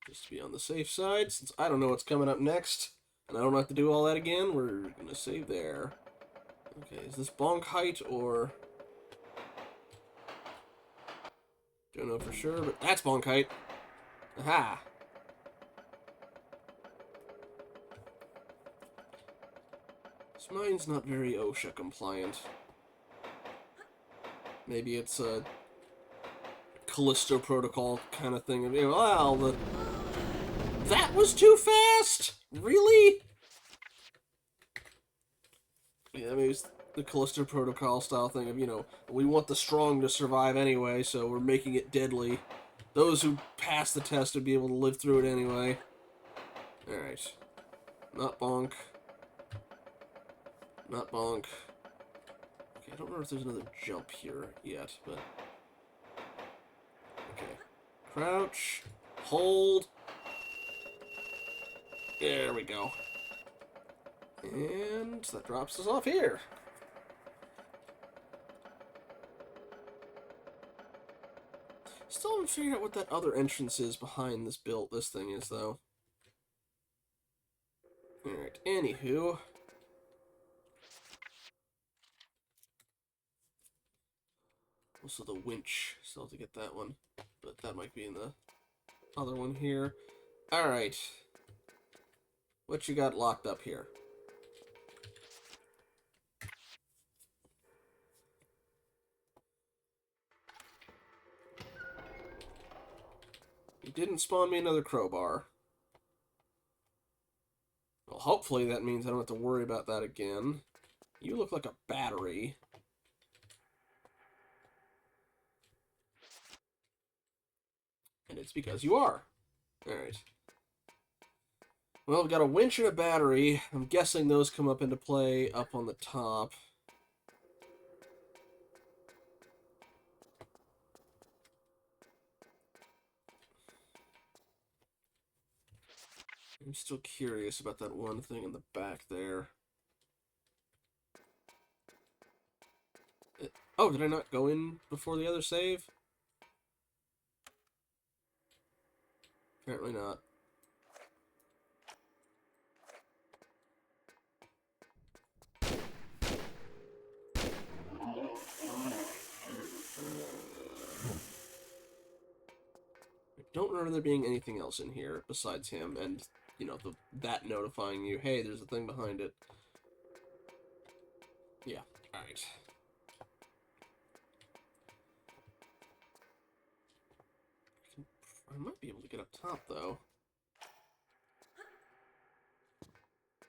Just to be on the safe side, since I don't know what's coming up next, and I don't have to do all that again, we're gonna save there. Okay, is this bonk height, or... don't know for sure, but that's bonk height. Aha! This mine's not very OSHA compliant. Maybe it's a Callisto Protocol kind of thing. Well, that was too fast? Really? Yeah, I mean, it's the Callisto Protocol style thing of, you know, we want the strong to survive anyway, so we're making it deadly. Those who pass the test would be able to live through it anyway. Alright. Not bonk. Not bonk. Okay, I don't know if there's another jump here yet, but... okay. Crouch. Hold. There we go. And that drops us off here. Still haven't figured out what that other entrance is behind this thing is, though. Alright, anywho. Also the winch. Still have to get that one. But that might be in the other one here. Alright. What you got locked up here? You didn't spawn me another crowbar. Well, hopefully that means I don't have to worry about that again. You look like a battery. And it's because you are. Alright. Well, we've got a winch and a battery. I'm guessing those come up into play up on the top. I'm still curious about that one thing in the back there. Oh, did I not go in before the other save? Apparently not. I don't remember there being anything else in here besides him and, you know, that notifying you, hey, there's a thing behind it. Yeah, alright. I might be able to get up top, though.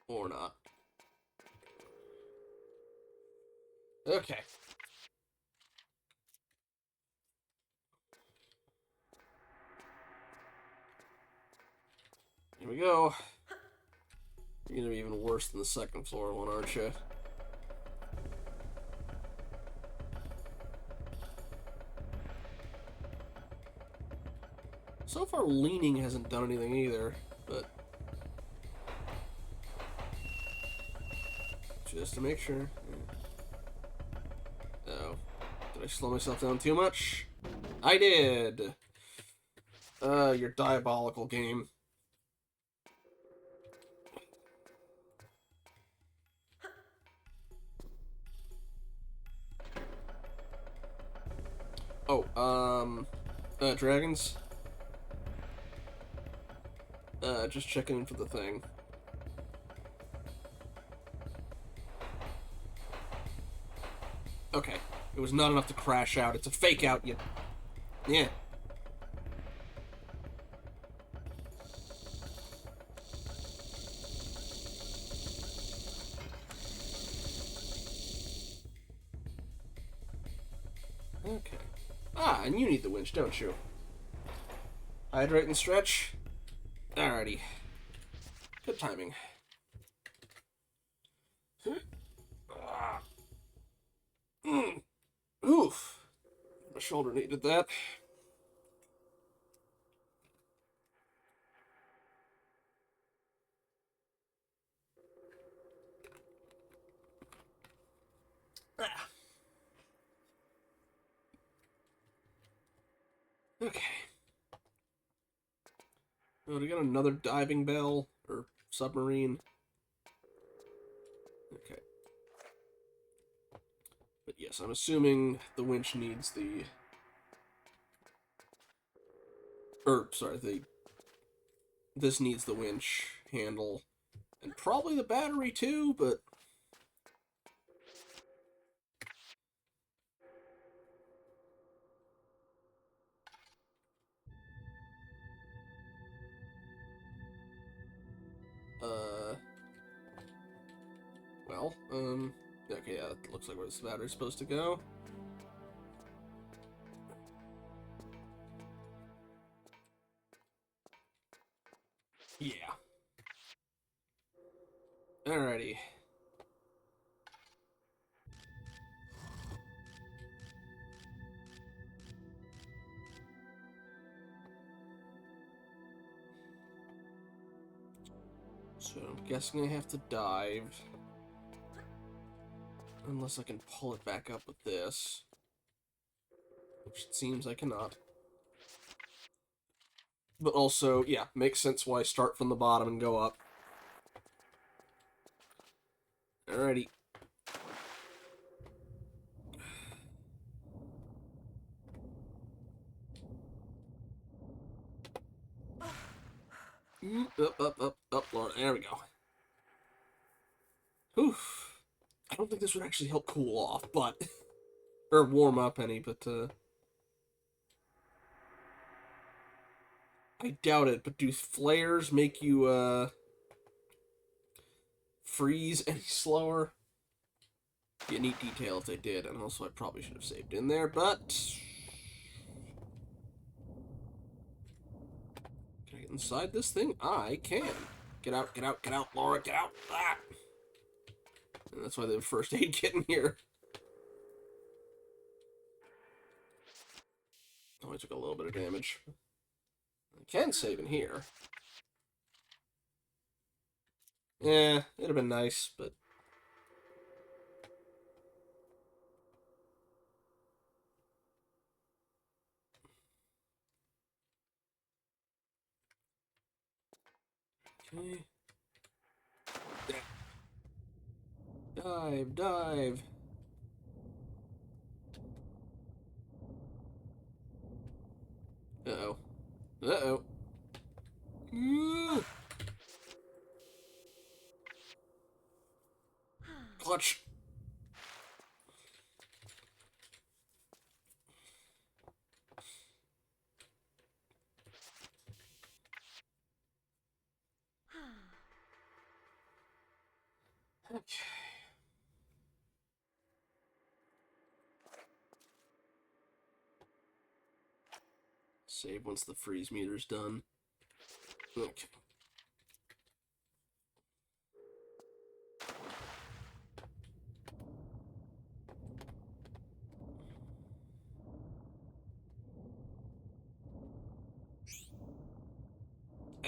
Or not. Okay. Here we go. You're gonna be even worse than the second floor one, aren't you? So far, leaning hasn't done anything either, but... just to make sure. Oh. Did I slow myself down too much? I did! Your diabolical game. Oh, dragons? Just checking in for the thing. Okay. It was not enough to crash out. It's a fake out, you... Yeah. Okay. Ah, and you need the winch, don't you? Hydrate and stretch. Alrighty. Good timing. Oof. My shoulder needed that. Ah. Okay. Oh, we got another diving bell or submarine. Okay. But yes, I'm assuming the winch needs the... This needs the winch handle. And probably the battery too, but... Well, okay, yeah, that looks like where this battery's supposed to go. Yeah. Alrighty. So I'm guessing I have to dive. Unless I can pull it back up with this. Which it seems I cannot. But also, yeah, makes sense why I start from the bottom and go up. Alrighty. Up, Lord. There we go. Whew. I don't think this would actually help cool off, but... or warm up any, but, I doubt it, but do flares make you, freeze any slower? Be a neat detail if they did, and also I probably should have saved in there, but... Can I get inside this thing? I can. Get out, Laura, get out! Ah! And that's why they have first aid kit in here. Oh, I took a little bit of damage. I can save in here. Yeah, it'd have been nice, but... Okay. Dive, dive. Uh-oh. Uh-oh. Clutch. Okay. Save once the freeze meter's done. Okay.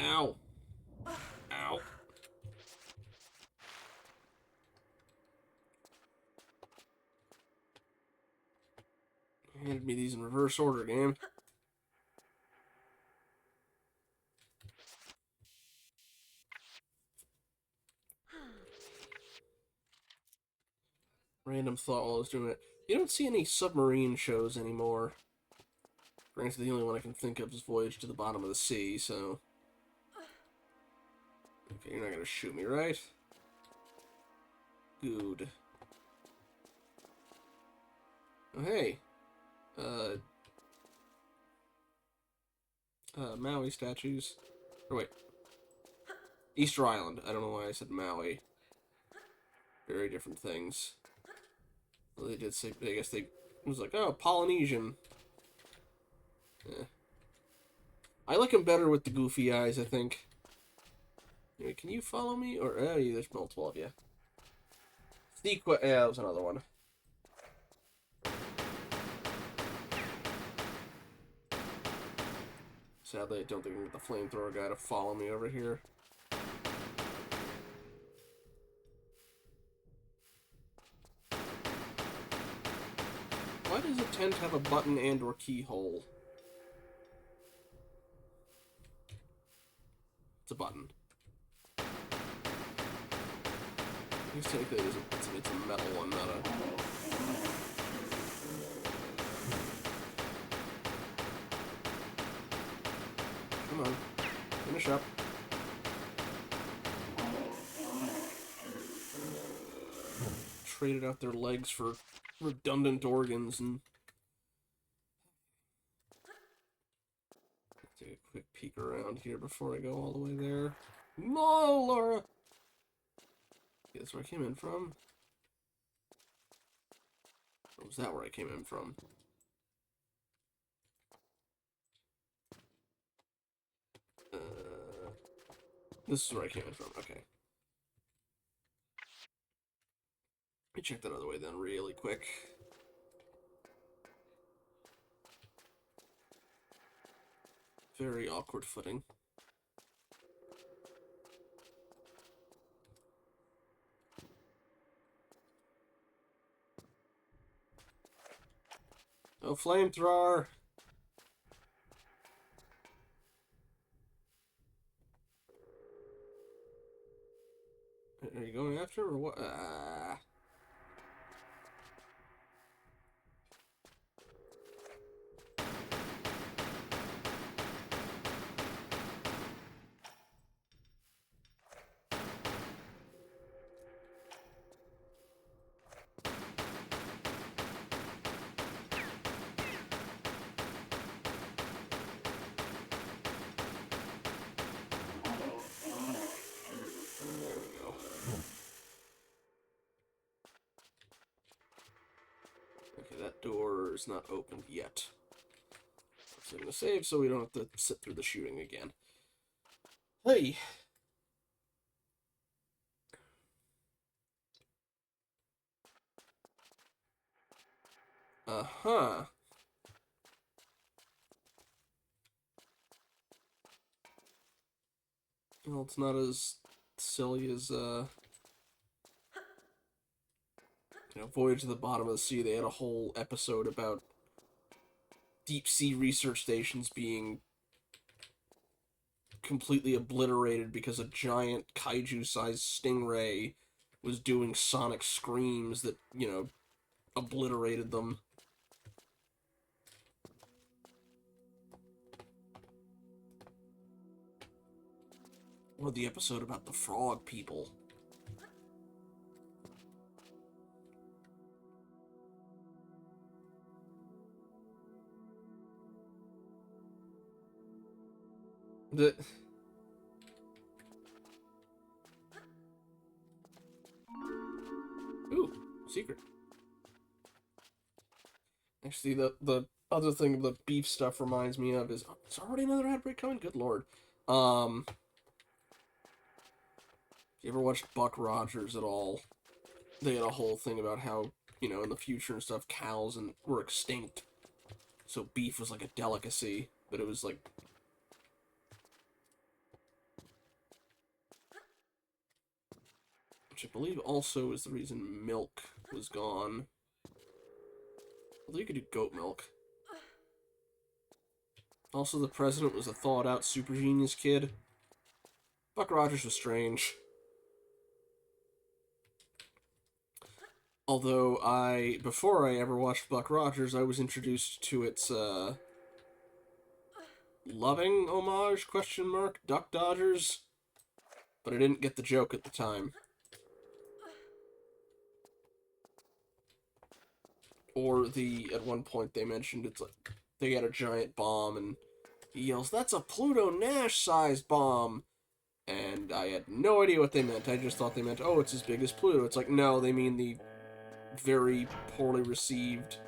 Ow. Ow. Handed me these in reverse order, game. Random thought while I was doing it. You don't see any submarine shows anymore. Granted, the only one I can think of is Voyage to the Bottom of the Sea, so... Okay, you're not gonna shoot me, right? Good. Oh, hey. Maui statues. Or wait. Easter Island. I don't know why I said Maui. Very different things. Well, they did say, I guess they... It was like, oh, Polynesian. Yeah. I like him better with the goofy eyes, I think. Anyway, can you follow me? Or, oh, yeah, there's multiple of you. Yeah, that was another one. Sadly, I don't think I can get the flamethrower guy to follow me over here. Why does it tend to have a button and or keyhole? It's a button. I guess technically it's a metal one, not a... Come on. Finish up. Traded out their legs for redundant organs and... Take a quick peek around here before I go all the way there. No, Laura! Okay, that's where I came in from. Or was that where I came in from? This is where I came in from, okay. Let me check that other way then really quick. Very awkward footing. Oh, flamethrower! Are you going after or what? There we go. Okay, that door is not opened yet. So I'm going to save so we don't have to sit through the shooting again. Hey! Uh-huh. Well, it's not as silly as, Voyage to the Bottom of the Sea. They had a whole episode about deep-sea research stations being completely obliterated because a giant kaiju-sized stingray was doing sonic screams that, obliterated them. Or the episode about the frog people. Ooh, secret. Actually, the other thing the beef stuff reminds me of is... Is already another outbreak coming? Good lord. You ever watched Buck Rogers at all? They had a whole thing about how, in the future and stuff, cows were extinct. So beef was like a delicacy, but it was like... Which I believe also is the reason milk was gone. Although you could do goat milk. Also, the president was a thawed-out super genius kid. Buck Rogers was strange. Although before I ever watched Buck Rogers, I was introduced to its loving homage, question mark, Duck Dodgers, but I didn't get the joke at the time. Or at one point they mentioned it's like, they had a giant bomb, and he yells, "That's a Pluto Nash-sized bomb!" And I had no idea what they meant. I just thought they meant, oh, it's as big as Pluto. It's like, no, they mean the very poorly received,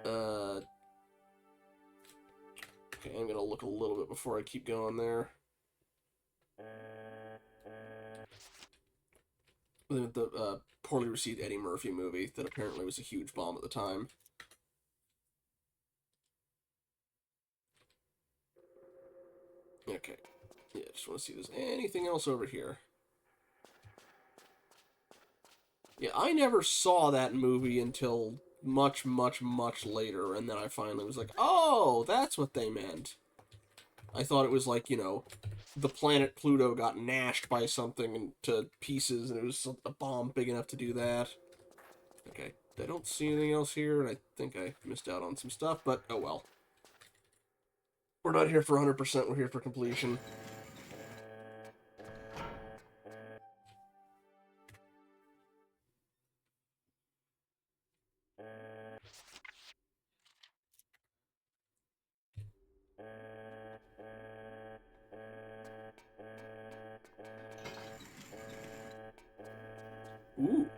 okay, I'm gonna look a little bit before I keep going there. The poorly received Eddie Murphy movie that apparently was a huge bomb at the time. Okay. Yeah, just want to see if there's anything else over here. Yeah, I never saw that movie until much, much, much later, and then I finally was like, oh, that's what they meant. I thought it was like, the planet Pluto got nashed by something into pieces, and it was a bomb big enough to do that. Okay, I don't see anything else here, and I think I missed out on some stuff, but oh well. We're not here for 100%, we're here for completion. Ooh.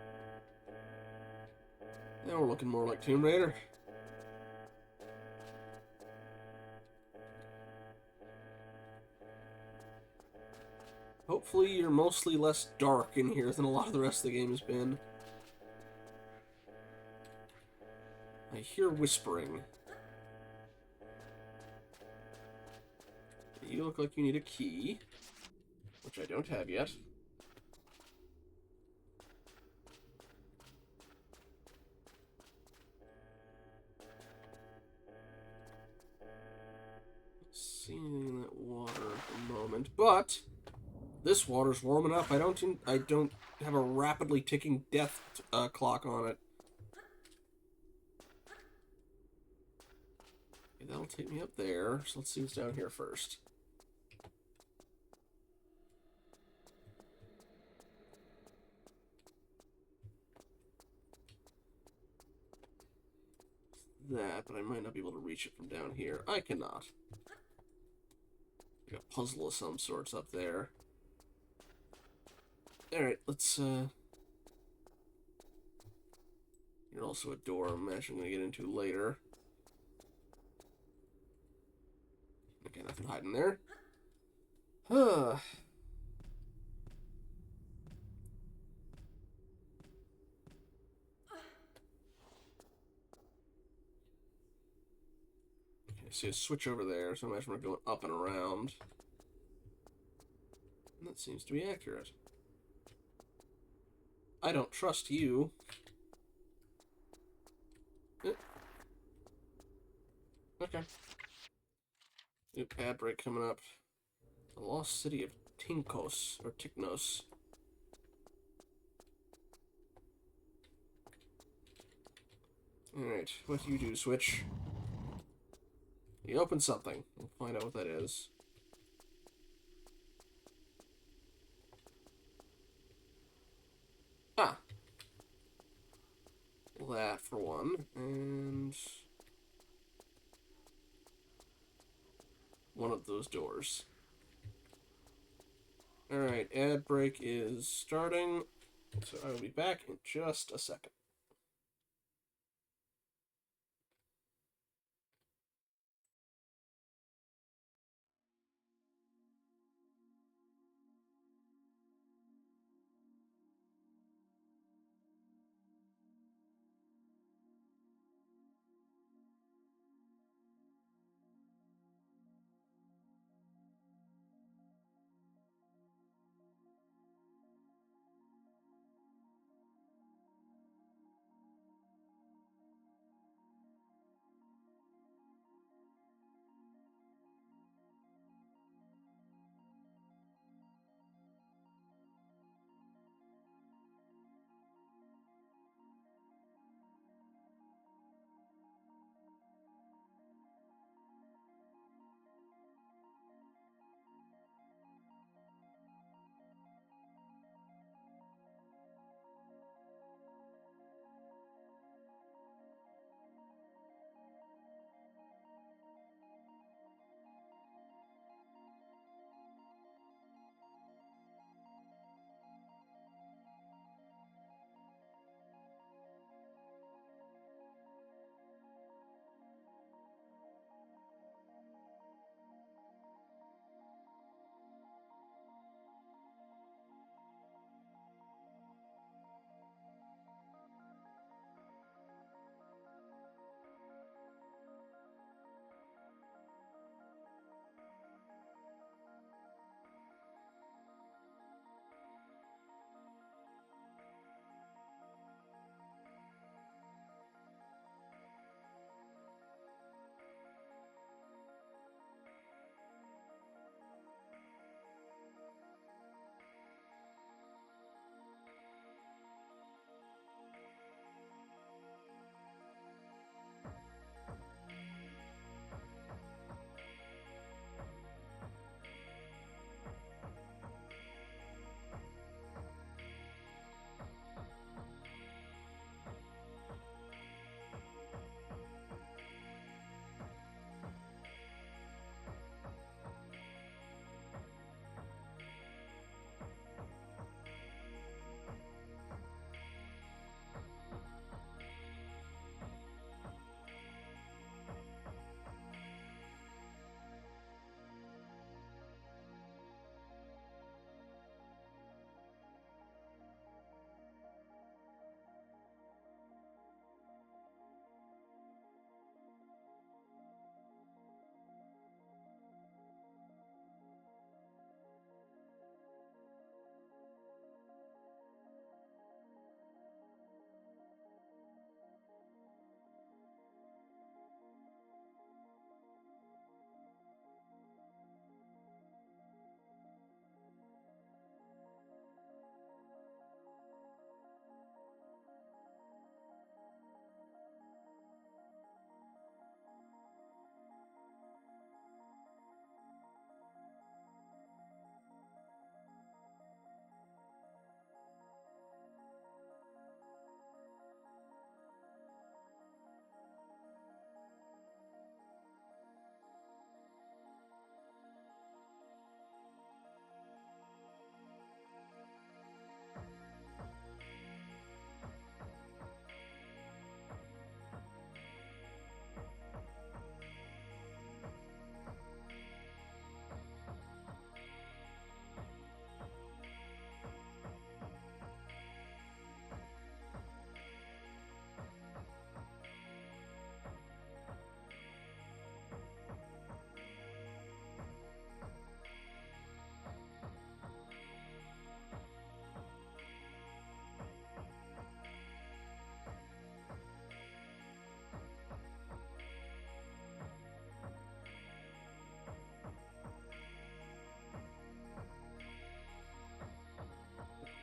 Now we're looking more like Tomb Raider. Hopefully you're mostly less dark in here than a lot of the rest of the game has been. I hear whispering. You look like you need a key, which I don't have yet. See anything in that water at the moment, but this water's warming up. I don't have a rapidly ticking death clock on it. Okay, that'll take me up there. So let's see what's down here first. That, but I might not be able to reach it from down here. I cannot. Like a puzzle of some sorts up there. Alright, let's, Here's also a door I'm actually going to get into later. Okay, nothing hiding there. Huh. Okay, see a switch over there, so I imagine we're going up and around. And that seems to be accurate. I don't trust you. Okay. New ad break coming up. The lost city of Tinkos, or Tiknos. Alright, what do you do, Switch? You open something. We'll find out what that is. Ah. That for one, and one of those doors. Alright, ad break is starting, so I will be back in just a second.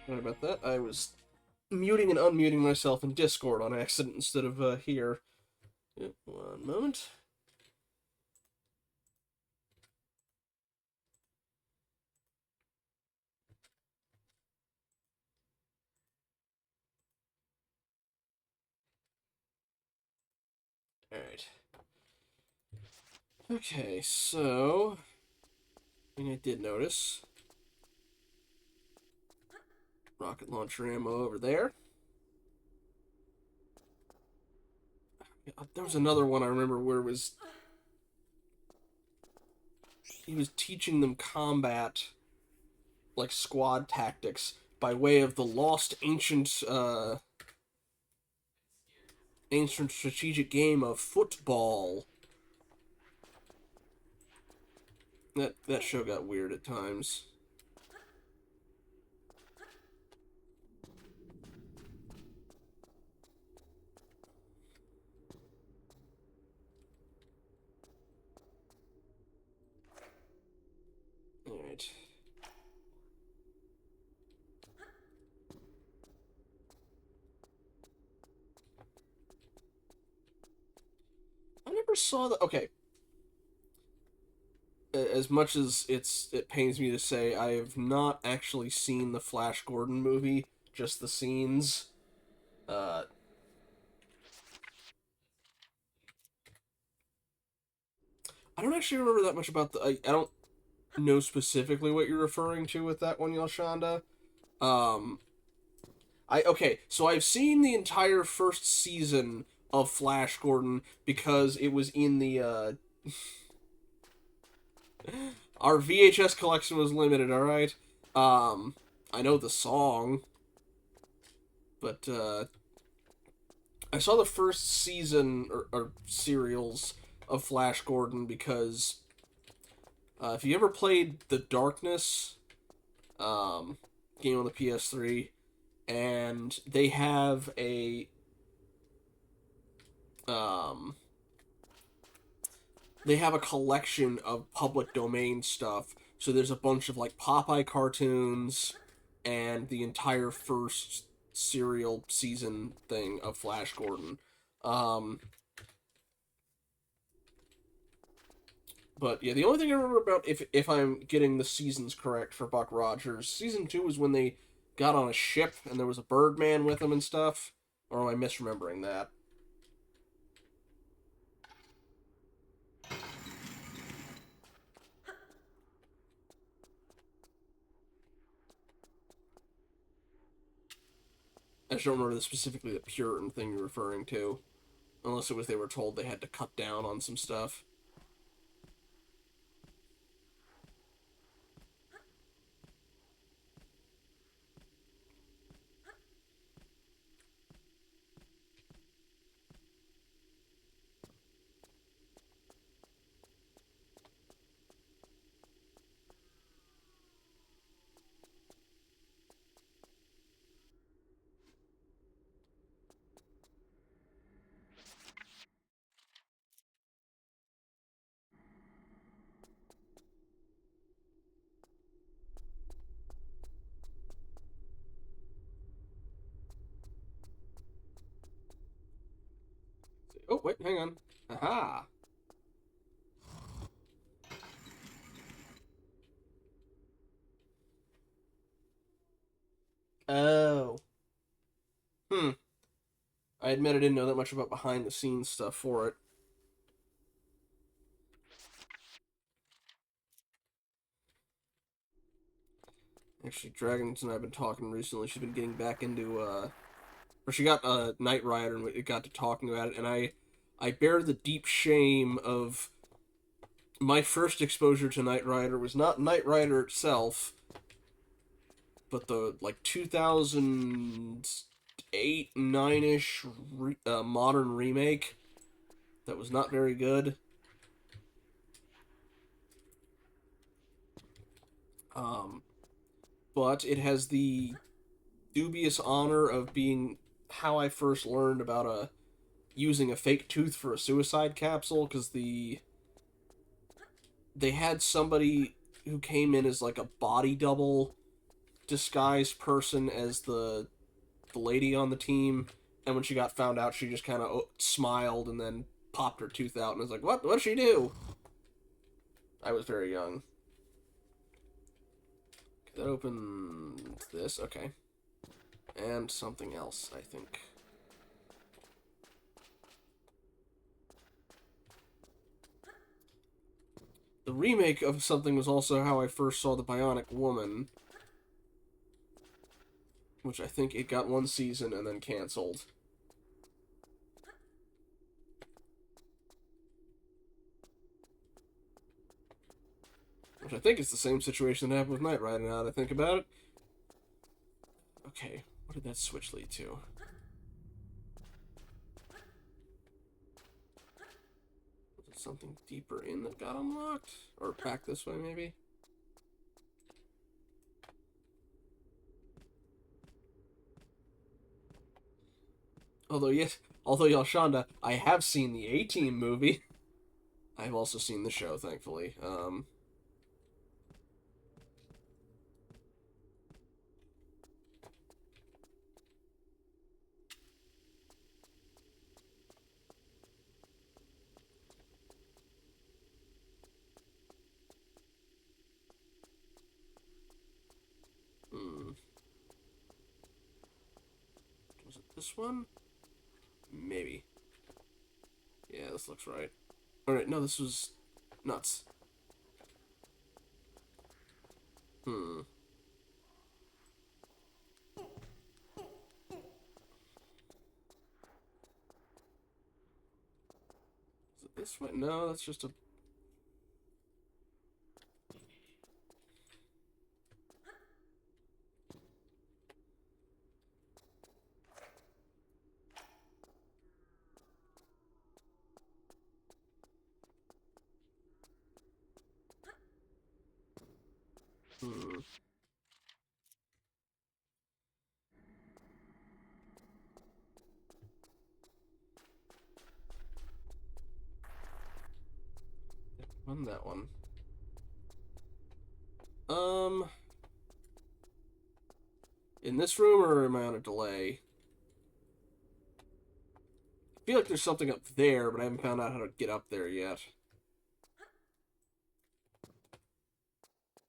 Sorry about that. I was muting and unmuting myself in Discord on accident instead of here. Yep, one moment. Alright. Okay, so... thing I did notice. Rocket launcher ammo over there. There was another one I remember where it was... he was teaching them combat, like squad tactics, by way of the lost ancient strategic game of football. That show got weird at times. Alright. I never saw the... okay. As much as it pains me to say, I have not actually seen the Flash Gordon movie, just the scenes. Uh, I don't actually remember that much about the... I don't know specifically what you're referring to with that one, Yelshanda. Um, okay, so I've seen the entire first season of Flash Gordon because it was in the, our VHS collection was limited, alright? I know the song, but, I saw the first season, or serials, of Flash Gordon because, if you ever played The Darkness, game on the PS3, and they have a collection of public domain stuff. So there's a bunch of like Popeye cartoons and the entire first serial season thing of Flash Gordon. But yeah, the only thing I remember about, if I'm getting the seasons correct for Buck Rogers, season 2 was when they got on a ship and there was a Birdman with them and stuff. Or am I misremembering that? I just don't remember specifically the Puritan thing you're referring to. Unless it was they were told they had to cut down on some stuff. Oh, wait, hang on. Aha! Oh. Hmm. I admit I didn't know that much about behind the scenes stuff for it. Actually, Dragons and I have been talking recently. She's been getting back into, or she got Knight Rider and we got to talking about it, and I bear the deep shame of my first exposure to Knight Rider was not Knight Rider itself, but the like 2008 9ish modern remake that was not very good. Um, but it has the dubious honor of being how I first learned about using a fake tooth for a suicide capsule, because they had somebody who came in as like a body double disguised person as the lady on the team, and when she got found out, she just kind of smiled and then popped her tooth out and was like, "What? What'd she do?" I was very young. Okay, that opens this. Okay. And something else, I think. The remake of something was also how I first saw The Bionic Woman, which I think it got one season and then canceled. Which I think is the same situation that happened with Knight Rider, now that I think about it. Okay, what did that switch lead to? Was it something deeper in that got unlocked? Or back this way, maybe? Although, yes, although, Yalshanda, I have seen the A-Team movie. I've also seen the show, thankfully. Was it this one? Maybe. Yeah, this looks right. Alright, no, this was nuts. Hmm. Is it this way? No, that's just a... Hmm. On that one. In this room, or am I on a delay? I feel like there's something up there, but I haven't found out how to get up there yet.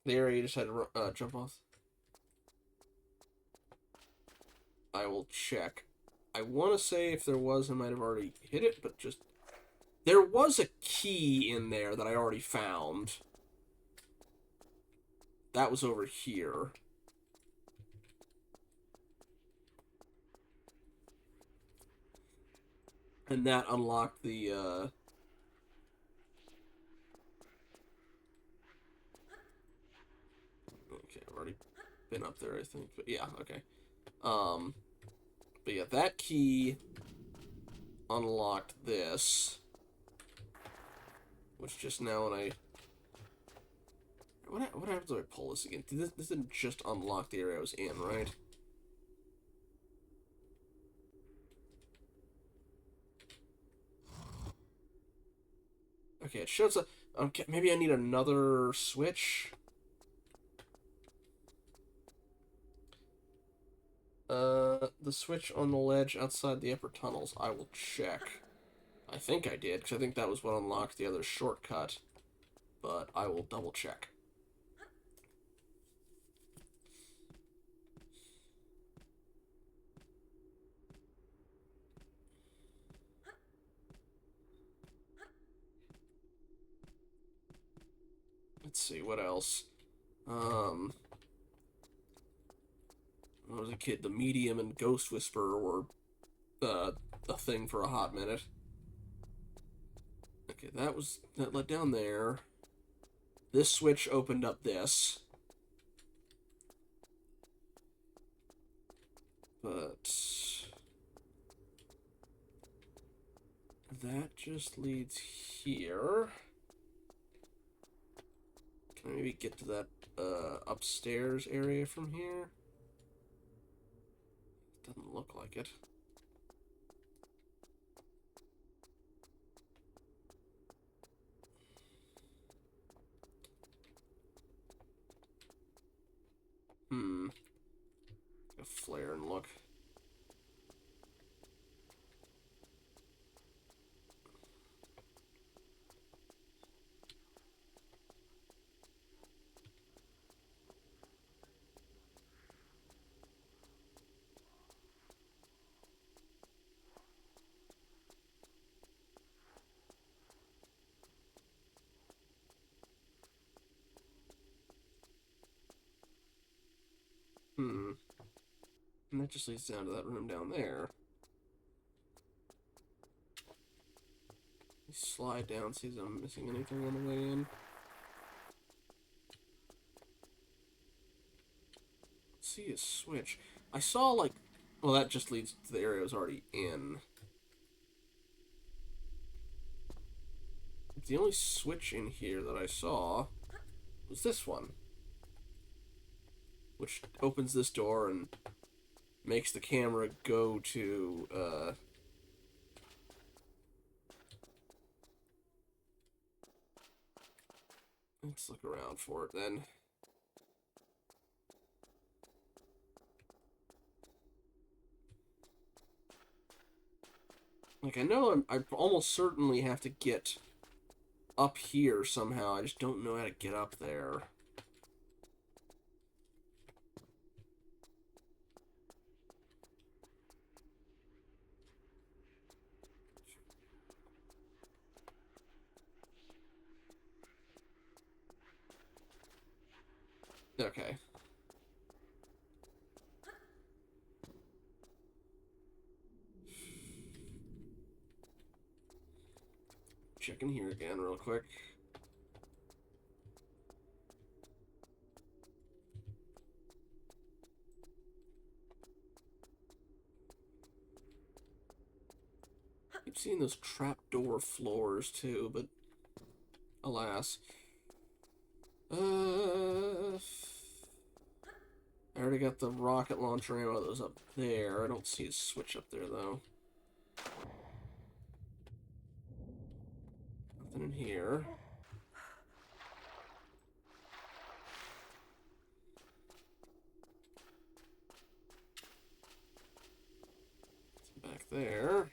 The area you just had to jump off. I will check. I want to say if there was, I might have already hit it, but just... There was a key in there that I already found. That was over here. And that unlocked the, Okay, I've already been up there, I think. But yeah, okay. But yeah, that key unlocked this. Which just now when I... What happens if I pull this again? This didn't just unlock the area I was in, right? Okay, it shows up... Okay, maybe I need another switch? The switch on the ledge outside the upper tunnels. I will check. I think I did, because I think that was what unlocked the other shortcut. But I will double check. Let's see, what else? When I was a kid, the Medium and Ghost Whisperer were a thing for a hot minute. Okay, that led down there. This switch opened up this. But that just leads here. Can I maybe get to that upstairs area from here? Doesn't look like it. flare and look. Hmm. And that just leads down to that room down there. Slide down, see if I'm missing anything on the way in. Let's see a switch. I saw, like... Well, that just leads to the area I was already in. The only switch in here that I saw was this one. Which opens this door and makes the camera go to, let's look around for it then. Like, I know I almost certainly have to get up here somehow. I just don't know how to get up there. Okay. Checking here again real quick. Keep seeing those trapdoor floors too, but alas. I already got the rocket launcher ammo that was up there. I don't see a switch up there though. Nothing in here. Back there.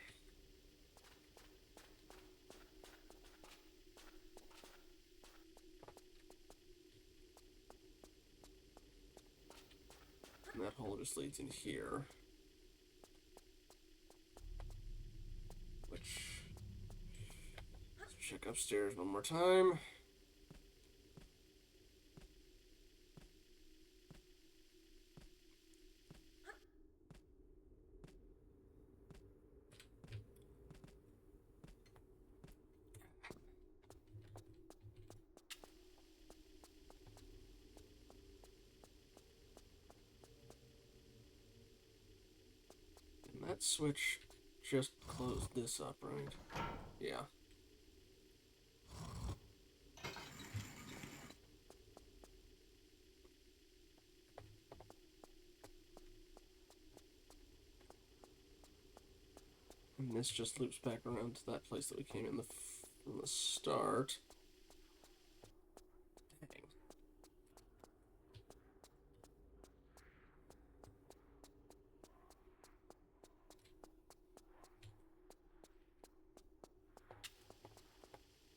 And that hole just leads in here. Which... Let's check upstairs one more time. That switch just closed this up, right? Yeah. And this just loops back around to that place that we came in from the start. Dang.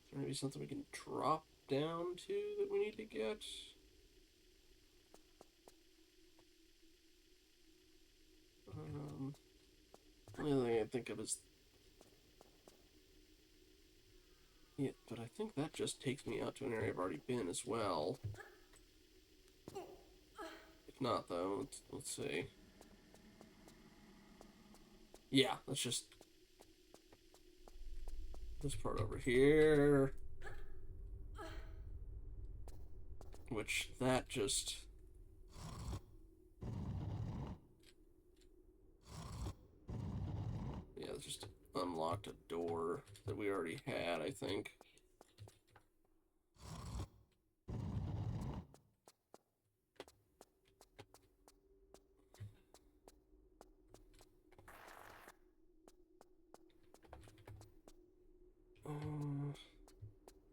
Is there maybe something we can drop down to that we need to get? The only thing I think of is... Yeah, but I think that just takes me out to an area I've already been as well. If not, though, let's see. Yeah, let's just... This part over here. Which, that just... Yeah, it just unlocked a door that we already had, I think.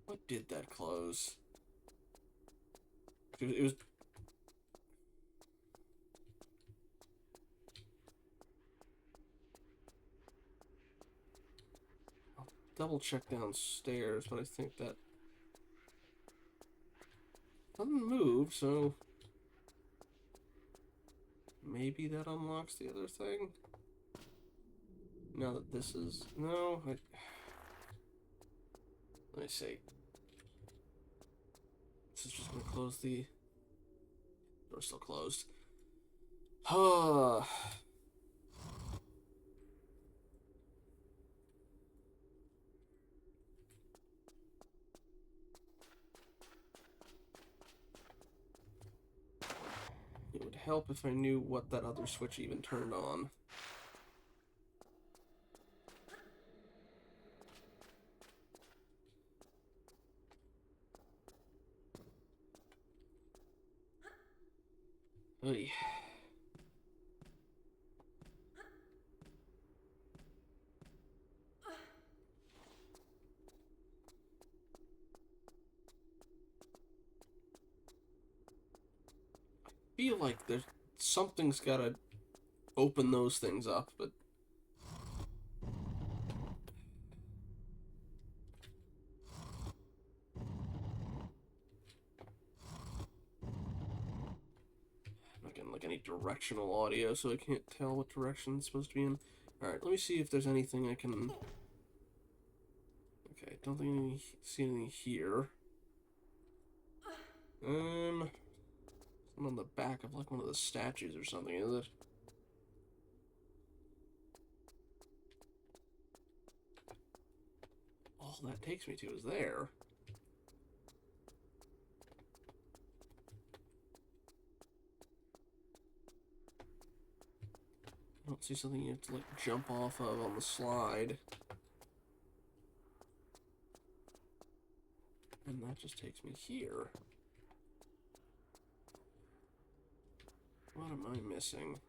What did that close? It was... double check downstairs, but I think that nothing moved, so maybe that unlocks the other thing. Now that this is let me see. This is just gonna close the door. Still closed. It would help if I knew what that other switch even turned on. Oy. I feel like there's something's gotta open those things up, but I'm not getting like any directional audio, so I can't tell what direction it's supposed to be in. Alright, let me see if there's anything I can... Okay, don't think I see anything here. Something on the back of like one of the statues or something, is it? All that takes me to is there. I don't see something you have to like jump off of on the slide. And that just takes me here. What am I missing?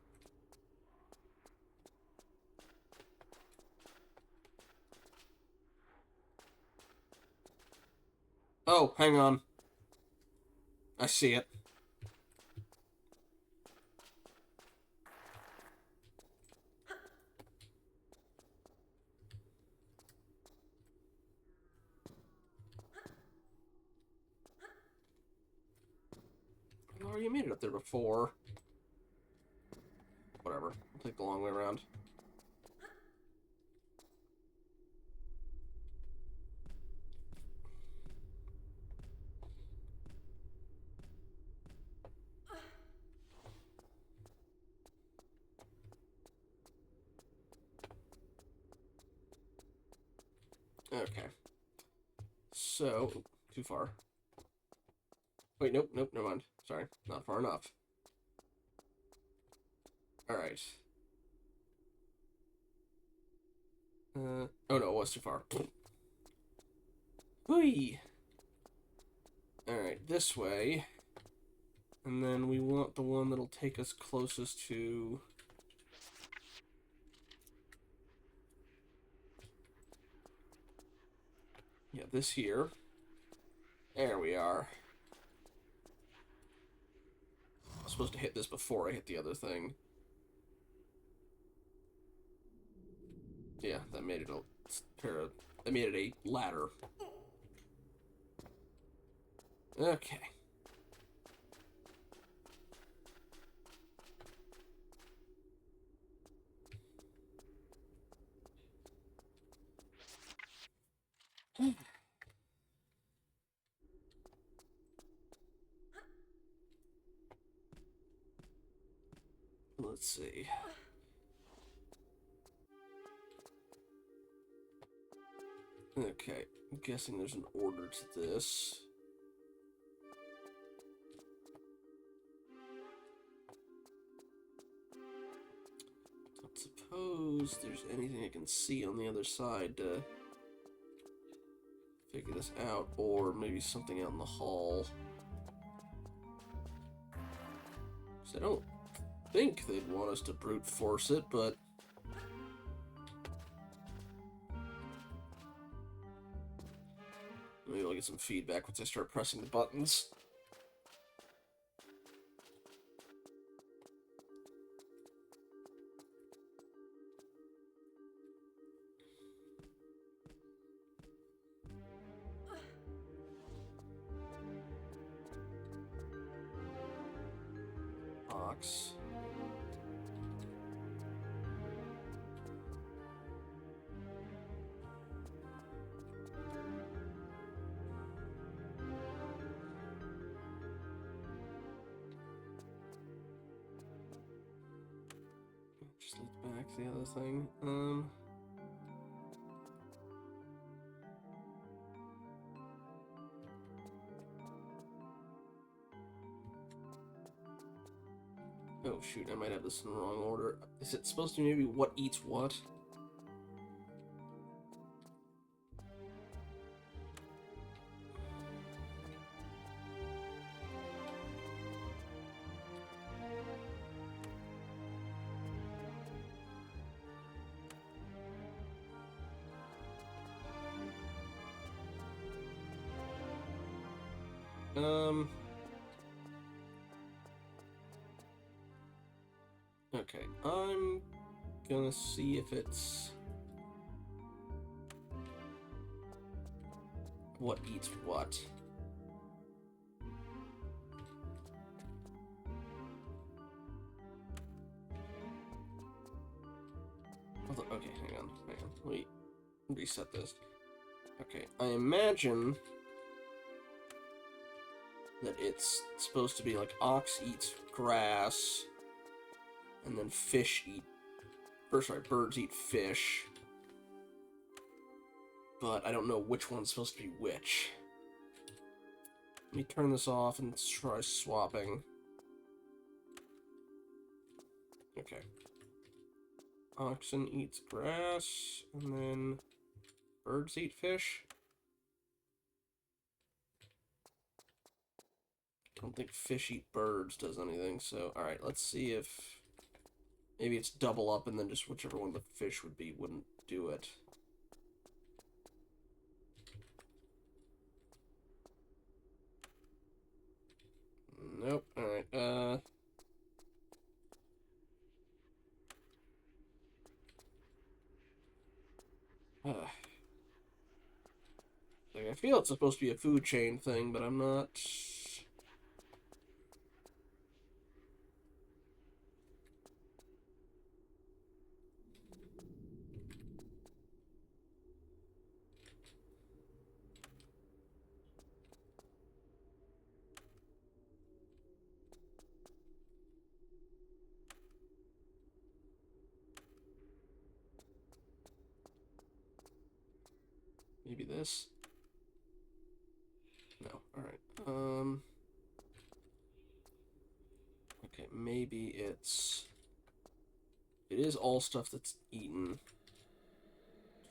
Oh, hang on. I see it. I already made it up there before. Whatever. I'll take the long way around. Okay. So, too far. Wait, nope, never mind. Sorry, not far enough. Alright. Oh no, it was too far. Whee! Alright, this way. And then we want the one that'll take us closest to... Yeah, this here. There we are. I'm supposed to hit this before I hit the other thing. Yeah, that made it a pair of... That made it a ladder. Okay. Let's see. Okay, I'm guessing there's an order to this. Don't suppose there's anything I can see on the other side to figure this out, or maybe something out in the hall. So I don't think they'd want us to brute force it, but maybe I'll get some feedback once I start pressing the buttons. ox. Just leads back to the other thing. Oh shoot, I might have this in the wrong order. Is it supposed to be maybe what eats what? Okay, I'm gonna see if it's what eats what. Okay, hang on. Let me reset this. Okay, I imagine that it's supposed to be like ox eats grass, and then birds eat fish. But I don't know which one's supposed to be which. Let me turn this off and try swapping. Okay. Oxen eats grass, and then birds eat fish. I don't think fish eat birds does anything, so alright, let's see if maybe it's double up and then just whichever one the fish would be wouldn't do it. Nope, alright, like, I feel it's supposed to be a food chain thing, but I'm not... Maybe this? No, alright. Okay, maybe it's... It is all stuff that's eaten.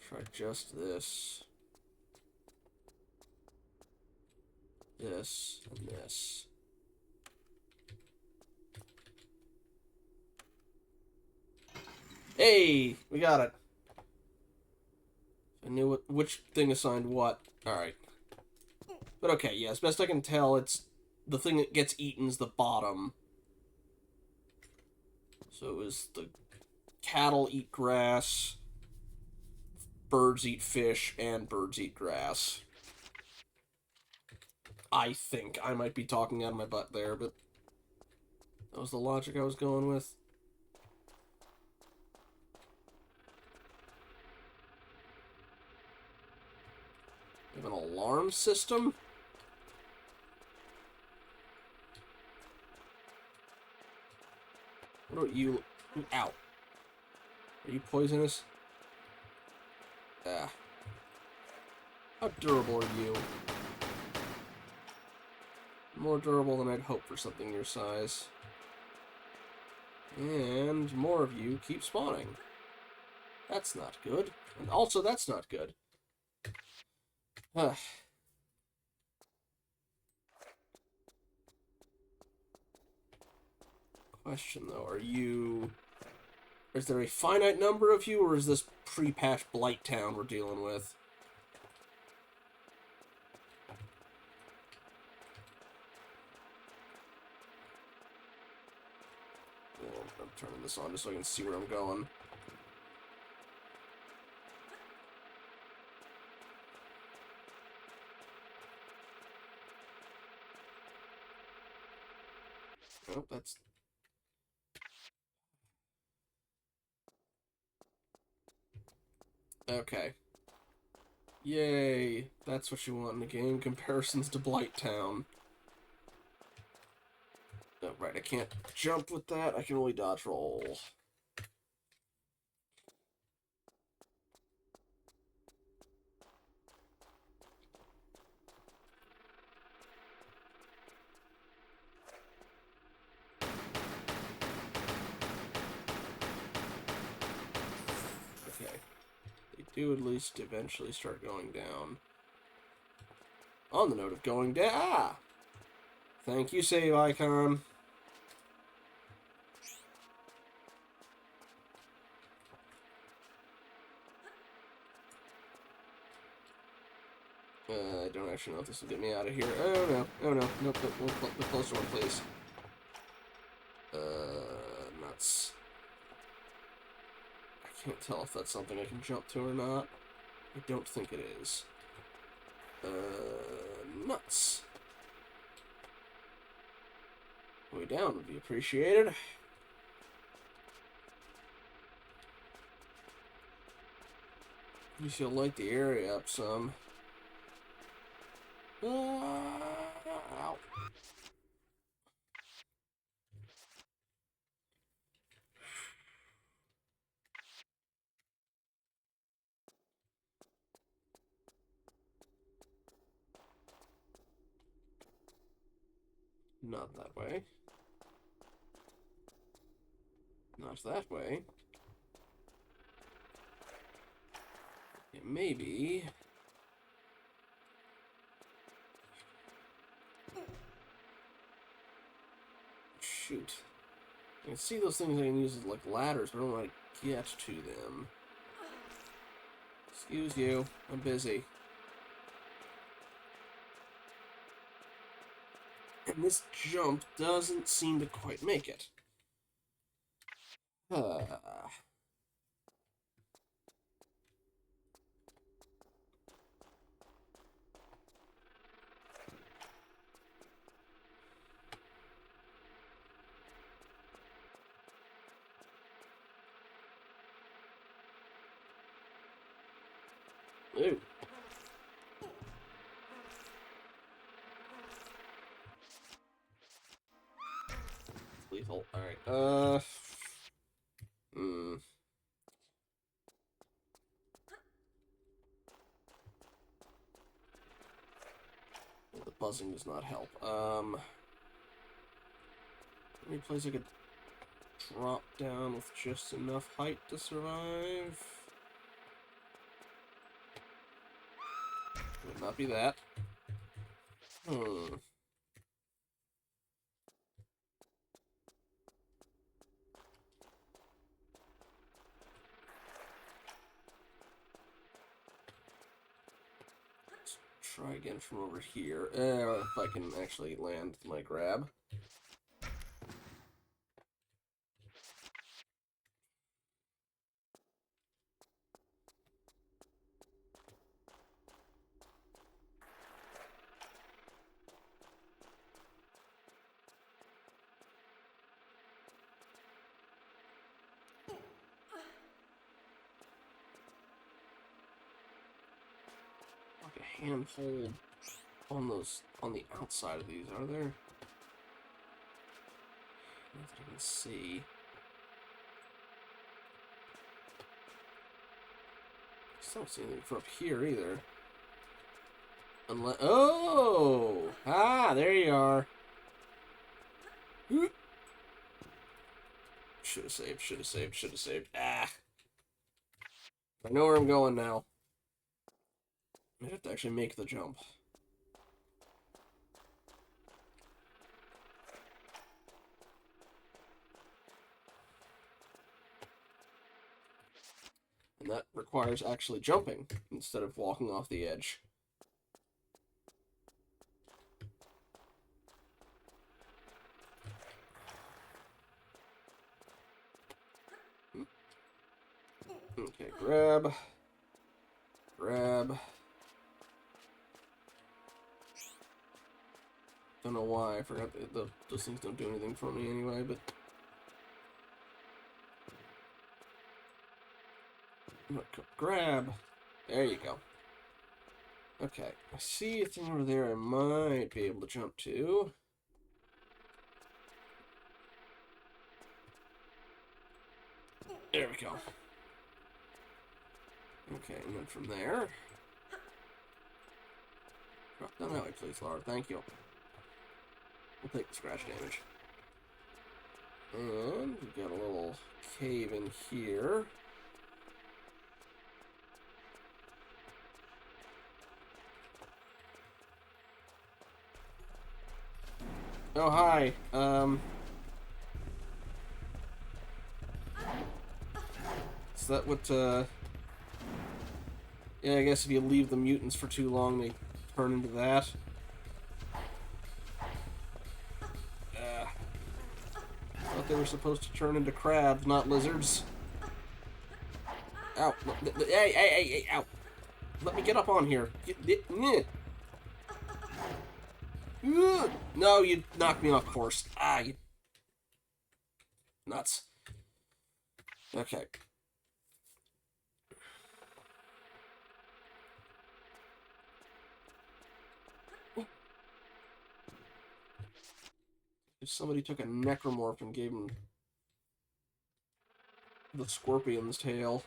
Try just this. This, and this. Hey! We got it! I knew which thing assigned what. Alright. But okay, yeah, as best I can tell, it's the thing that gets eaten is the bottom. So it was the cattle eat grass, birds eat fish, and birds eat grass. I think. I might be talking out of my butt there, but that was the logic I was going with. We have an alarm system? What about you? Ow. Are you poisonous? Ah. How durable are you? More durable than I'd hope for something your size. And more of you keep spawning. That's not good. And also, that's not good. Question, though, is there a finite number of you, or is this pre-patch Blight Town we're dealing with? I'm turning this on just so I can see where I'm going. Oh, that's Okay. Yay. That's what you want in a game. Comparisons to Blighttown. Oh, right, I can't jump with that. I can only dodge roll. Okay. They do at least eventually start going down. On the note of going down... Ah! Thank you, save icon. I don't actually know if this will get me out of here. Oh, no. Oh, no. Nope, nope. The closer one, please. Nuts. I can't tell if that's something I can jump to or not. I don't think it is. Nuts. Way down would be appreciated. At least you'll light the area up some. Ow. Not that way. Not that way. It may be. Shoot. I can see those things I can use as like ladders, but I don't want to get to them. Excuse you. I'm busy. And this jump doesn't seem to quite make it. Ooh. Lethal. Alright. The buzzing does not help. Any place I could drop down with just enough height to survive? Would not be that. Let's try again from over here. If I can actually land my grab. Like a handhold on the outside of these, are there? Not that I can see. I don't see anything from up here either. Unless, oh! Ah, there you are. Should have saved, should have saved, should have saved. Ah! I know where I'm going now. I have to actually make the jump. And that requires actually jumping instead of walking off the edge. Okay, grab. Grab. Don't know why. I forgot that those things don't do anything for me anyway, but... Grab. There you go. Okay, I see a thing over there I might be able to jump to. There we go. Okay, and then from there... Drop down that way, please, Lord. Thank you. We'll take the scratch damage. And we've got a little cave in here. Oh, hi. Is that what, Yeah, I guess if you leave the mutants for too long, they turn into that. Thought they were supposed to turn into crabs, not lizards. Ow. Hey, ow. Let me get up on here. No, you knocked me off course. Ah, you... Nuts. Okay. If somebody took a necromorph and gave him the scorpion's tail.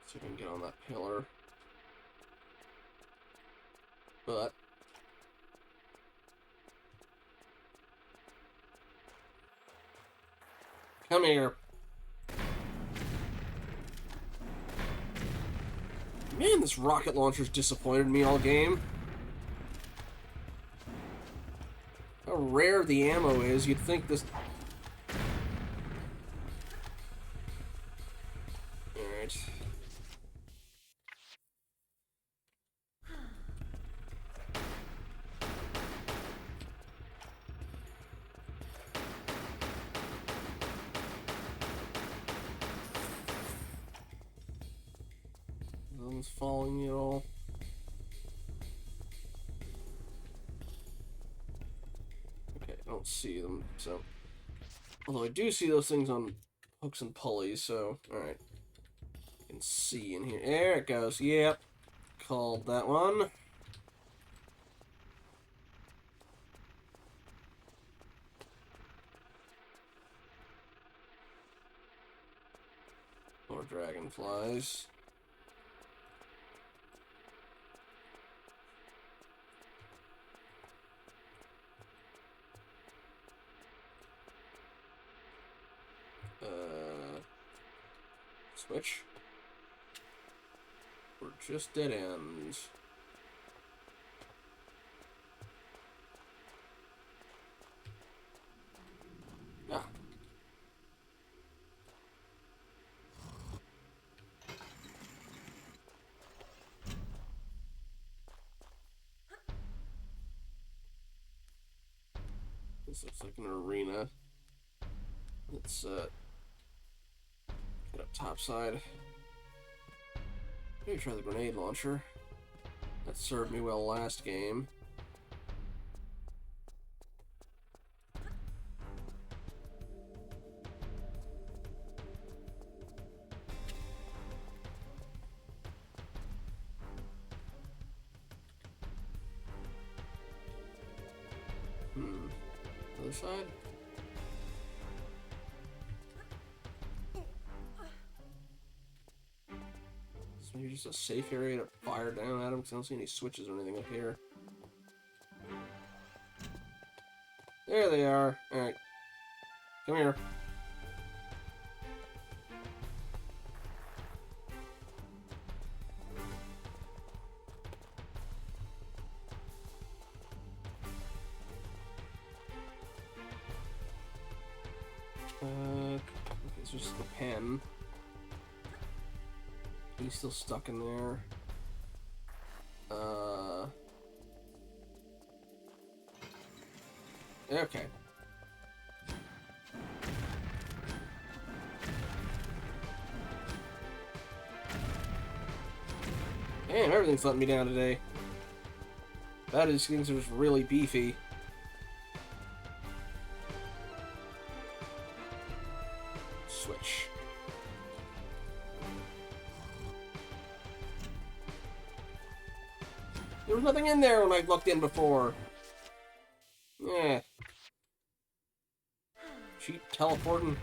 See if I can get on that pillar. But come here. Man, this rocket launcher's disappointed me all game. How rare the ammo is, you'd think this... Alright. No one's following me at all. Okay, I don't see them, so... Although I do see those things on hooks and pulleys, so... Alright. You can see in here. There it goes. Yep. Called that one. More dragonflies. Switch. We're just dead ends. Ah. This looks like an arena. Let's get up topside. Maybe try the grenade launcher. That served me well last game. Other side? Maybe just a safe area to fire down at him, because I don't see any switches or anything up here. There they are. Alright. Come here. Okay, it's just the pen. He's still stuck in there. Okay. Damn, everything's letting me down today. That is, things are just really beefy. Switch. There was nothing in there when I looked in before. Yeah. Cheap teleporting.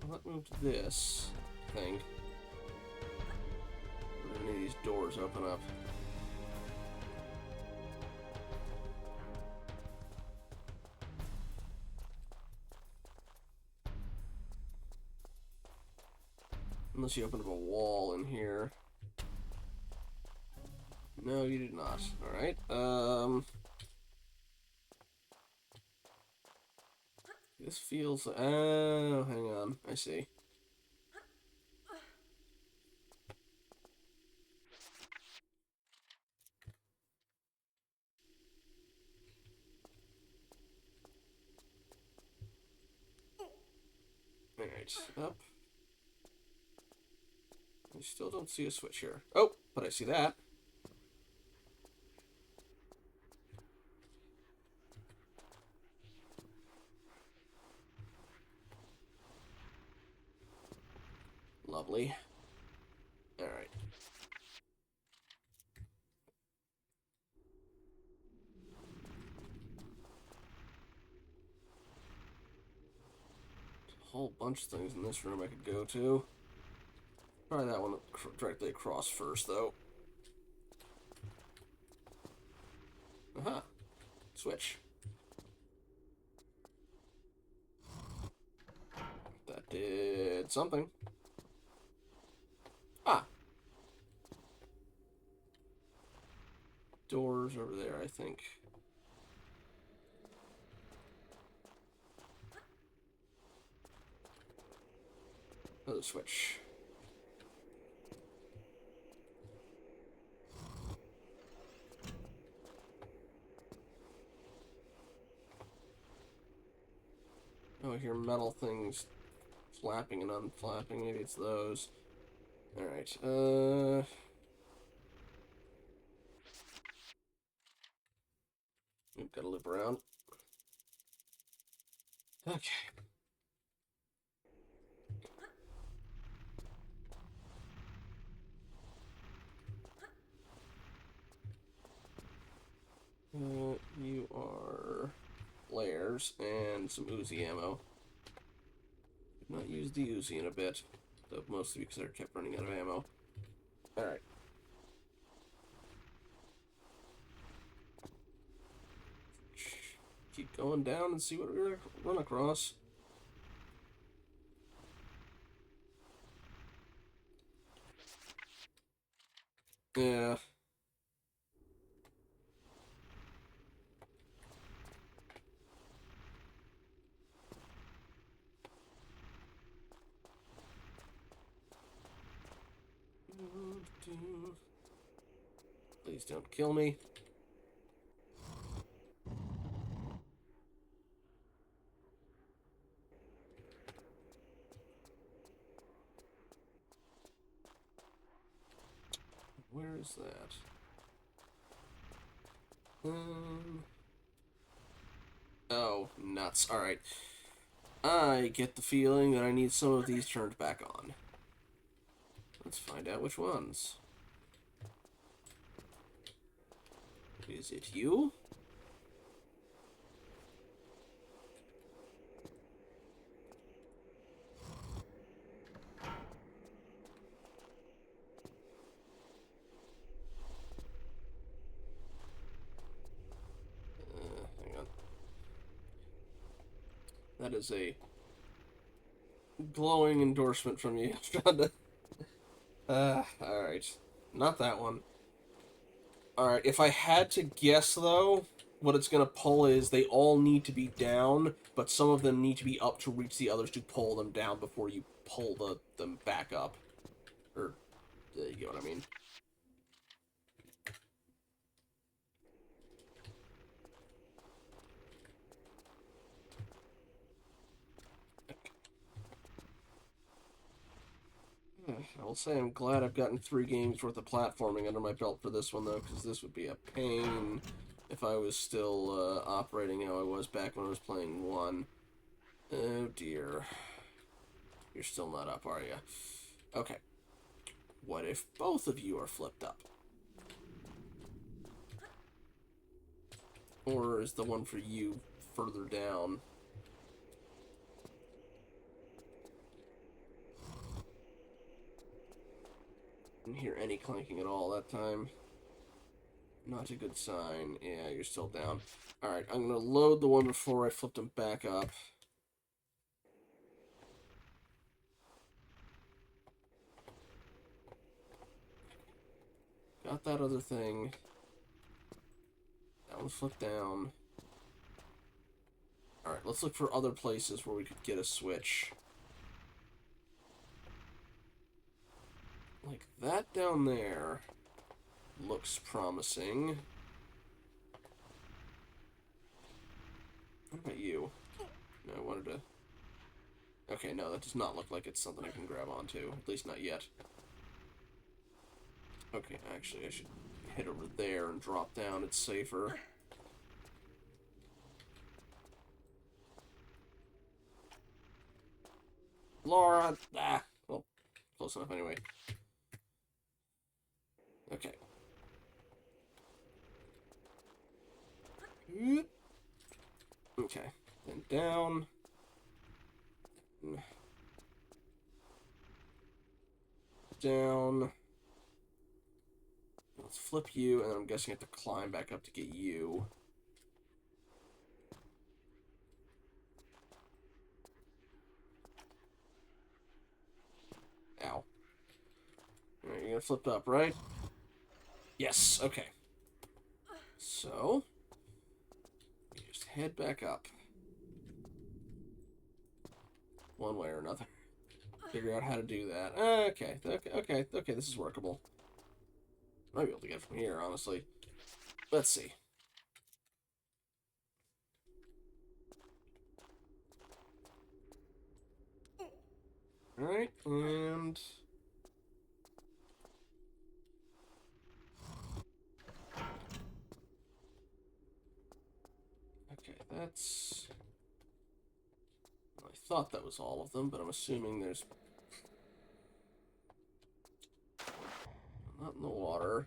Let me move to this thing. Any of these doors open up. Unless you open up a wall in here. No, you did not. Alright, this feels... Oh, hang on. I see. Alright, up. I still don't see a switch here. Oh, but I see that. Lovely. Alright. A whole bunch of things in this room I could go to. Try that one directly across first, though. Aha. Switch. That did something. Ah. Doors over there, I think. Another switch. Oh, I hear metal things flapping and unflapping. Maybe it's those. Alright, we've got to loop around. Okay. You are layers and some Uzi ammo. I've not used the Uzi in a bit, though mostly because I kept running out of ammo. Alright. Keep going down and see what we run across. Yeah. Please don't kill me. Where is that? Oh, nuts. Alright. I get the feeling that I need some of these turned back on. Let's find out which ones. Is it you? Hang on. That is a glowing endorsement from you, Shonda. Alright. Not that one. Alright, if I had to guess, though, what it's going to pull is they all need to be down, but some of them need to be up to reach the others to pull them down before you pull them back up. Or, you get what I mean. I will say I'm glad I've gotten 3 games worth of platforming under my belt for this one, though, because this would be a pain if I was still operating how I was back when I was playing 1. Oh, dear. You're still not up, are you? Okay. What if both of you are flipped up? Or is the one for you further down? Didn't hear any clanking at all that time. Not a good sign. Yeah, you're still down. Alright, I'm going to load the one before I flipped him back up. Got that other thing. That one flipped down. Alright, let's look for other places where we could get a switch. Like that down there looks promising. What about you? No, I wanted to... Okay, no, that does not look like it's something I can grab onto. At least not yet. Okay, actually, I should head over there and drop down. It's safer. Laura! Ah! Well, close enough anyway. Okay. Okay. Then down. Down. Let's flip you, and I'm guessing I have to climb back up to get you. Ow. Alright, you're gonna flip up, right? Yes, okay. So, you just head back up. One way or another. Figure out how to do that. Okay, this is workable. Might be able to get it from here, honestly. Let's see. Alright, and... Okay, that's... I thought that was all of them, but I'm assuming there's... Not in the water.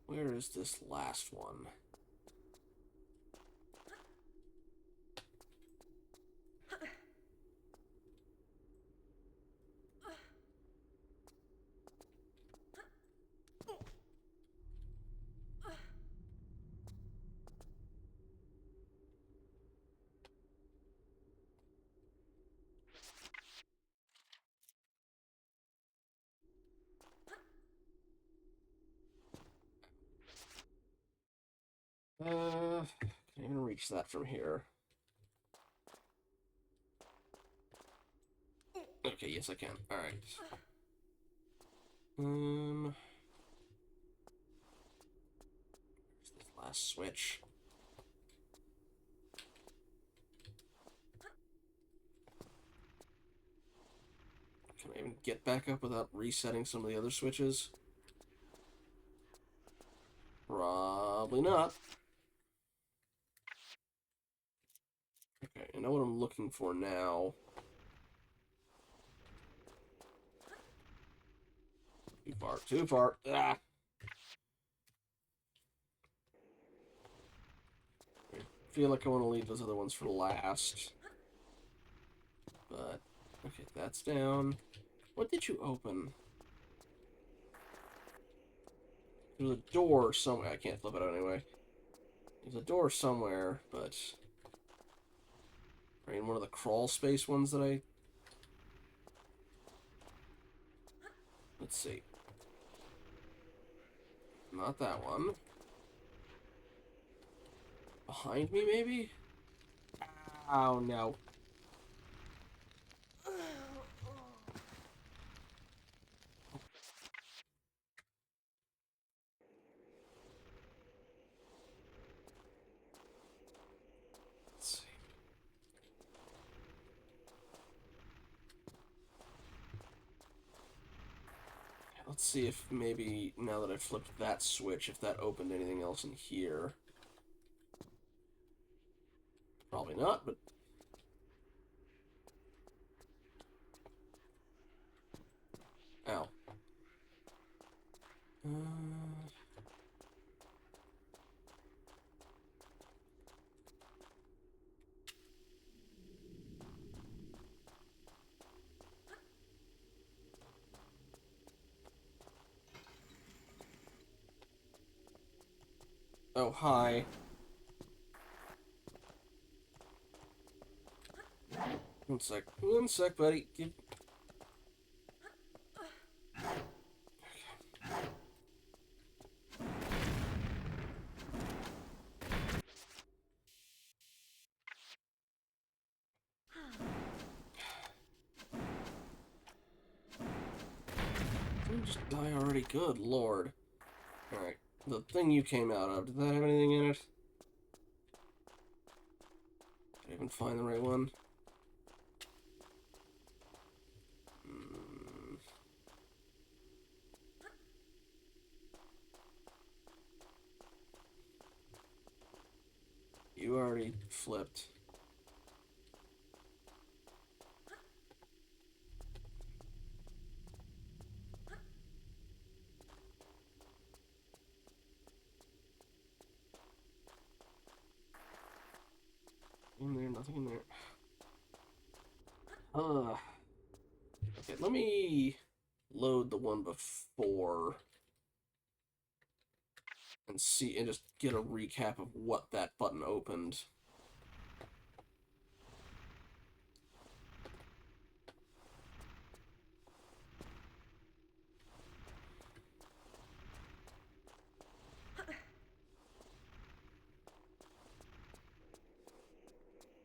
Where is this last one? Can't even reach that from here. Okay, yes I can. Alright. Where's this last switch? Can I even get back up without resetting some of the other switches? Probably not. Okay, I know what I'm looking for now. Too far, too far. Ah! I feel like I want to leave those other ones for last. But, okay, that's down. What did you open? There's a door somewhere. I can't flip it out anyway. There's a door somewhere, but... Right in one of the crawl space ones that I... Let's see. Not that one. Behind me, maybe? Oh, no. Let's see if maybe, now that I've flipped that switch, if that opened anything else in here. Probably not, but... Ow. Oh, hi. One sec, buddy. Didn't just die already? Good lord. Alright. The thing you came out of, did that have anything in it? Did I even find the right one? You already flipped. In there, nothing in there. Okay, let me load the one before and see, and just get a recap of what that button opened.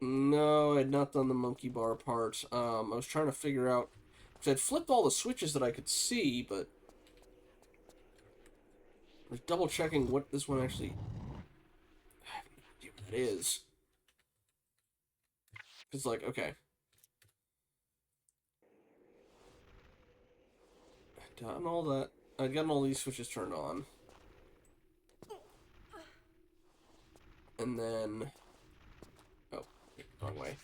No, I had not done the monkey bar part. I was trying to figure out, because I'd flipped all the switches that I could see, but I was double checking what this one actually, I have no idea what that is. It's like, okay. Done all that. I'd gotten all these switches turned on. And then... Oh, wrong way.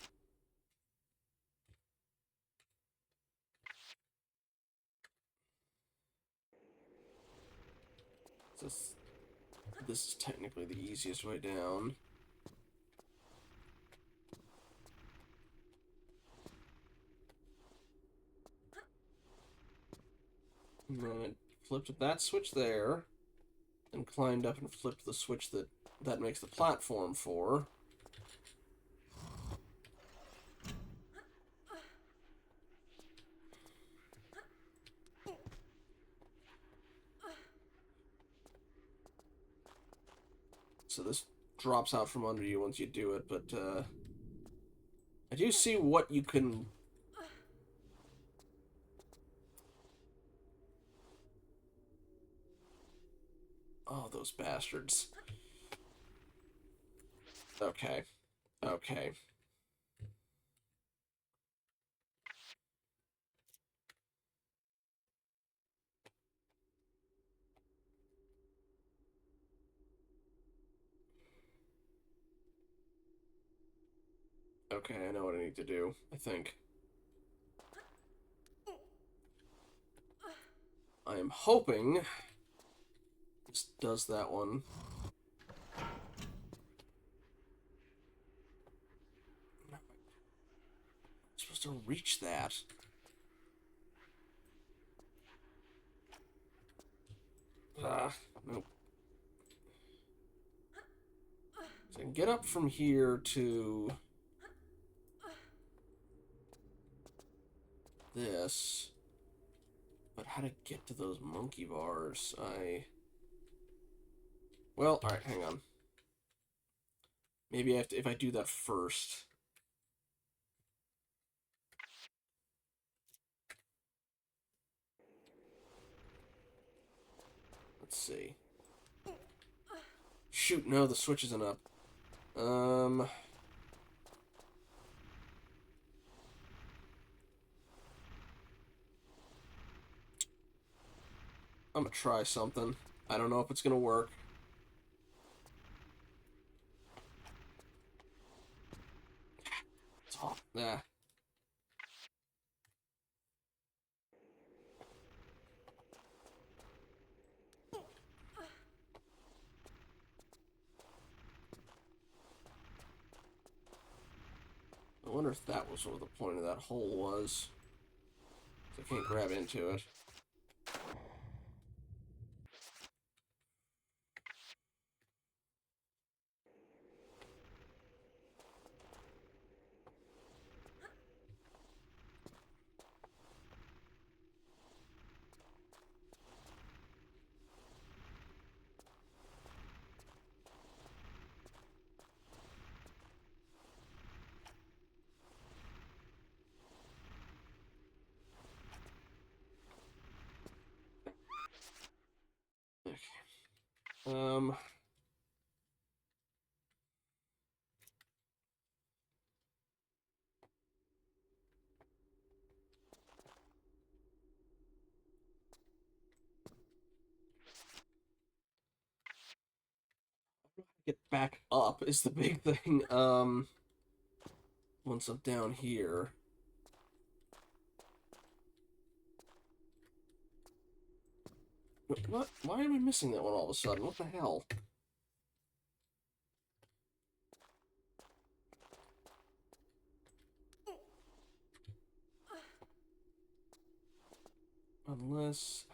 So this is technically the easiest way down. And then I flipped that switch there, and climbed up and flipped the switch that makes the platform for. So this drops out from under you once you do it, but I do see what you can... Oh, those bastards. Okay. Okay. Okay, I know what I need to do, I think. I am hoping this does that one. I'm supposed to reach that. Nope. So I can get up from here to this. But how to get to those monkey bars? Well, alright, hang on. Maybe I have to, if I do that first. Let's see. Shoot, no, the switch isn't up. I'm gonna try something. I don't know if it's gonna work. It's off. Nah. I wonder if that was what the point of that hole was. I can't grab into it. Okay. Get back up is the big thing. Once I'm down here. What? Why am I missing that one all of a sudden? What the hell? Unless...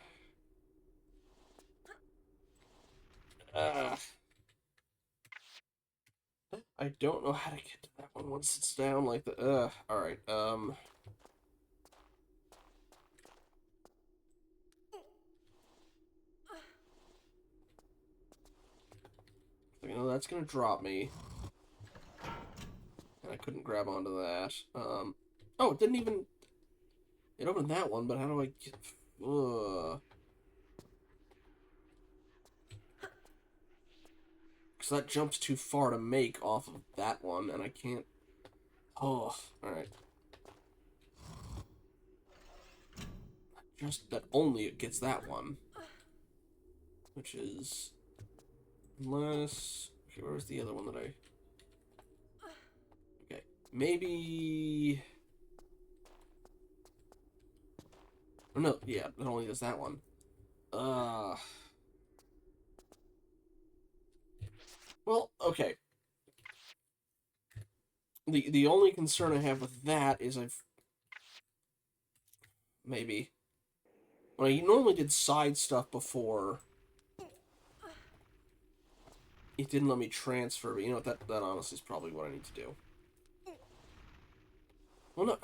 I don't know how to get to that one once it's down like the... Alright, You know, that's gonna drop me. And I couldn't grab onto that. Oh, it didn't even... It opened that one, but how do I get... Because that jumps too far to make off of that one, and I can't... Oh, alright. Just that only it gets that one. Which is... Unless... Okay, where was the other one that I... Okay, maybe... Oh, no, yeah, it only does that one. Well, okay. The only concern I have with that is maybe... When I normally did side stuff before... It didn't let me transfer, but you know what, that honestly is probably what I need to do. Well, no...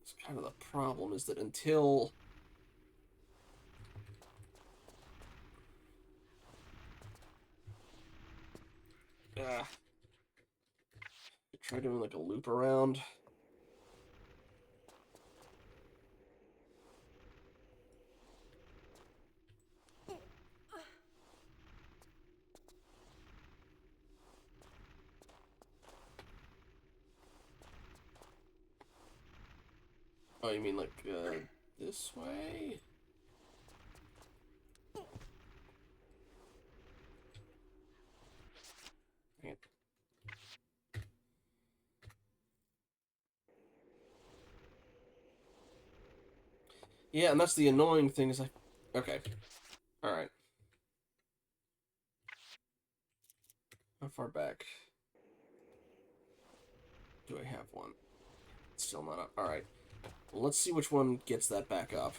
It's kind of the problem, is that until... Try doing like a loop around. Oh, you mean like this way? Dang it. Yeah, and that's the annoying thing is okay. Alright. How far back do I have one? It's still not up. Alright. Well, let's see which one gets that back up.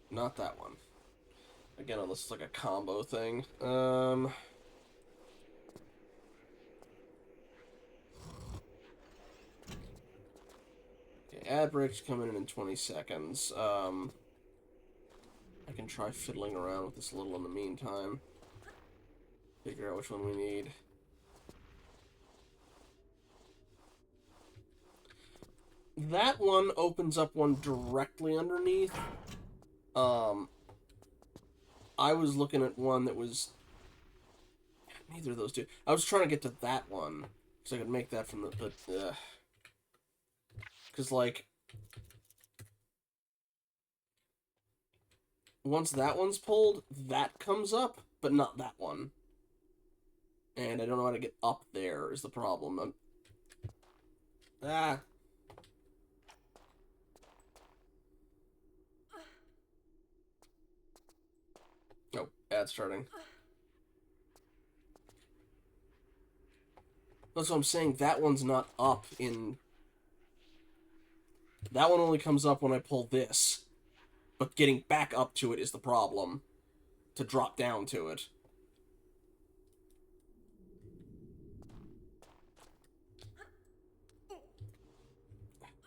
Not that one. Again, this is like a combo thing. Okay, ad break's coming in 20 seconds. I can try fiddling around with this a little in the meantime. Figure out which one we need. that one opens up one directly underneath. I was looking at one that was... Neither of those two. I was trying to get to that one, so I could make that from the... But, because, like... Once that one's pulled, that comes up, but not that one. And I don't know how to get up there is the problem. Ah. Oh, ad's starting. That's what I'm saying. That one's not up in... That one only comes up when I pull this. But getting back up to it is the problem. To drop down to it.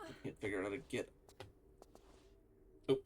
I can't figure out how to get... Oh.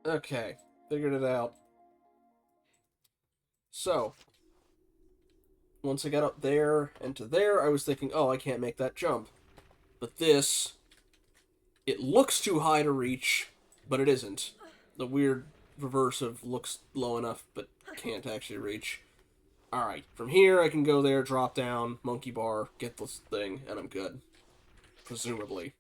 Okay, figured it out. So, once I got up there and to there, I was thinking, oh, I can't make that jump. But this, it looks too high to reach, but it isn't. The weird reverse of looks low enough, but can't actually reach. Alright, from here I can go there, drop down, monkey bar, get this thing, and I'm good. Presumably.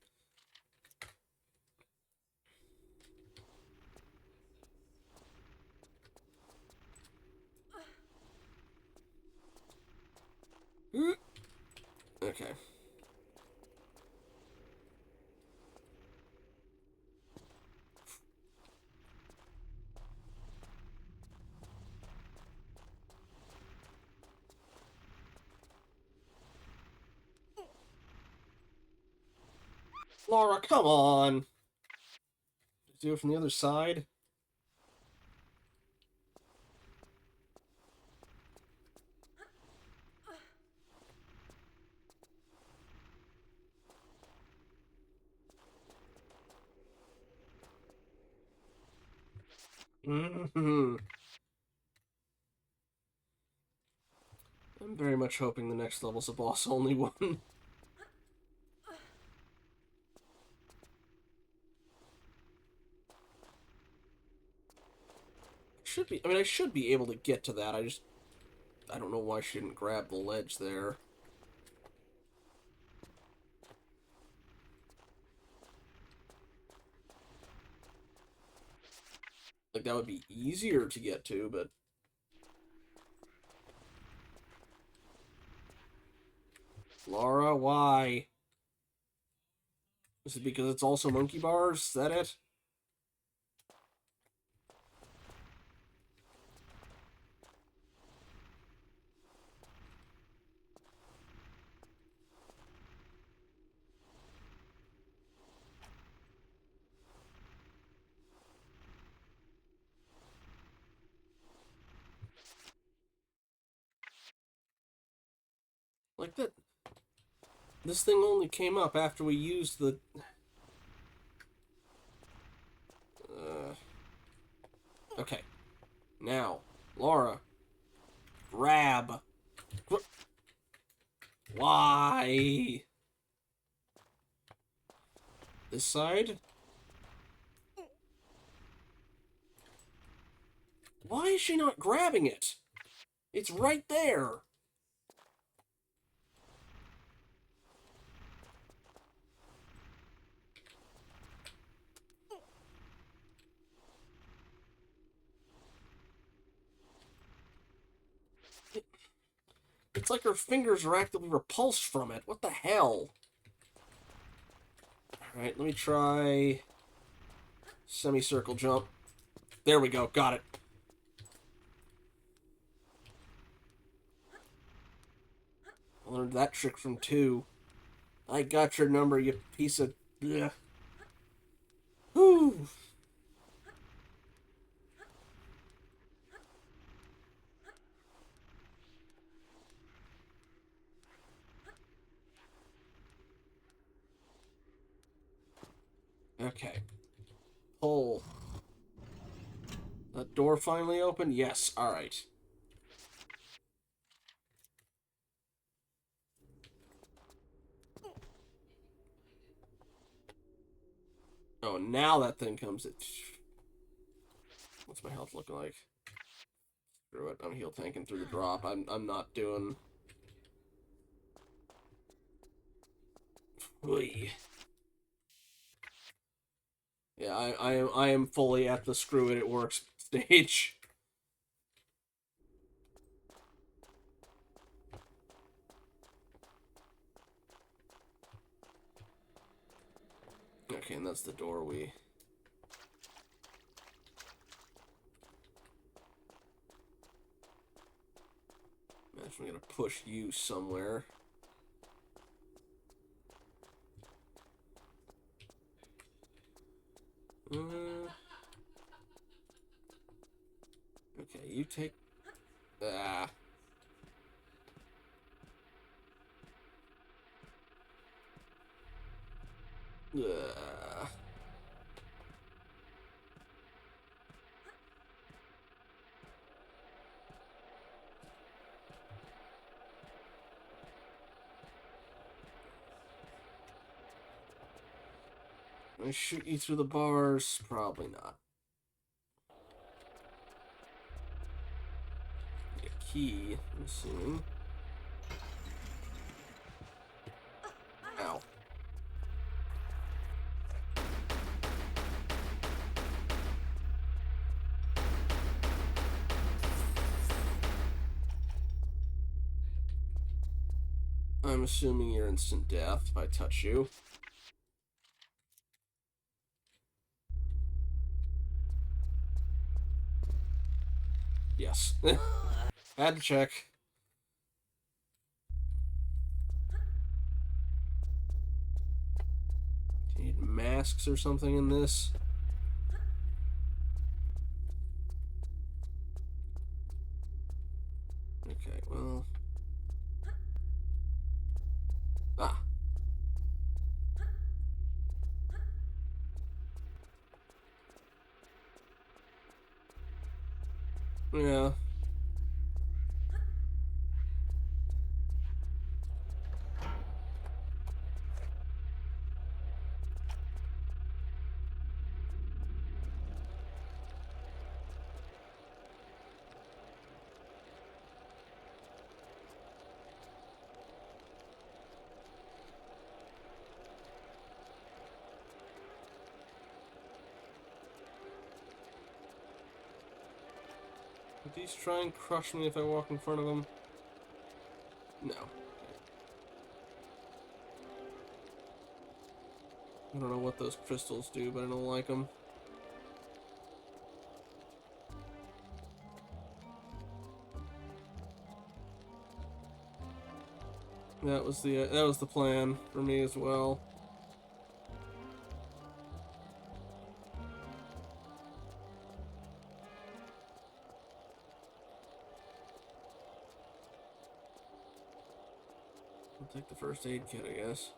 Okay. Laura, come on! Do it from the other side. I'm very much hoping the next level's a boss only one. I should be able to get to that. I don't know why I shouldn't grab the ledge there. Like, that would be easier to get to, but... Laura, why? Is it because it's also monkey bars? Is that it? Like that... This thing only came up after we used the... Okay. Now, Laura. Grab. Why? This side? Why is she not grabbing it? It's right there. It's like her fingers are actively repulsed from it. What the hell? Alright, let me try... semicircle jump. There we go, got it. I learned that trick from 2. I got your number, you piece of... Ugh. Whew. Okay. Pull. That door finally opened? Yes, alright. Oh, now that thing comes in. What's my health looking like? Screw it, I'm heal tanking through the drop. I'm not doing... Oy. Yeah, I am fully at the screw it works stage. Okay, and that's the door we... Imagine we're gonna push you somewhere. Okay, you take... Ah. I shoot you through the bars? Probably not. Get a key, I'm assuming. Ow. I'm assuming you're instant death if I touch you. Yes. Had to check. Do you need masks or something in this? Okay, well... Ah. Yeah. Would these try and crush me if I walk in front of them? No. I don't know what those crystals do, but I don't like them. That was the plan for me as well. I'll take the first aid kit, I guess.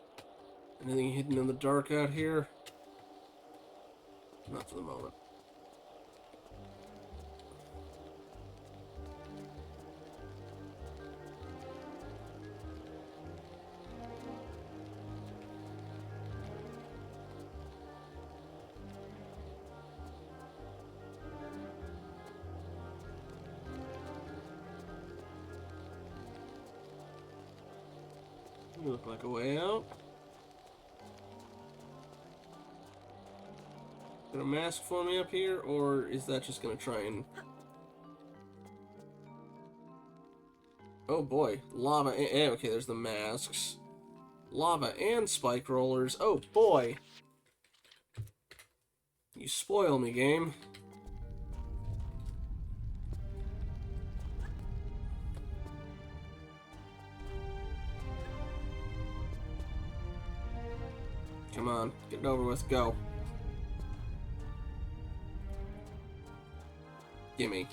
Anything hidden in the dark out here? Not for the moment. You look like a way out. Got a mask for me up here, or is that just gonna try and... Oh boy, lava and... Okay, there's the masks. Lava and spike rollers. Oh boy! You spoil me, game. Come on, get it over with, go. Gimme.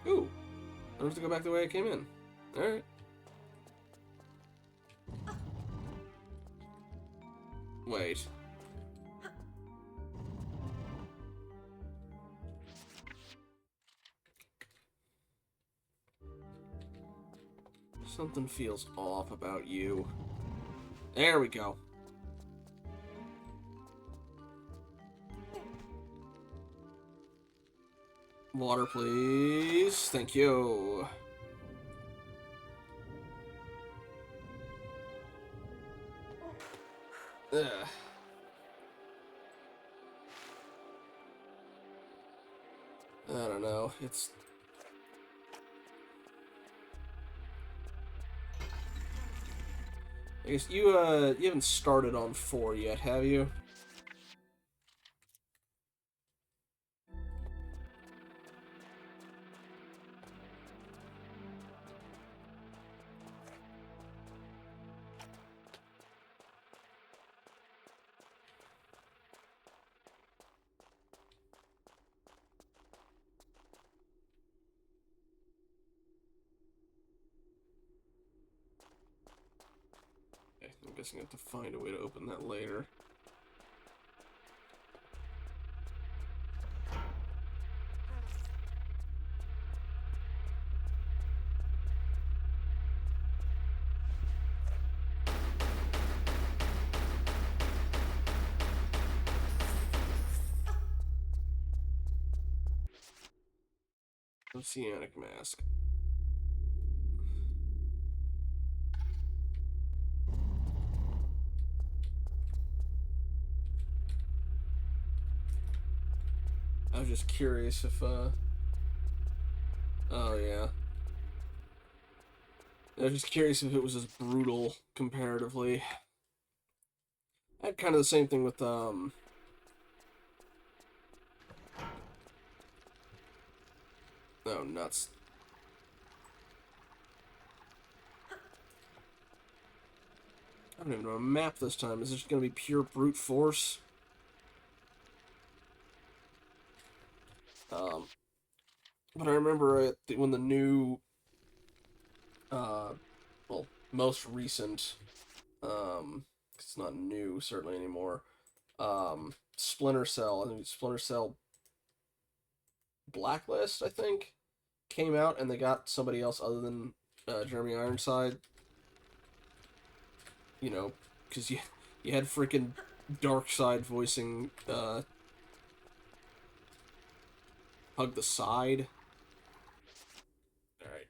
Ooh. I don't have to go back the way I came in. Alright. Wait. Something feels off about you. There we go. Water, please. Thank you. Ugh. I don't know. It's... I guess you haven't started on 4 yet, have you? I'm guessing I have to find a way to open that later. Oceanic mask. I was just curious if, oh, yeah. I was just curious if it was as brutal, comparatively. I had kind of the same thing with, oh, nuts. I don't even know a map this time. Is it just gonna be pure brute force? But I remember when the new, uh, well, most recent, it's not new certainly anymore. Splinter Cell, I think Splinter Cell Blacklist, I think, came out, and they got somebody else other than Jeremy Ironside. You know, because you had freaking Darkseid voicing Hug the Side. All right.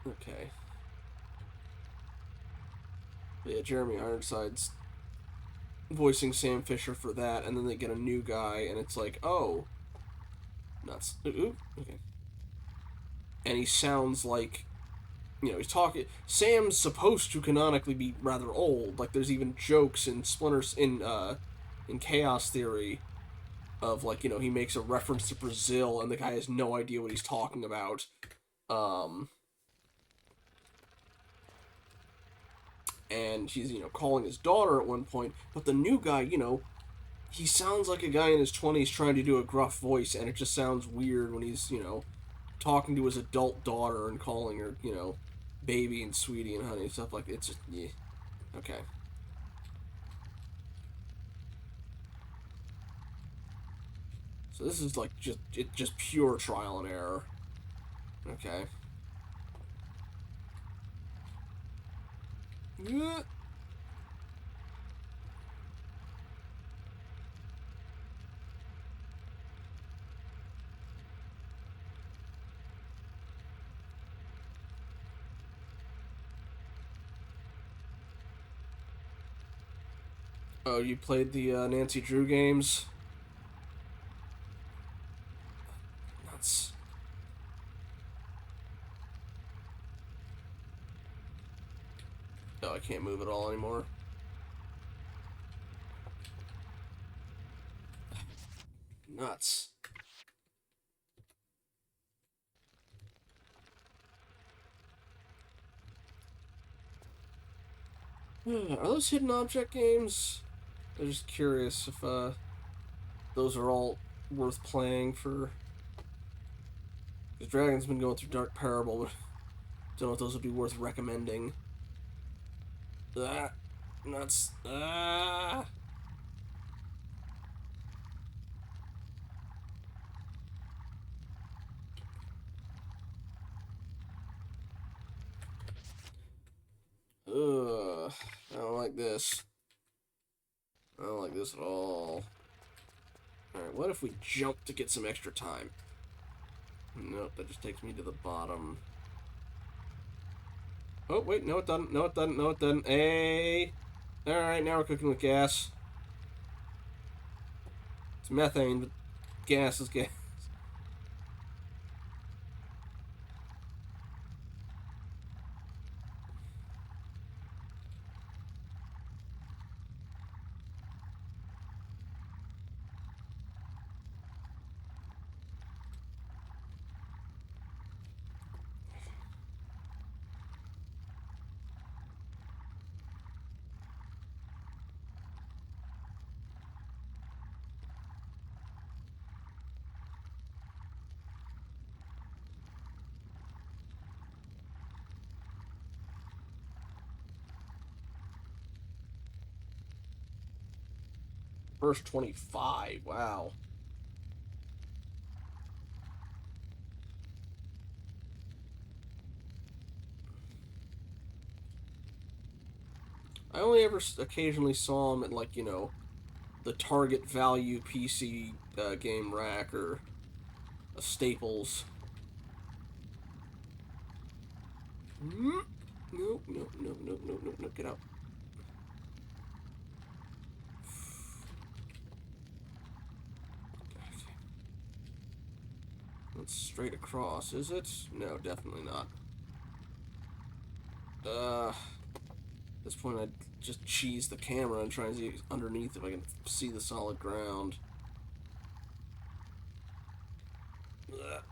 Okay. But yeah, Jeremy Ironside's voicing Sam Fisher for that, and then they get a new guy, and it's like, oh, nuts. Ooh, okay. And he sounds like, he's talking. Sam's supposed to canonically be rather old. Like, there's even jokes in in Chaos Theory of, like, he makes a reference to Brazil, and the guy has no idea what he's talking about. And he's, calling his daughter at one point, but the new guy, he sounds like a guy in his 20s trying to do a gruff voice, and it just sounds weird when he's, talking to his adult daughter and calling her, baby and sweetie and honey and stuff like that. It's just, yeah. Okay. So this is like just pure trial and error. Okay. Yeah. Oh, you played the Nancy Drew games? Nuts. Oh, I can't move at all anymore. Nuts. Are those hidden object games? I'm just curious if those are all worth playing for. Because Dragon's been going through Dark Parable, but don't know if those would be worth recommending. Ah, nuts. Ah. Ugh. I don't like this. I don't like this at all. Alright, what if we jump to get some extra time? Nope, that just takes me to the bottom. Oh, wait, no it doesn't, no it doesn't, no it doesn't. Hey! Alright, now we're cooking with gas. It's methane, but gas is gas. Verse 25, wow. I only ever occasionally saw him at, like, the Target Value PC game rack or a Staples. No, no, no, no, no, no, no, get out. That's straight across, is it? No, definitely not. At this point I'd just cheese the camera and try and see underneath if I can see the solid ground. Ugh.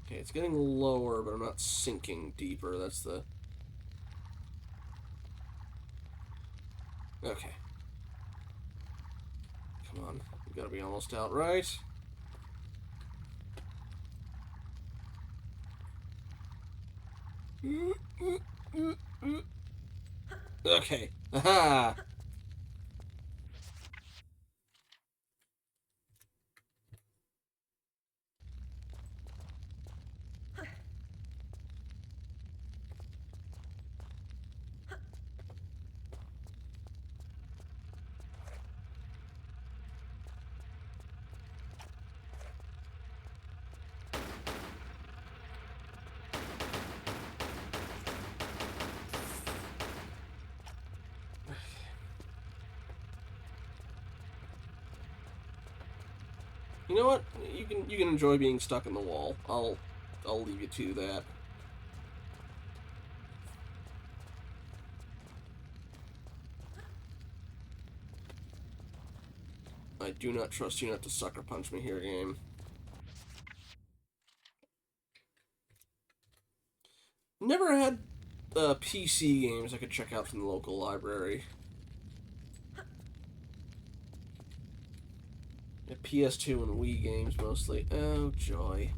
Okay, it's getting lower, but I'm not sinking deeper. That's the... Okay. Come on. We gotta be almost out, right? Okay. Aha! You know what? You can enjoy being stuck in the wall. I'll leave you to that. I do not trust you not to sucker punch me here, game. Never had PC games I could check out from the local library. Yeah, PS2 and Wii games mostly. Oh, joy.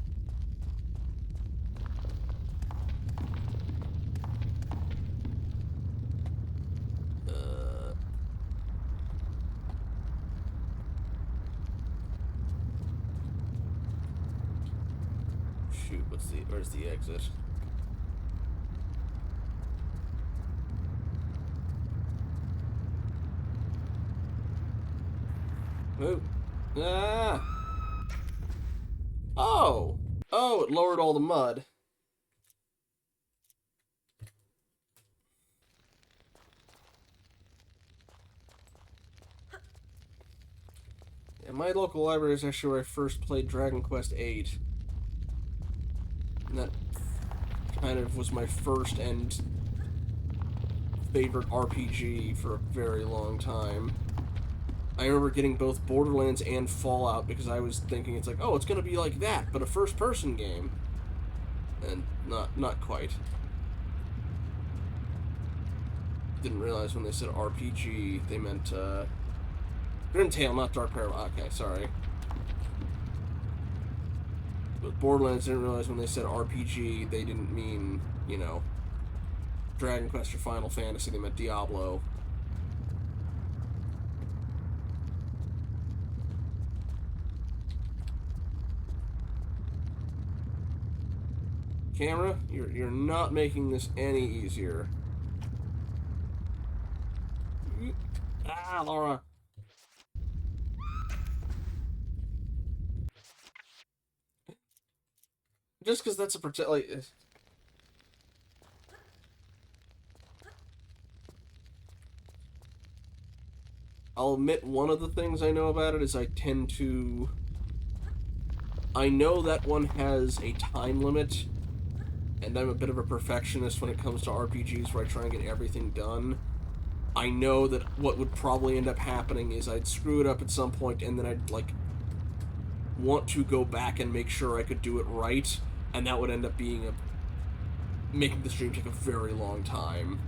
Shoot, where's the exit? Oh. Ah! Oh! Oh, it lowered all the mud. Yeah, my local library is actually where I first played Dragon Quest VIII. And that kind of was my first and favorite RPG for a very long time. I remember getting both Borderlands and Fallout because I was thinking it's like, oh, it's going to be like that, but a first-person game. And not quite. Didn't realize when they said RPG, they meant, Grimtail, not Dark Parallel. Okay, sorry. But Borderlands, didn't realize when they said RPG, they didn't mean, you know, Dragon Quest or Final Fantasy, they meant Diablo. Camera, you're not making this any easier. Ah, Laura. Just because that's a like. I'll admit one of the things I know about it is I tend to. I know that one has a time limit, and I'm a bit of a perfectionist when it comes to RPGs where I try and get everything done. I know that what would probably end up happening is I'd screw it up at some point, and then I'd, like, want to go back and make sure I could do it right, and that would end up being making the stream take a very long time.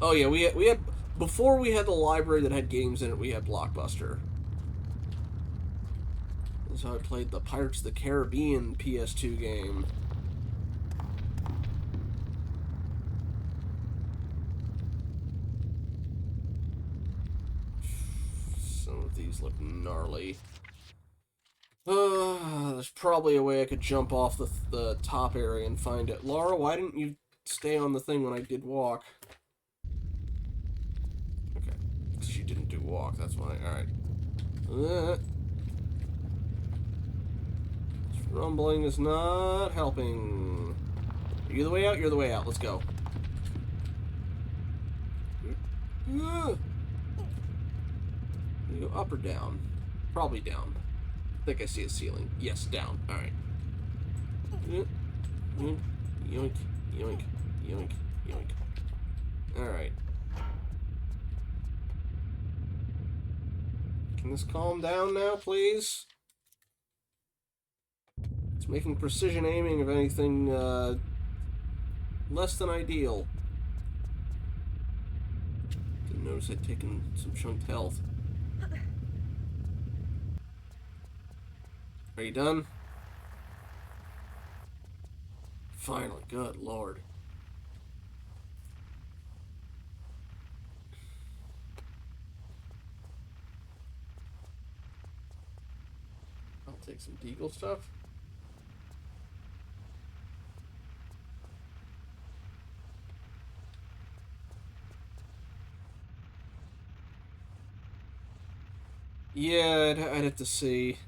Oh yeah, we had before we had the library that had games in it, we had Blockbuster. That's how I played the Pirates of the Caribbean PS2 game. Some of these look gnarly. There's probably a way I could jump off the top area and find it. Laura, why didn't you stay on the thing when I did walk? Okay. She didn't do walk, that's why. Alright. This rumbling is not helping. You're the way out, you're the way out. Let's go. You go up or down? Probably down. think I see a ceiling. Yes, down. Alright. Yoink, yoink, yoink, yoink, yoink. Alright. Can this calm down now, please? It's making precision aiming of anything, less than ideal. Didn't notice I'd taken some chunked health. Are you done? Finally, good lord. I'll take some deagle stuff. Yeah, I'd have to see.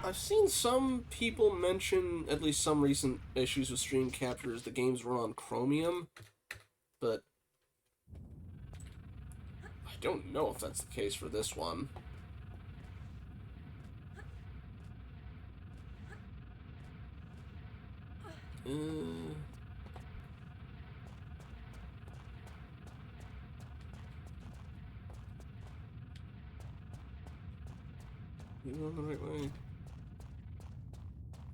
I've seen some people mention, at least some recent issues with stream captures, the games run on Chromium, but I don't know if that's the case for this one. You going the right way?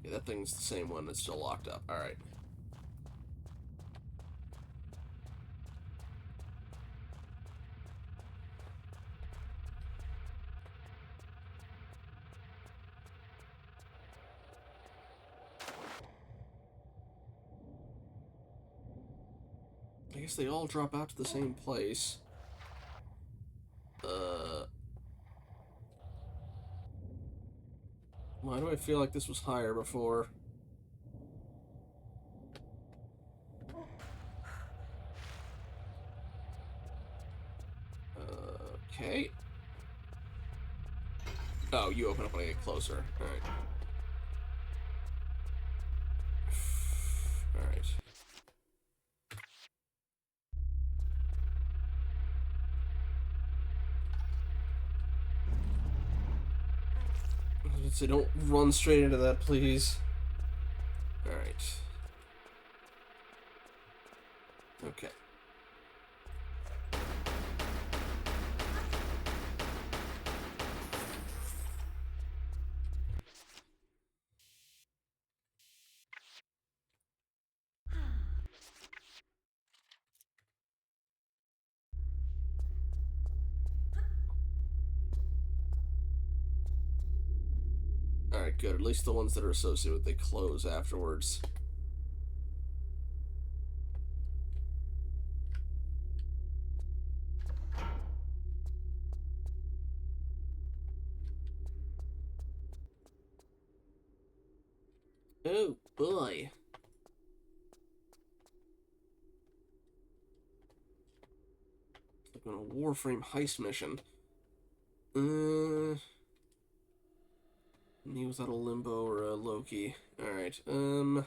Yeah, that thing's the same one that's still locked up. Alright. I guess they all drop out to the same place. Why do I feel like this was higher before? Okay. Oh, you open up when I get closer. Alright. Alright. So don't run straight into that, please. Alright. Okay. Alright, good. At least the ones that are associated with they close afterwards. Oh, boy. It's like on a Warframe heist mission. Me without a Limbo or a Loki. Alright, I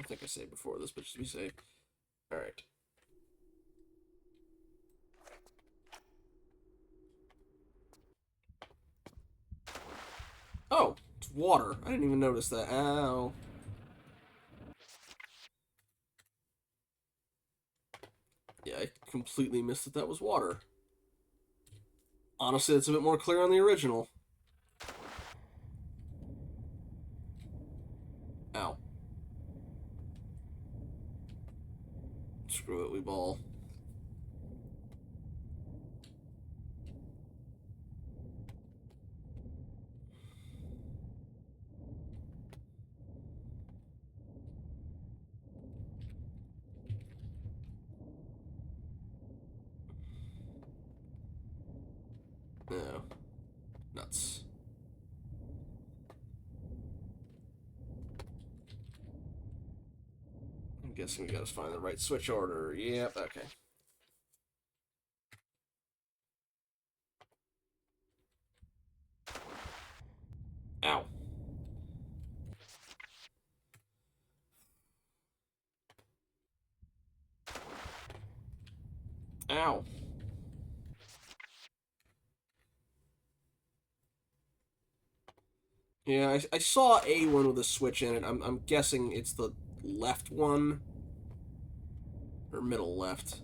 think I saved before this, but just to be safe. Alright. Oh, it's water. I didn't even notice that. Ow. Yeah, I completely missed that was water. Honestly, it's a bit more clear on the original. Ow. Screw it, we ball. No. Nuts. I'm guessing we gotta find the right switch order. Yep, okay. Ow. Ow. Yeah, I saw a one with a switch in it. I'm guessing it's the left one. Or middle left.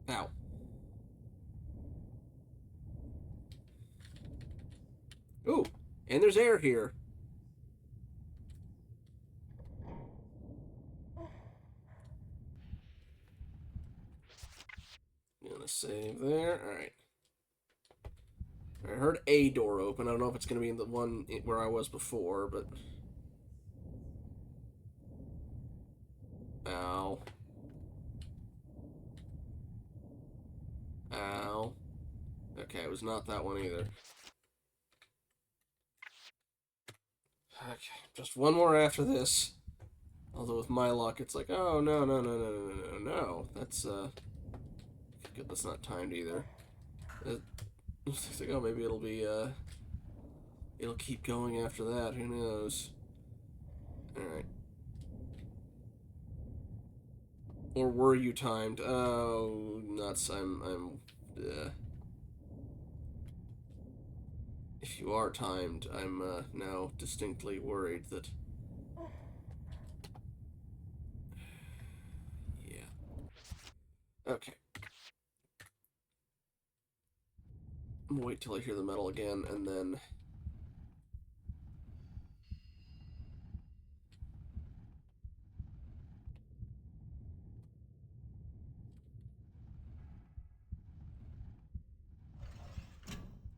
Ow. Ooh, and there's air here. Gonna save there. Alright. I heard a door open. I don't know if it's going to be in the one where I was before, but... Ow. Ow. Okay, it was not that one either. Okay, just one more after this. Although with my luck, it's like, oh, no, no, no, no, no, no, no, no. That's, good, that's not timed either. It's like, oh, maybe it'll be, it'll keep going after that. Who knows? Alright. Or were you timed? Oh, nuts. If you are timed, I'm, now distinctly worried that... Yeah. Okay. I'm gonna wait till I hear the metal again, and then...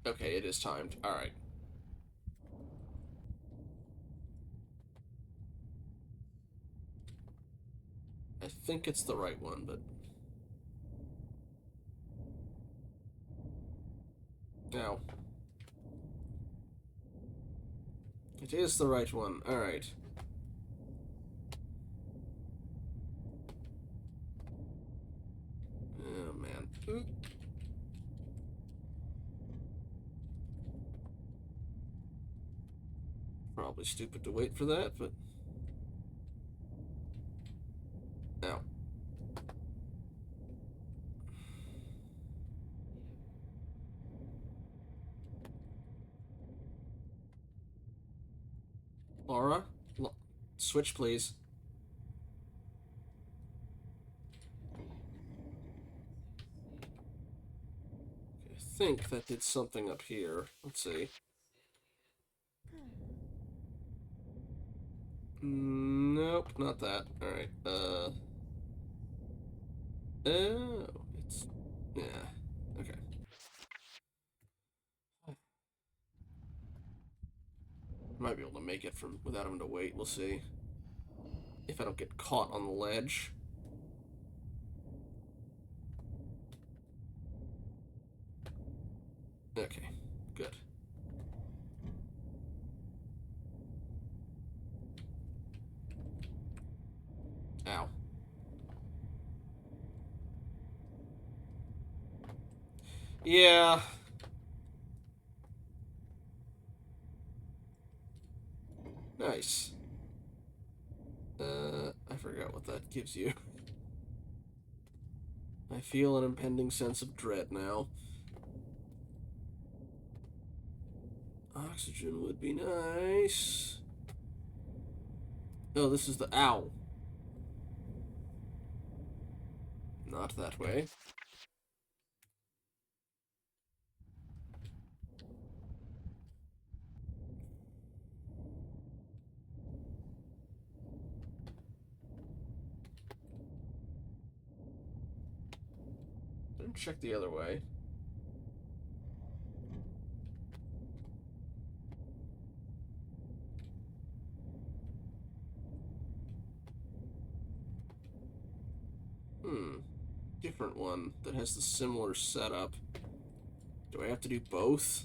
Okay, it is timed. Alright. I think it's the right one, but... Now. It is the right one. Alright. Oh, man. Oop. Probably stupid to wait for that, but... Ow. Laura? Switch, please. I think that did something up here. Let's see. Nope, not that. Alright, Oh, it's... Yeah. Okay. Might be able to make it from without having to wait. We'll see. If I don't get caught on the ledge. Okay, good. Ow. Yeah. Nice. I forgot what that gives you. I feel an impending sense of dread now. Oxygen would be nice. Oh, this is the... Ow. Not that way. Don't check the other way. Different one that has the similar setup. Do I have to do both?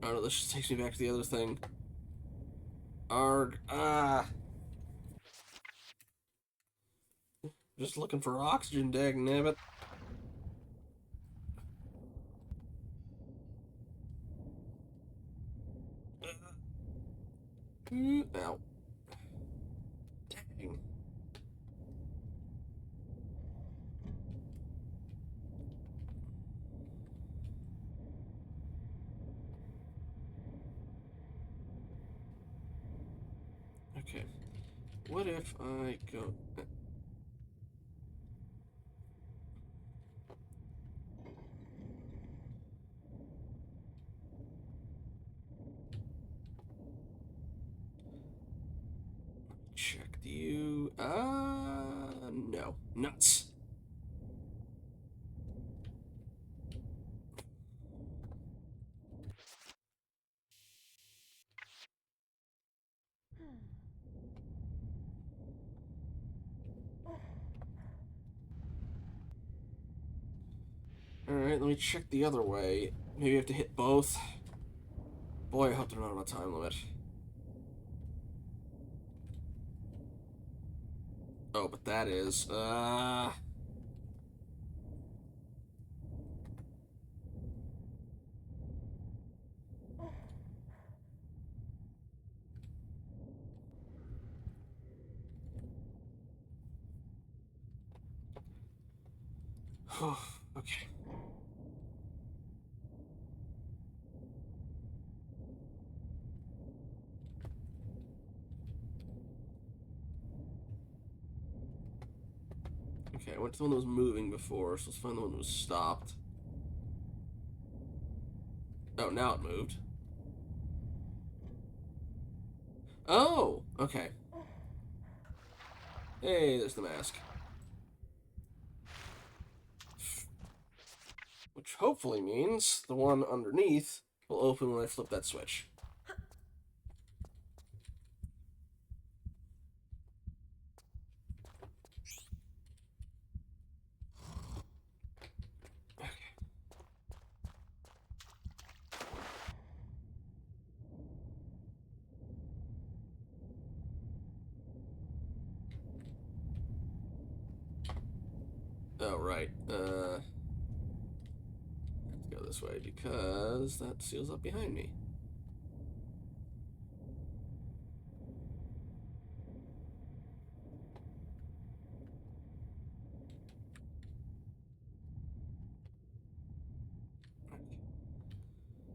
Oh no, this just takes me back to the other thing. Arg. Ah. Just looking for oxygen, dagnabbit. Ow. Dang. Okay. What if I go... Check you. No. Nuts. Alright, let me check the other way. Maybe I have to hit both. Boy, I hope they're not on a time limit. Oh, but that is, okay. Okay, I went to the one that was moving before, so let's find the one that was stopped. Oh, now it moved. Oh, okay. Hey, there's the mask. Which hopefully means the one underneath will open when I flip that switch. Oh, right. Let's go this way because that seals up behind me.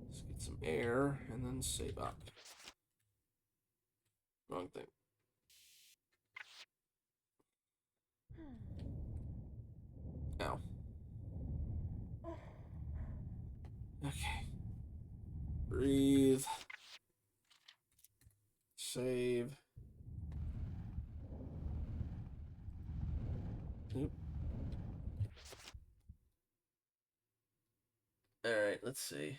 Let's get some air and then save up. Wrong thing. Ow. Okay. Breathe. Save. Oop. Alright, let's see.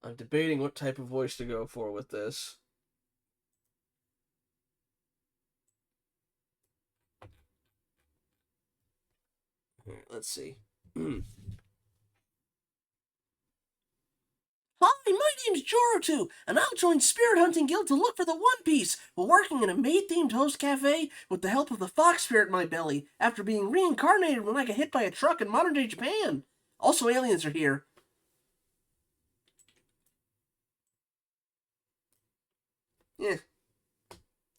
I'm debating what type of voice to go for with this. Alright, let's see. Hi, my name's Jorotu, and I'll join Spirit Hunting Guild to look for the One Piece while working in a maid-themed host cafe with the help of the fox spirit in my belly after being reincarnated when I got hit by a truck in modern-day Japan. Also, aliens are here. Yeah.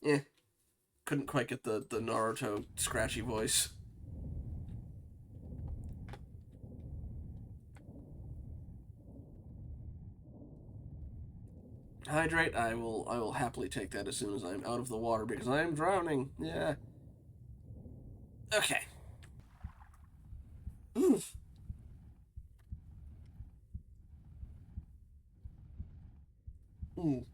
Yeah. Couldn't quite get the Naruto scratchy voice. Hydrate, I will happily take that as soon as I'm out of the water because I am drowning. Yeah. Okay. Oof. Ooh.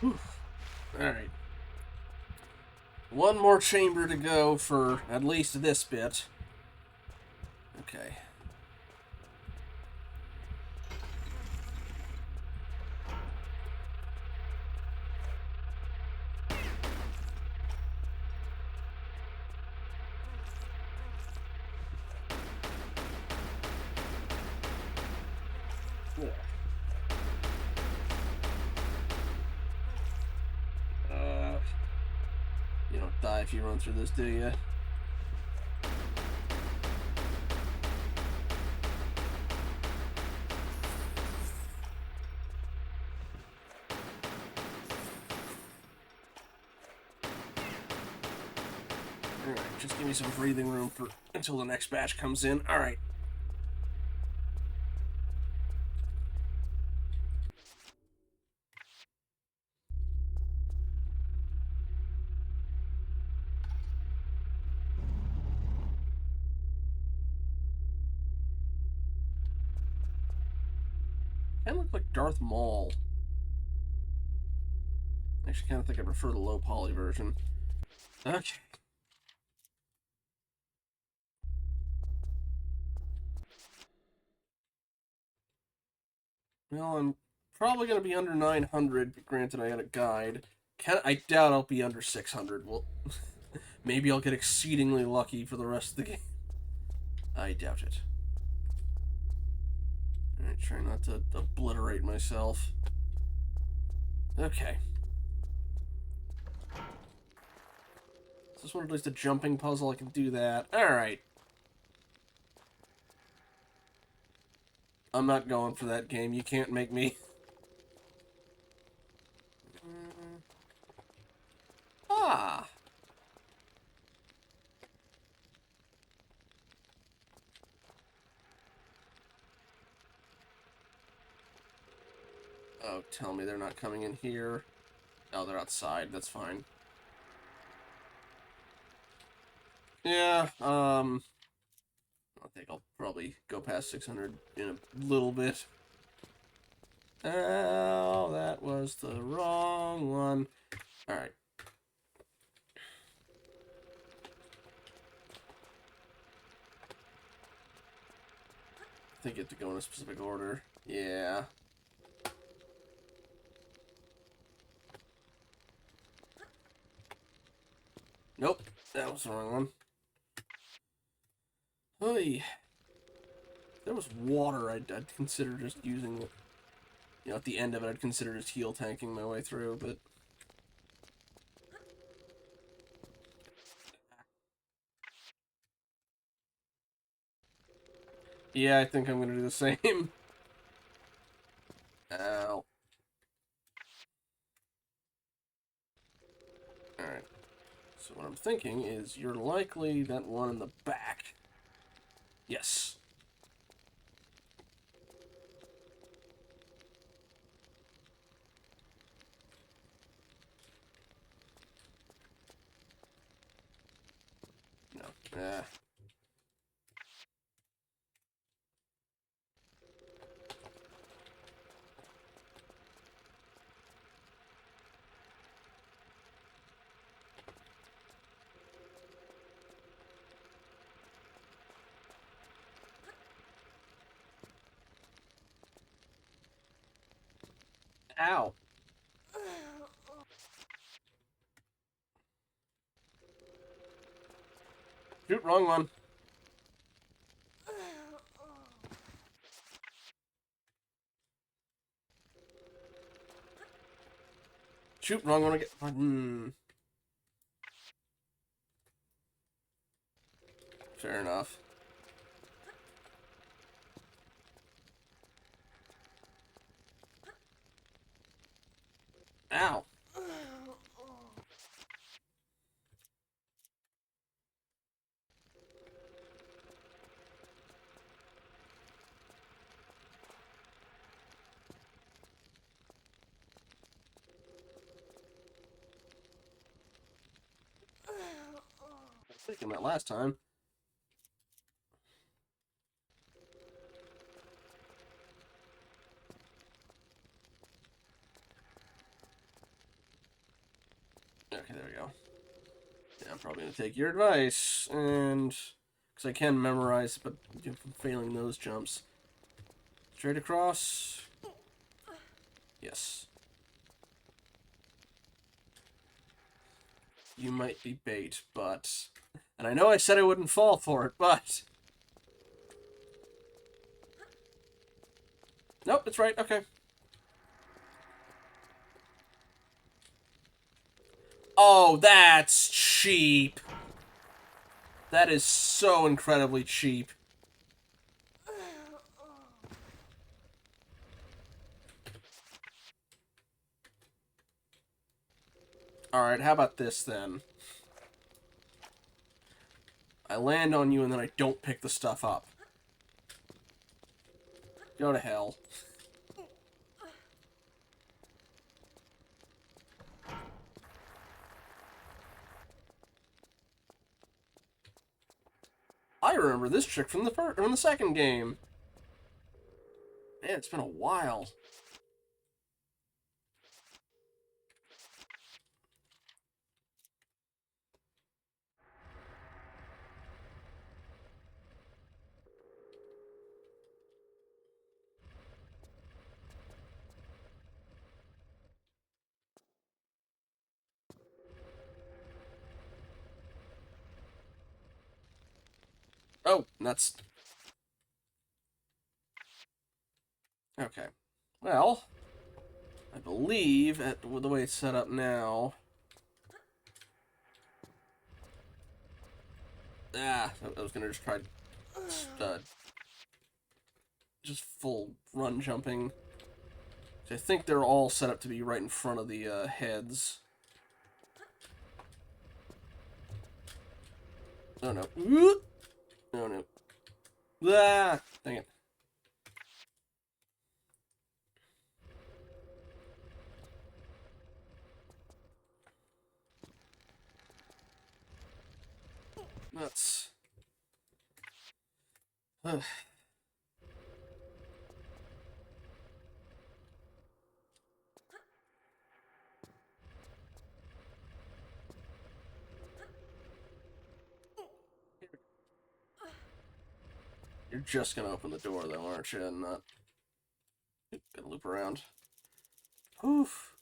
Alright. One more chamber to go for at least this bit. Okay. Yeah. You don't die if you run through this, do you? Alright, just give me some breathing room for until the next batch comes in. Alright. Kind of look like Darth Maul. I actually kind of think I prefer the low poly version. Okay. Well, I'm probably going to be under 900, but granted I had a guide. I doubt I'll be under 600. Well, maybe I'll get exceedingly lucky for the rest of the game. I doubt it. Alright, try not to obliterate myself. Okay. Is this one at least a jumping puzzle? I can do that. Alright. I'm not going for that game. You can't make me. Ah! Oh, tell me they're not coming in here. Oh, they're outside. That's fine. Yeah, I think I'll probably go past 600 in a little bit. Oh, that was the wrong one. Alright. I think you have to go in a specific order. Yeah. Nope, that was the wrong one. Hey, if there was water, I'd consider just using it. You know, at the end of it, I'd consider just heal tanking my way through, but... Yeah, I think I'm gonna do the same. Ow. Alright. So what I'm thinking is you're likely that one in the back. Yes. No. Ow. Shoot, wrong one. Shoot, wrong one again. Fair enough. Ow. I was thinking that last time. Okay, there we go. Yeah, I'm probably going to take your advice, and... because I can memorize, but I'm failing those jumps. Straight across. Yes. You might be bait, but... and I know I said I wouldn't fall for it, but... nope, it's right, okay. Oh, that's cheap. That is so incredibly cheap. Alright, how about this then? I land on you and then I don't pick the stuff up. Go to hell. I remember this trick from the second game. Man, it's been a while. Oh, that's... okay. Well, I believe, with the way it's set up now... I was gonna just try... just full run jumping. I think they're all set up to be right in front of the heads. Oh no. Oh no. Ah! Dang it. That's... you're just gonna open the door though, aren't you? And not... gonna loop around. Oof.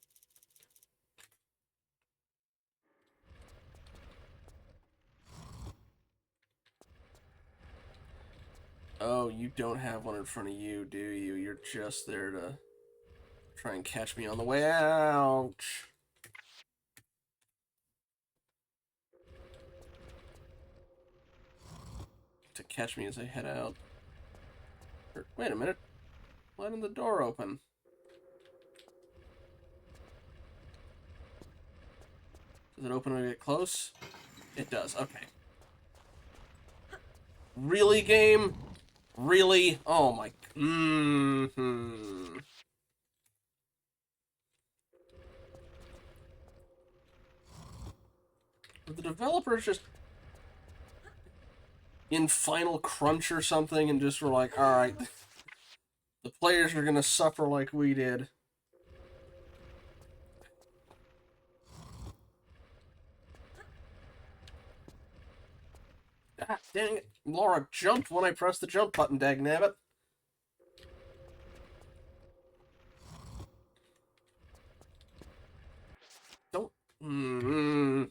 Oh, you don't have one in front of you, do you? You're just there to try and catch me on the way out. To catch me as I head out. Wait a minute. Why didn't the door open? Does it open when I get close? It does, okay. Really, game? Really? Oh my... mm-hmm. The developers just... in Final Crunch or something and just were like, alright, the players are gonna suffer like we did. Ah, dang it. Laura jumped when I pressed the jump button, dagnabbit. Don't... mm-hmm.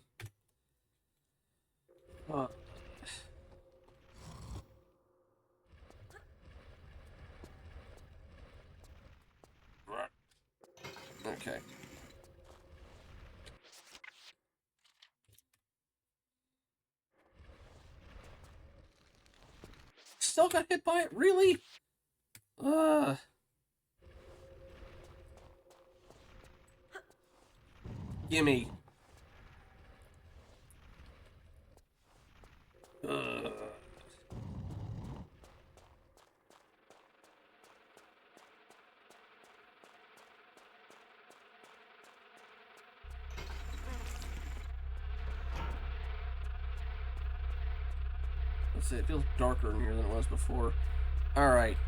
Okay. Still got hit by it? Really? Gimme. Let's see, it feels darker in here than it was before. Alright.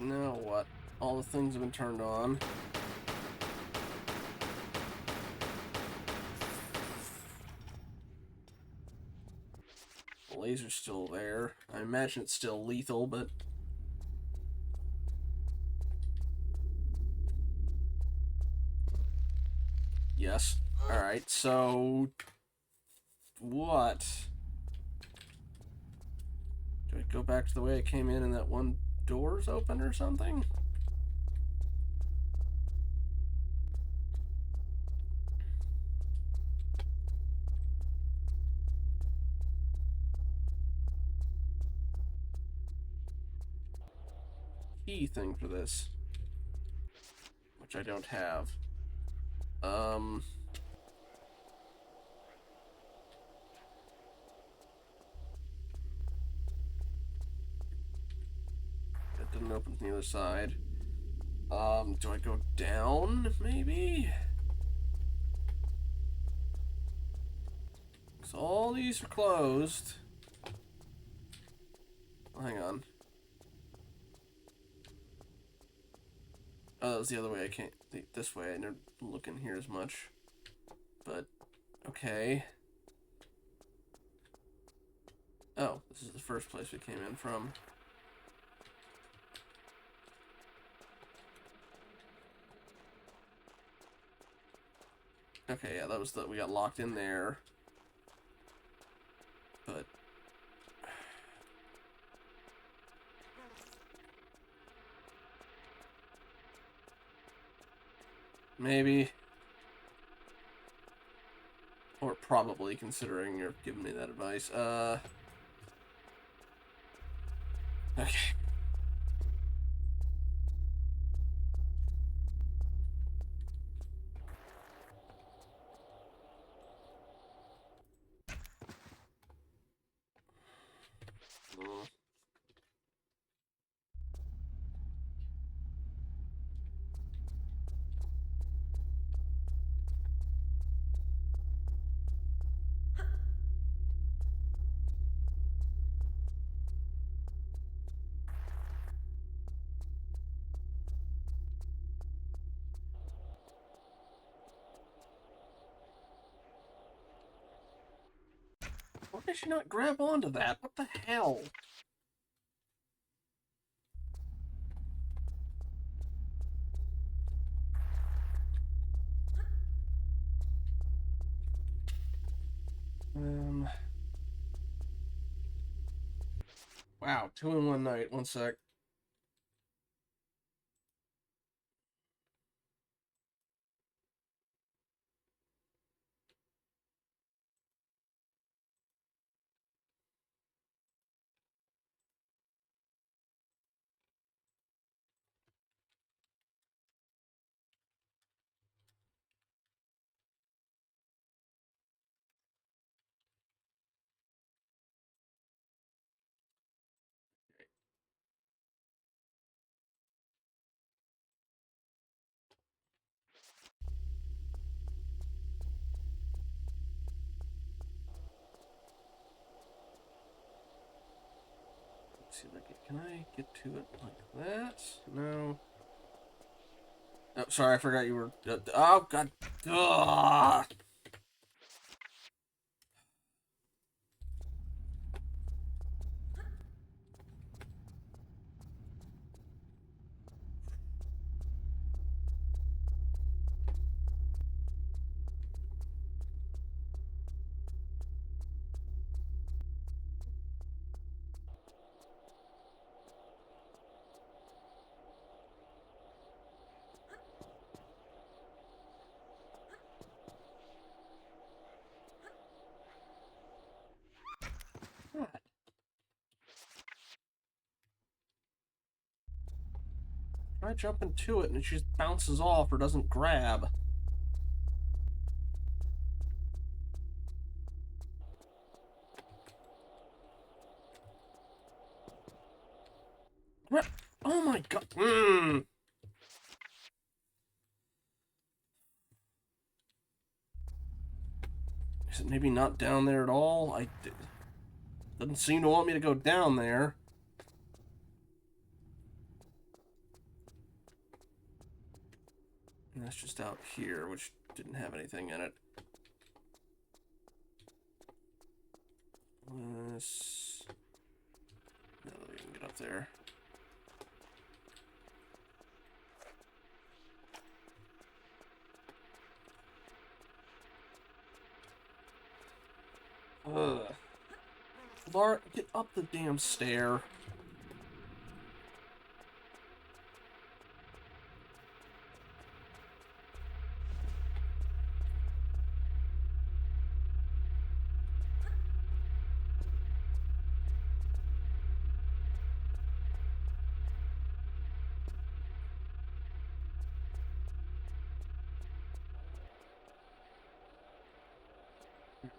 Now what? All the things have been turned on. The laser's still there. I imagine it's still lethal, but... Yes. Alright, so... What? Do I go back to the way I came in and that one door's open or something? Key thing for this, which I don't have. That didn't open from the other side. Do I go down, maybe? So all these are closed. Oh, hang on. Oh, that was the other way. I can't... This way. I didn't look in here as much. But, okay. Oh, this is the first place we came in from. Okay, yeah, that was we got locked in there. But... Maybe. Or probably, considering you're giving me that advice. Okay. Why did she not grab onto that? What the hell? Wow, 2 in 1 night. 1 sec. Let's see if can I get to it like that? No. Oh, sorry, I forgot you were... oh, God. Ugh. God. Try jumping to it and it just bounces off or doesn't grab. Oh my God. Is it maybe not down there at all? Doesn't seem to want me to go down there. And that's just out here, which didn't have anything in it. Let's... Now that we can get up there. Laura, get up the damn stair.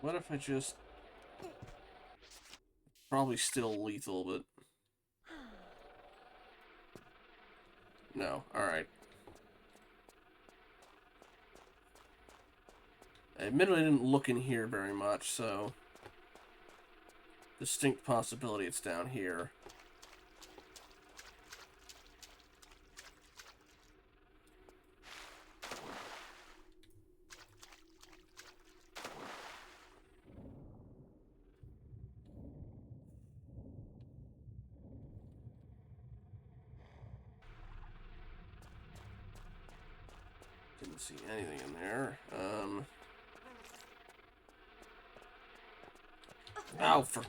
What if I just... Probably still lethal, but... No, alright. I admittedly didn't look in here very much, so... Distinct possibility it's down here. Didn't see anything in there. Ow, for...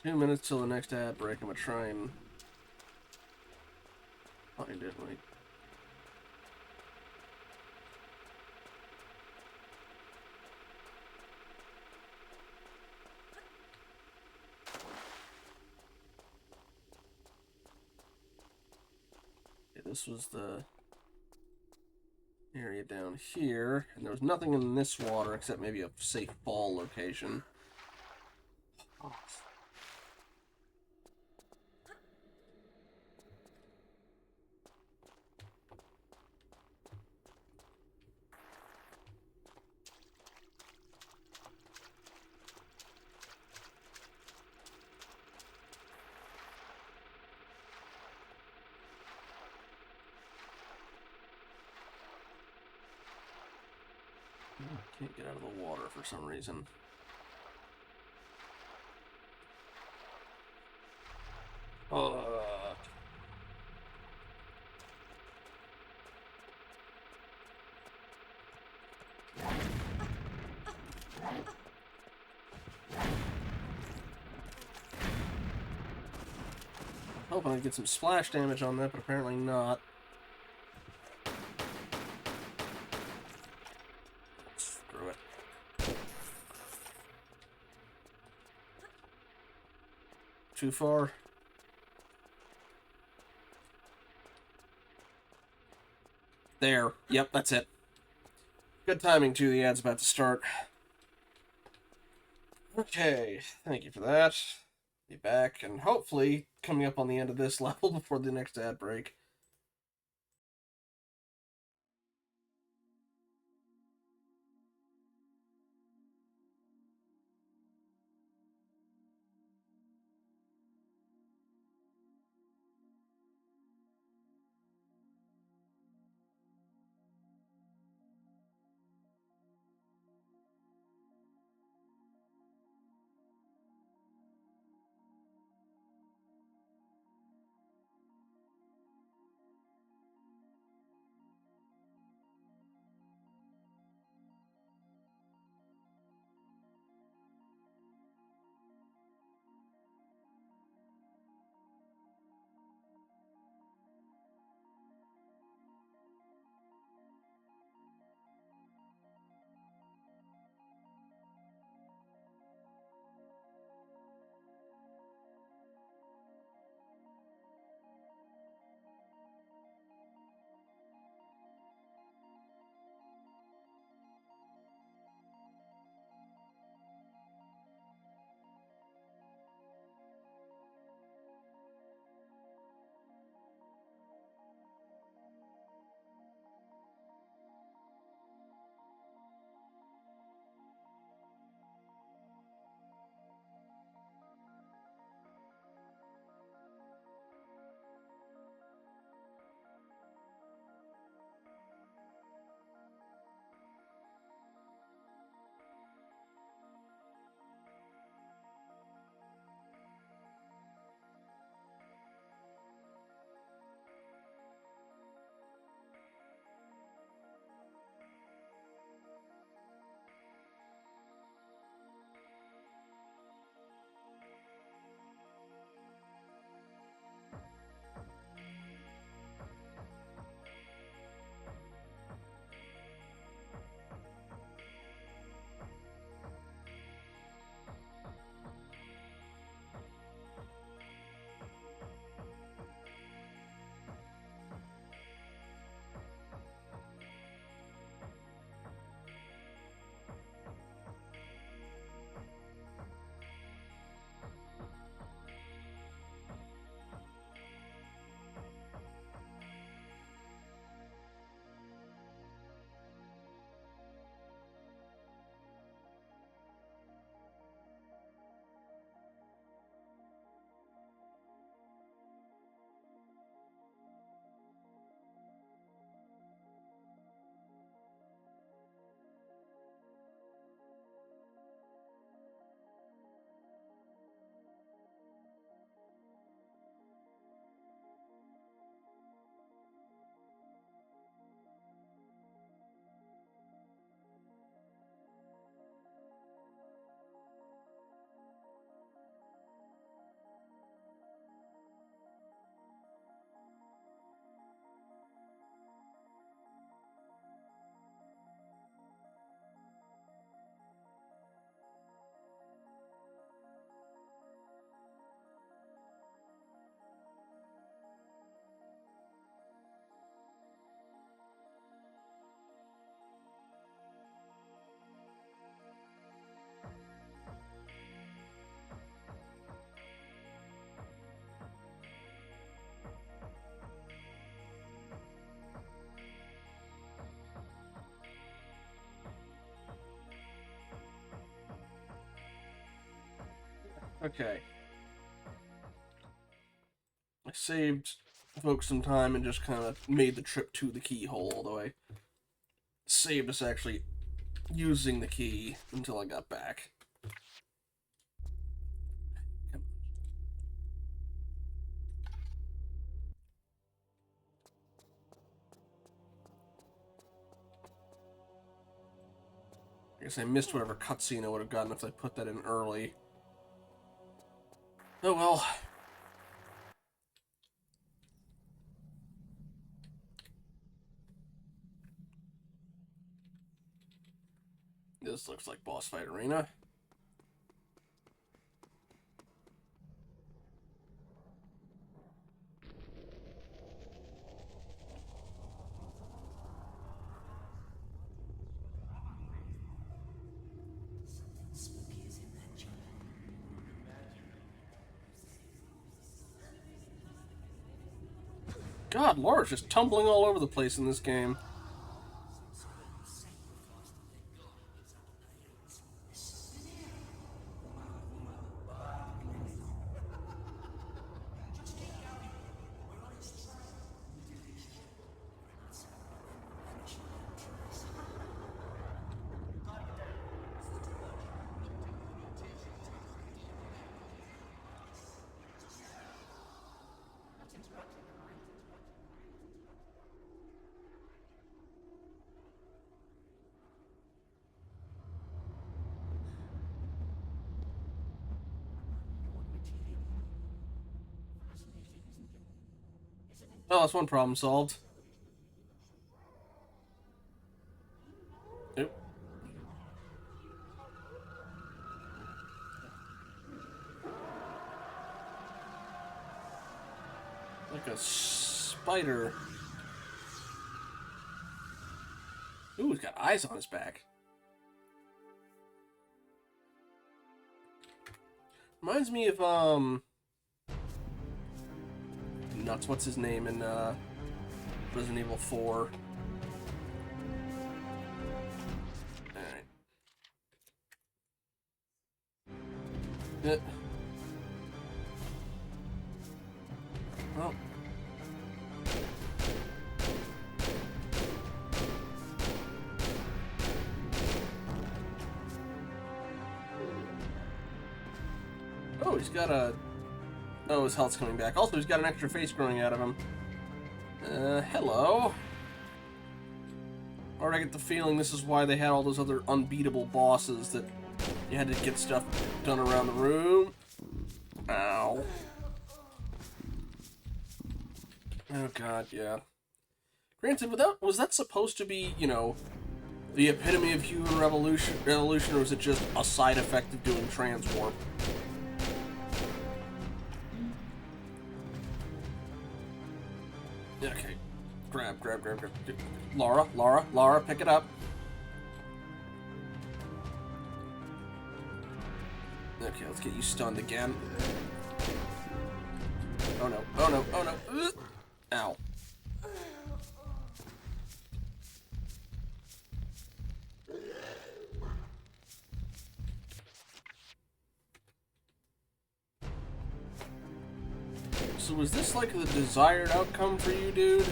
Two minutes till the next ad break. I'm gonna try and find it. Like, yeah, this was the area down here, and there was nothing in this water except maybe a safe fall location. Oh. I can't get out of the water for some reason. Hoping I'd get some splash damage on that, but apparently not. Screw it. Too far? There. Yep, that's it. Good timing, too. The ad's about to start. Okay, thank you for that. Be back, and hopefully coming up on the end of this level before the next ad break. Okay. I saved folks some time and just kind of made the trip to the keyhole, although I saved us actually using the key until I got back. Come on. I guess I missed whatever cutscene I would have gotten if I put that in early. Oh well. This looks like boss fight arena. God, Laura's just tumbling all over the place in this game. Well, that's one problem solved. Oop. Like a spider. Ooh, he's got eyes on his back. Reminds me of, nuts, what's his name in, Resident Evil 4? Alright. Well. Oh, he's got a... Oh, his health's coming back. Also, he's got an extra face growing out of him. Hello? Or I get the feeling this is why they had all those other unbeatable bosses that you had to get stuff done around the room. Ow. Oh god, yeah. Granted, was that supposed to be, you know, the epitome of human revolution, or was it just a side effect of doing transwarp? Okay. Grab. Laura, pick it up. Okay, let's get you stunned again. Oh no. Ow. So was this like the desired outcome for you, dude?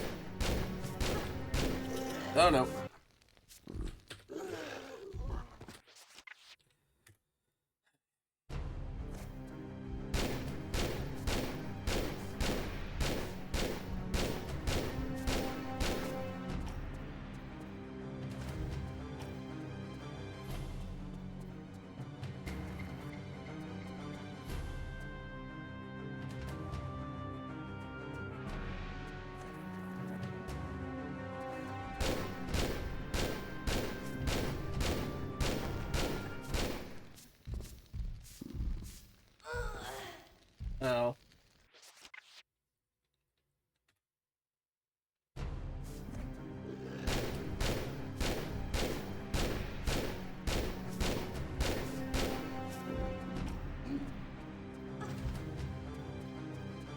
Oh no. Oh.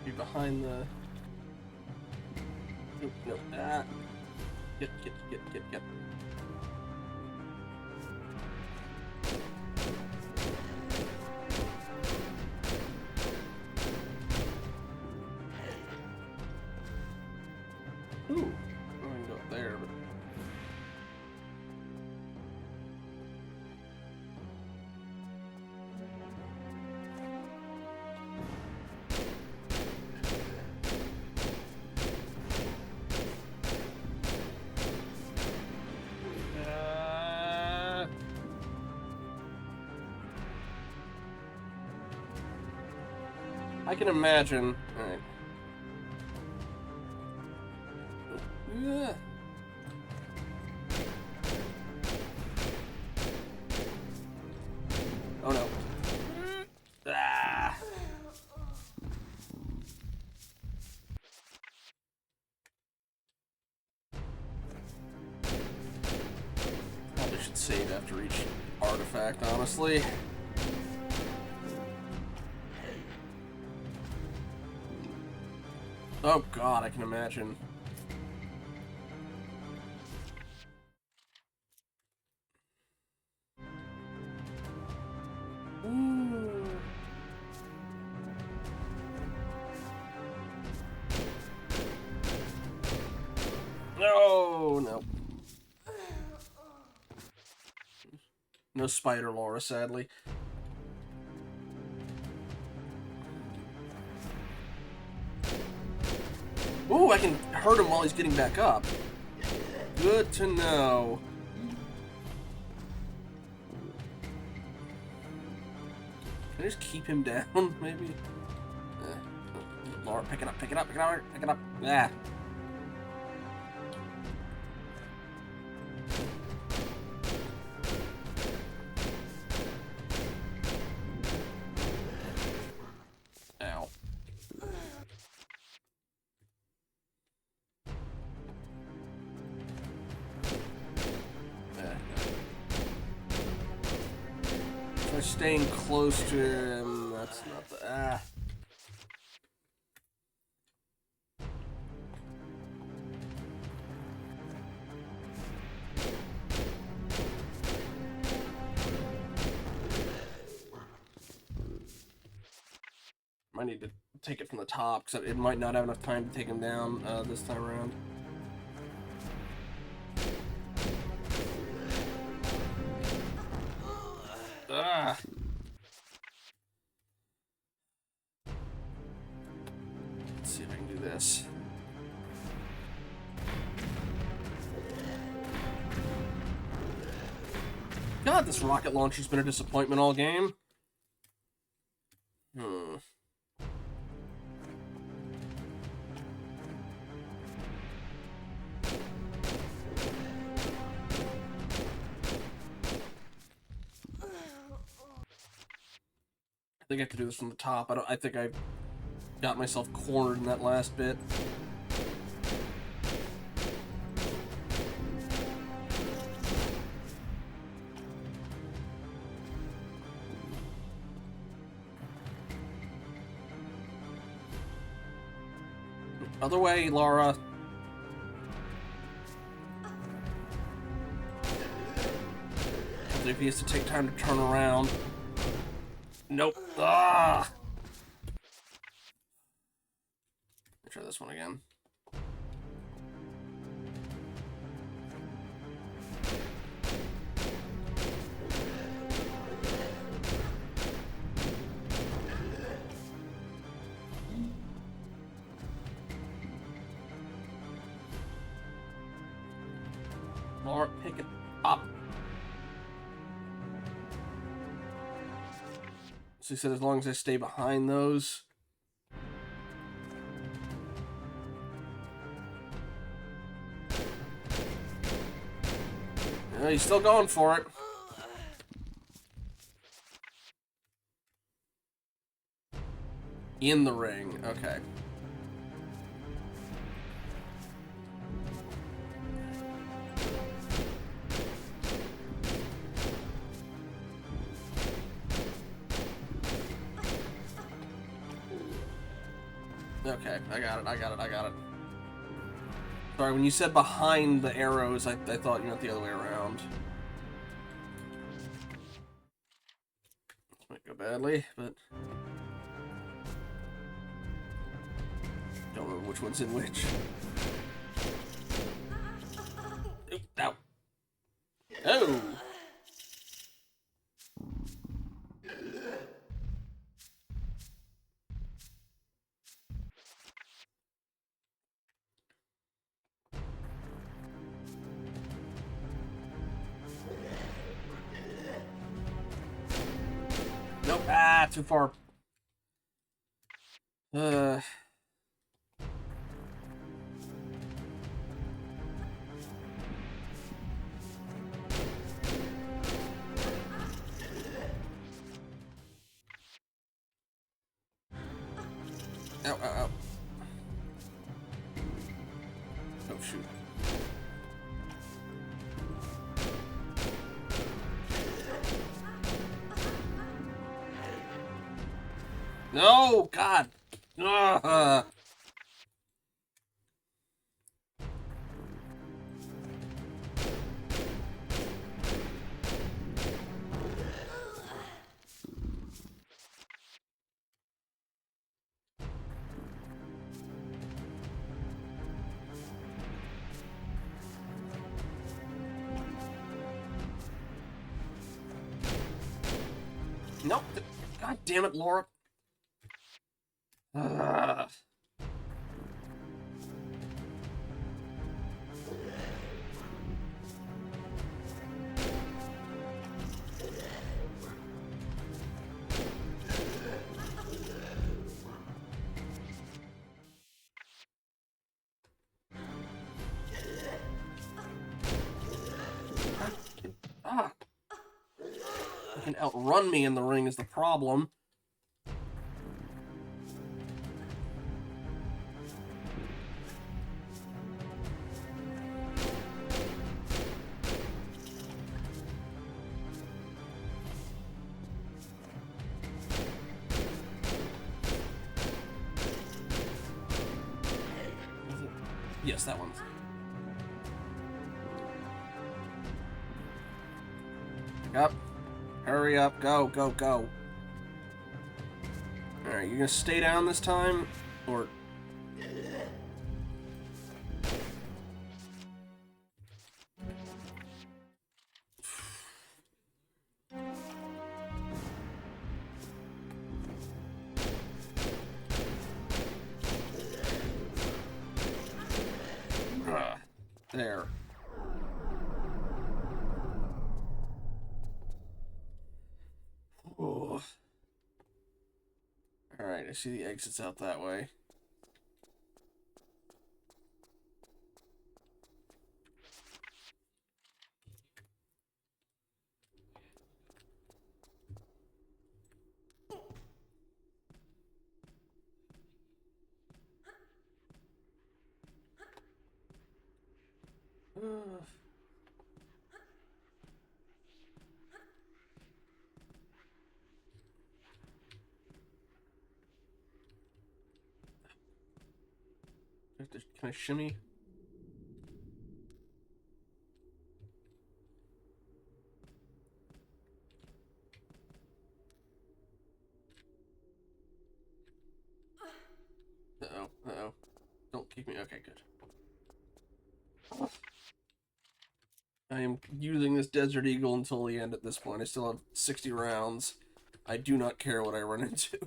Be behind the... Nope. Ah. Get. Ooh, I can go up there, but... I can imagine. Alright. Yeah. Oh no. Ah. Probably should save after each artifact, honestly. Oh god, I can imagine. Ooh. No, no. No spider, Laura, sadly. Ooh, I can hurt him while he's getting back up. Good to know. Can I just keep him down, maybe? Laura, pick it up, pick it up, pick it up, pick it up. Yeah. Ow. Try staying close to him. That's not the... Ah. I need to take it from the top, because it might not have enough time to take him down this time around. Ah! Let's see if I can do this. God, this rocket launcher's been a disappointment all game. I think I have to do this from the top. I think I got myself cornered in that last bit. Other way, Laura. If he has to take time to turn around. Nope. Ah! Let's try this one again. Laura, pick it up. So he said as long as I stay behind those. Yeah, he's still going for it. In the ring, okay. Okay, I got it. Sorry, when you said behind the arrows, I thought you meant the other way around. This might go badly, but... don't remember which one's in which. Nope. Ah, too far. Uh. Ow, ow, ow. Oh, shoot. No, God. Ugh. Nope. God damn it, Laura. Ugh. Ah. You can outrun me in the ring is the problem. Yes, that one. Up. Hurry up. Go, go, go. Alright, you gonna stay down this time? Or... There. Oh. Alright, I see the exits out that way. Can I shimmy? Uh-oh, uh-oh. Don't kick me. Okay, good. I am using this Desert Eagle until the end at this point. I still have 60 rounds. I do not care what I run into.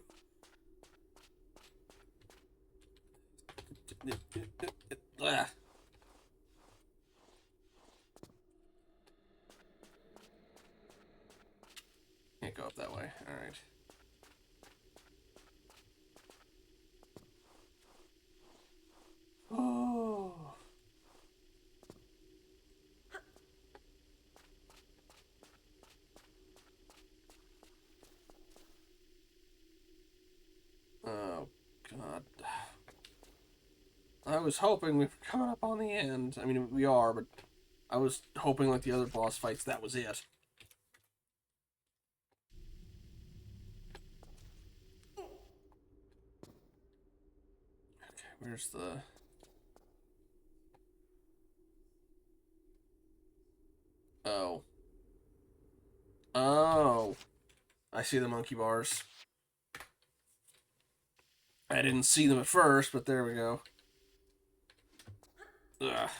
Ah. Can't go up that way. Alright. Oh. Oh, God. I was hoping we were coming up on the end. I mean, we are, but I was hoping like the other boss fights, that was it. Okay, where's the... Oh. Oh. I see the monkey bars. I didn't see them at first, but there we go. Ugh.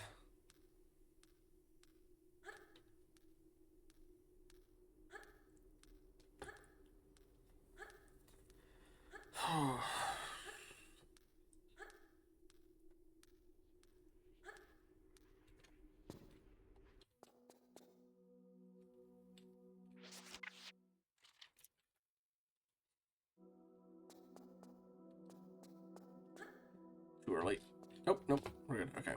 Too early. Nope, nope. We're good. Okay.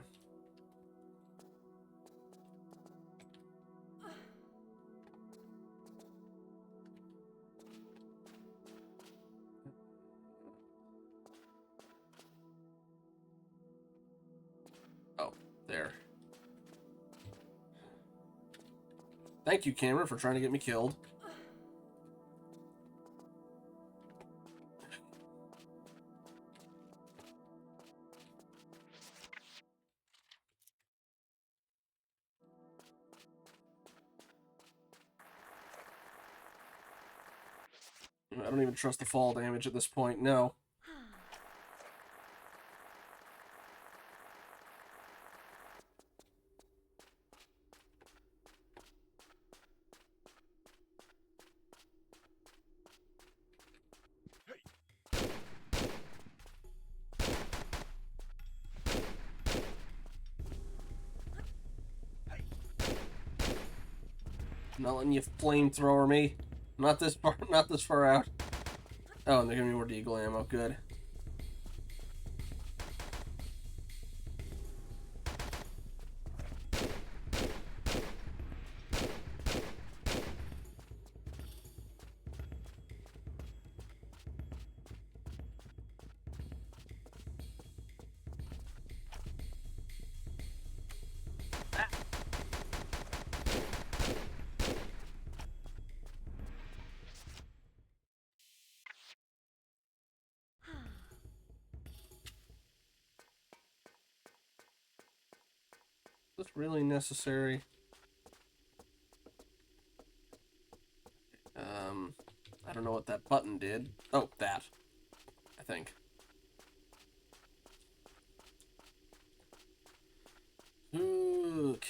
Oh, there. Thank you, camera, for trying to get me killed. I don't even trust the fall damage at this point, no. I'm not letting you flamethrower me. Not this far out. Oh, and they're giving me more deagle ammo. Good. Is this really necessary? I don't know what that button did. Oh, that. I think. Okay.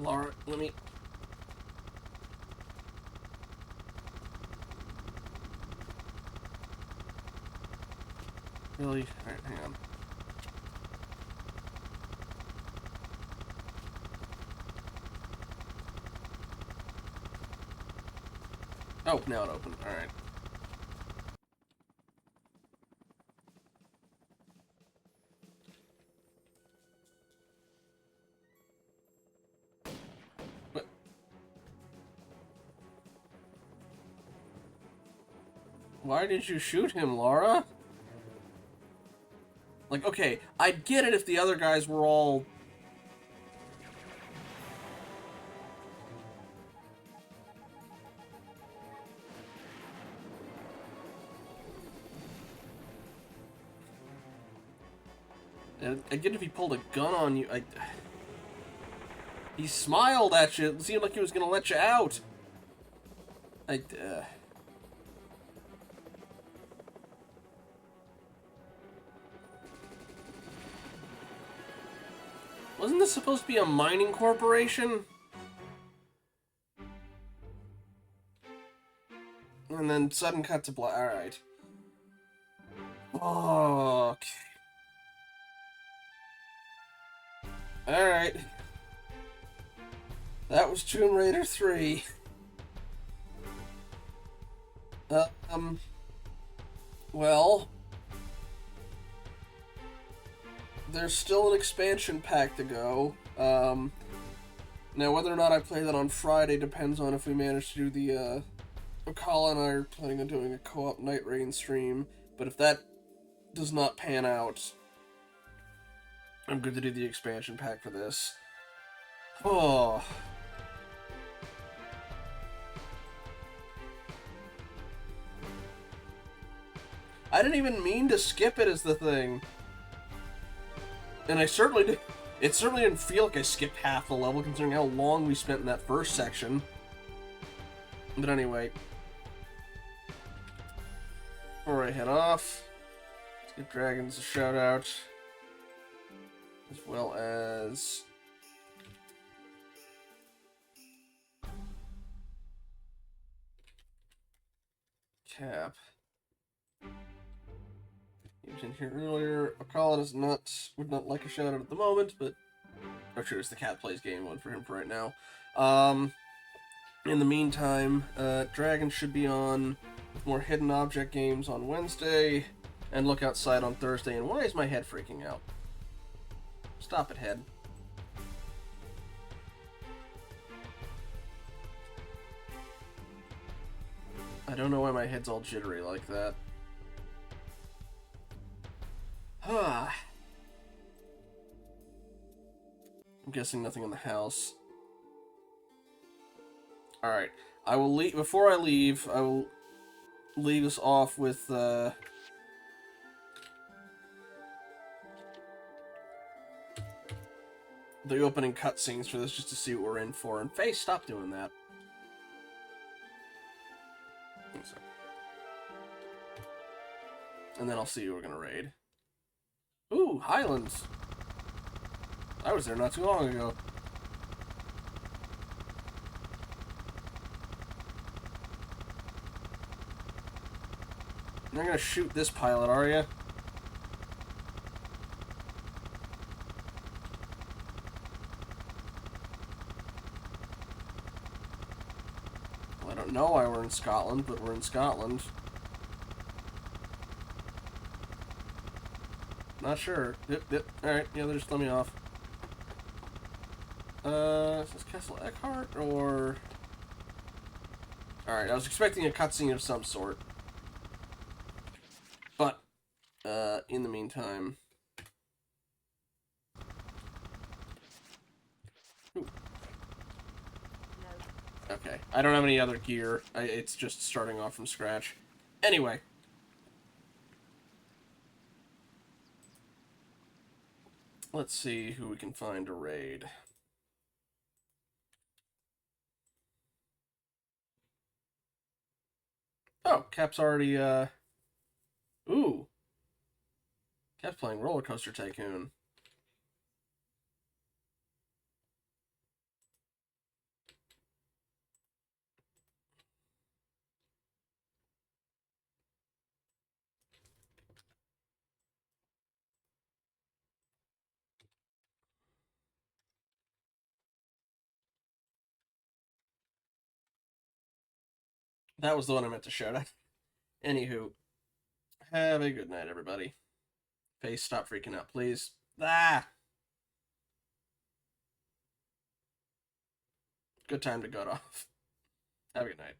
Laura, let me... Really? Alright, hang on. Oh, now it opened. Alright. What? Why did you shoot him, Laura? Like, okay, I'd get it if the other guys were all... I'd get it if he pulled a gun on you. He smiled at you. It seemed like he was gonna let you out. Wasn't this supposed to be a mining corporation? And then sudden cut to black. Alright. Fuck. Alright. That was Tomb Raider 3. Well... There's still an expansion pack to go. Now whether or not I play that on Friday depends on if we manage to do the, Okala and I are planning on doing a co-op Night Rain stream, but if that does not pan out, I'm good to do the expansion pack for this. Oh... I didn't even mean to skip it as the thing. And I certainly did. It certainly didn't feel like I skipped half the level, considering how long we spent in that first section. But anyway. Before I head off, let's give Dragons a shout out. As well as... Cap. was in here earlier. A Colin is would not like a shout out at the moment, but oh sure, it's the Cat Plays game one for him for right now. In the meantime, Dragon should be on with more hidden object games on Wednesday, and Look Outside on Thursday. And why is my head freaking out? Stop it, head. I don't know why my head's all jittery like that. I'm guessing nothing in the house. Alright. I will leave. Before I leave, I will leave us off with, the opening cutscenes for this, just to see what we're in for. And Faye, stop doing that. And then I'll see who we're gonna raid. Ooh, Highlands. I was there not too long ago. You're not gonna shoot this pilot, are you? Well, I don't know why we're in Scotland, but we're in Scotland. Not sure. Yep. Alright, yeah, they'll just let me off. Is this Castle Eckhart, or... Alright, I was expecting a cutscene of some sort. But, in the meantime... Ooh. Okay, I don't have any other gear. It's just starting off from scratch. Anyway. Let's see who we can find to raid. Oh, Cap's already, Ooh. Cap's playing Roller Coaster Tycoon. That was the one I meant to shout out. Anywho, have a good night, everybody. Face, stop freaking out, please. Ah! Good time to go off. Have a good night.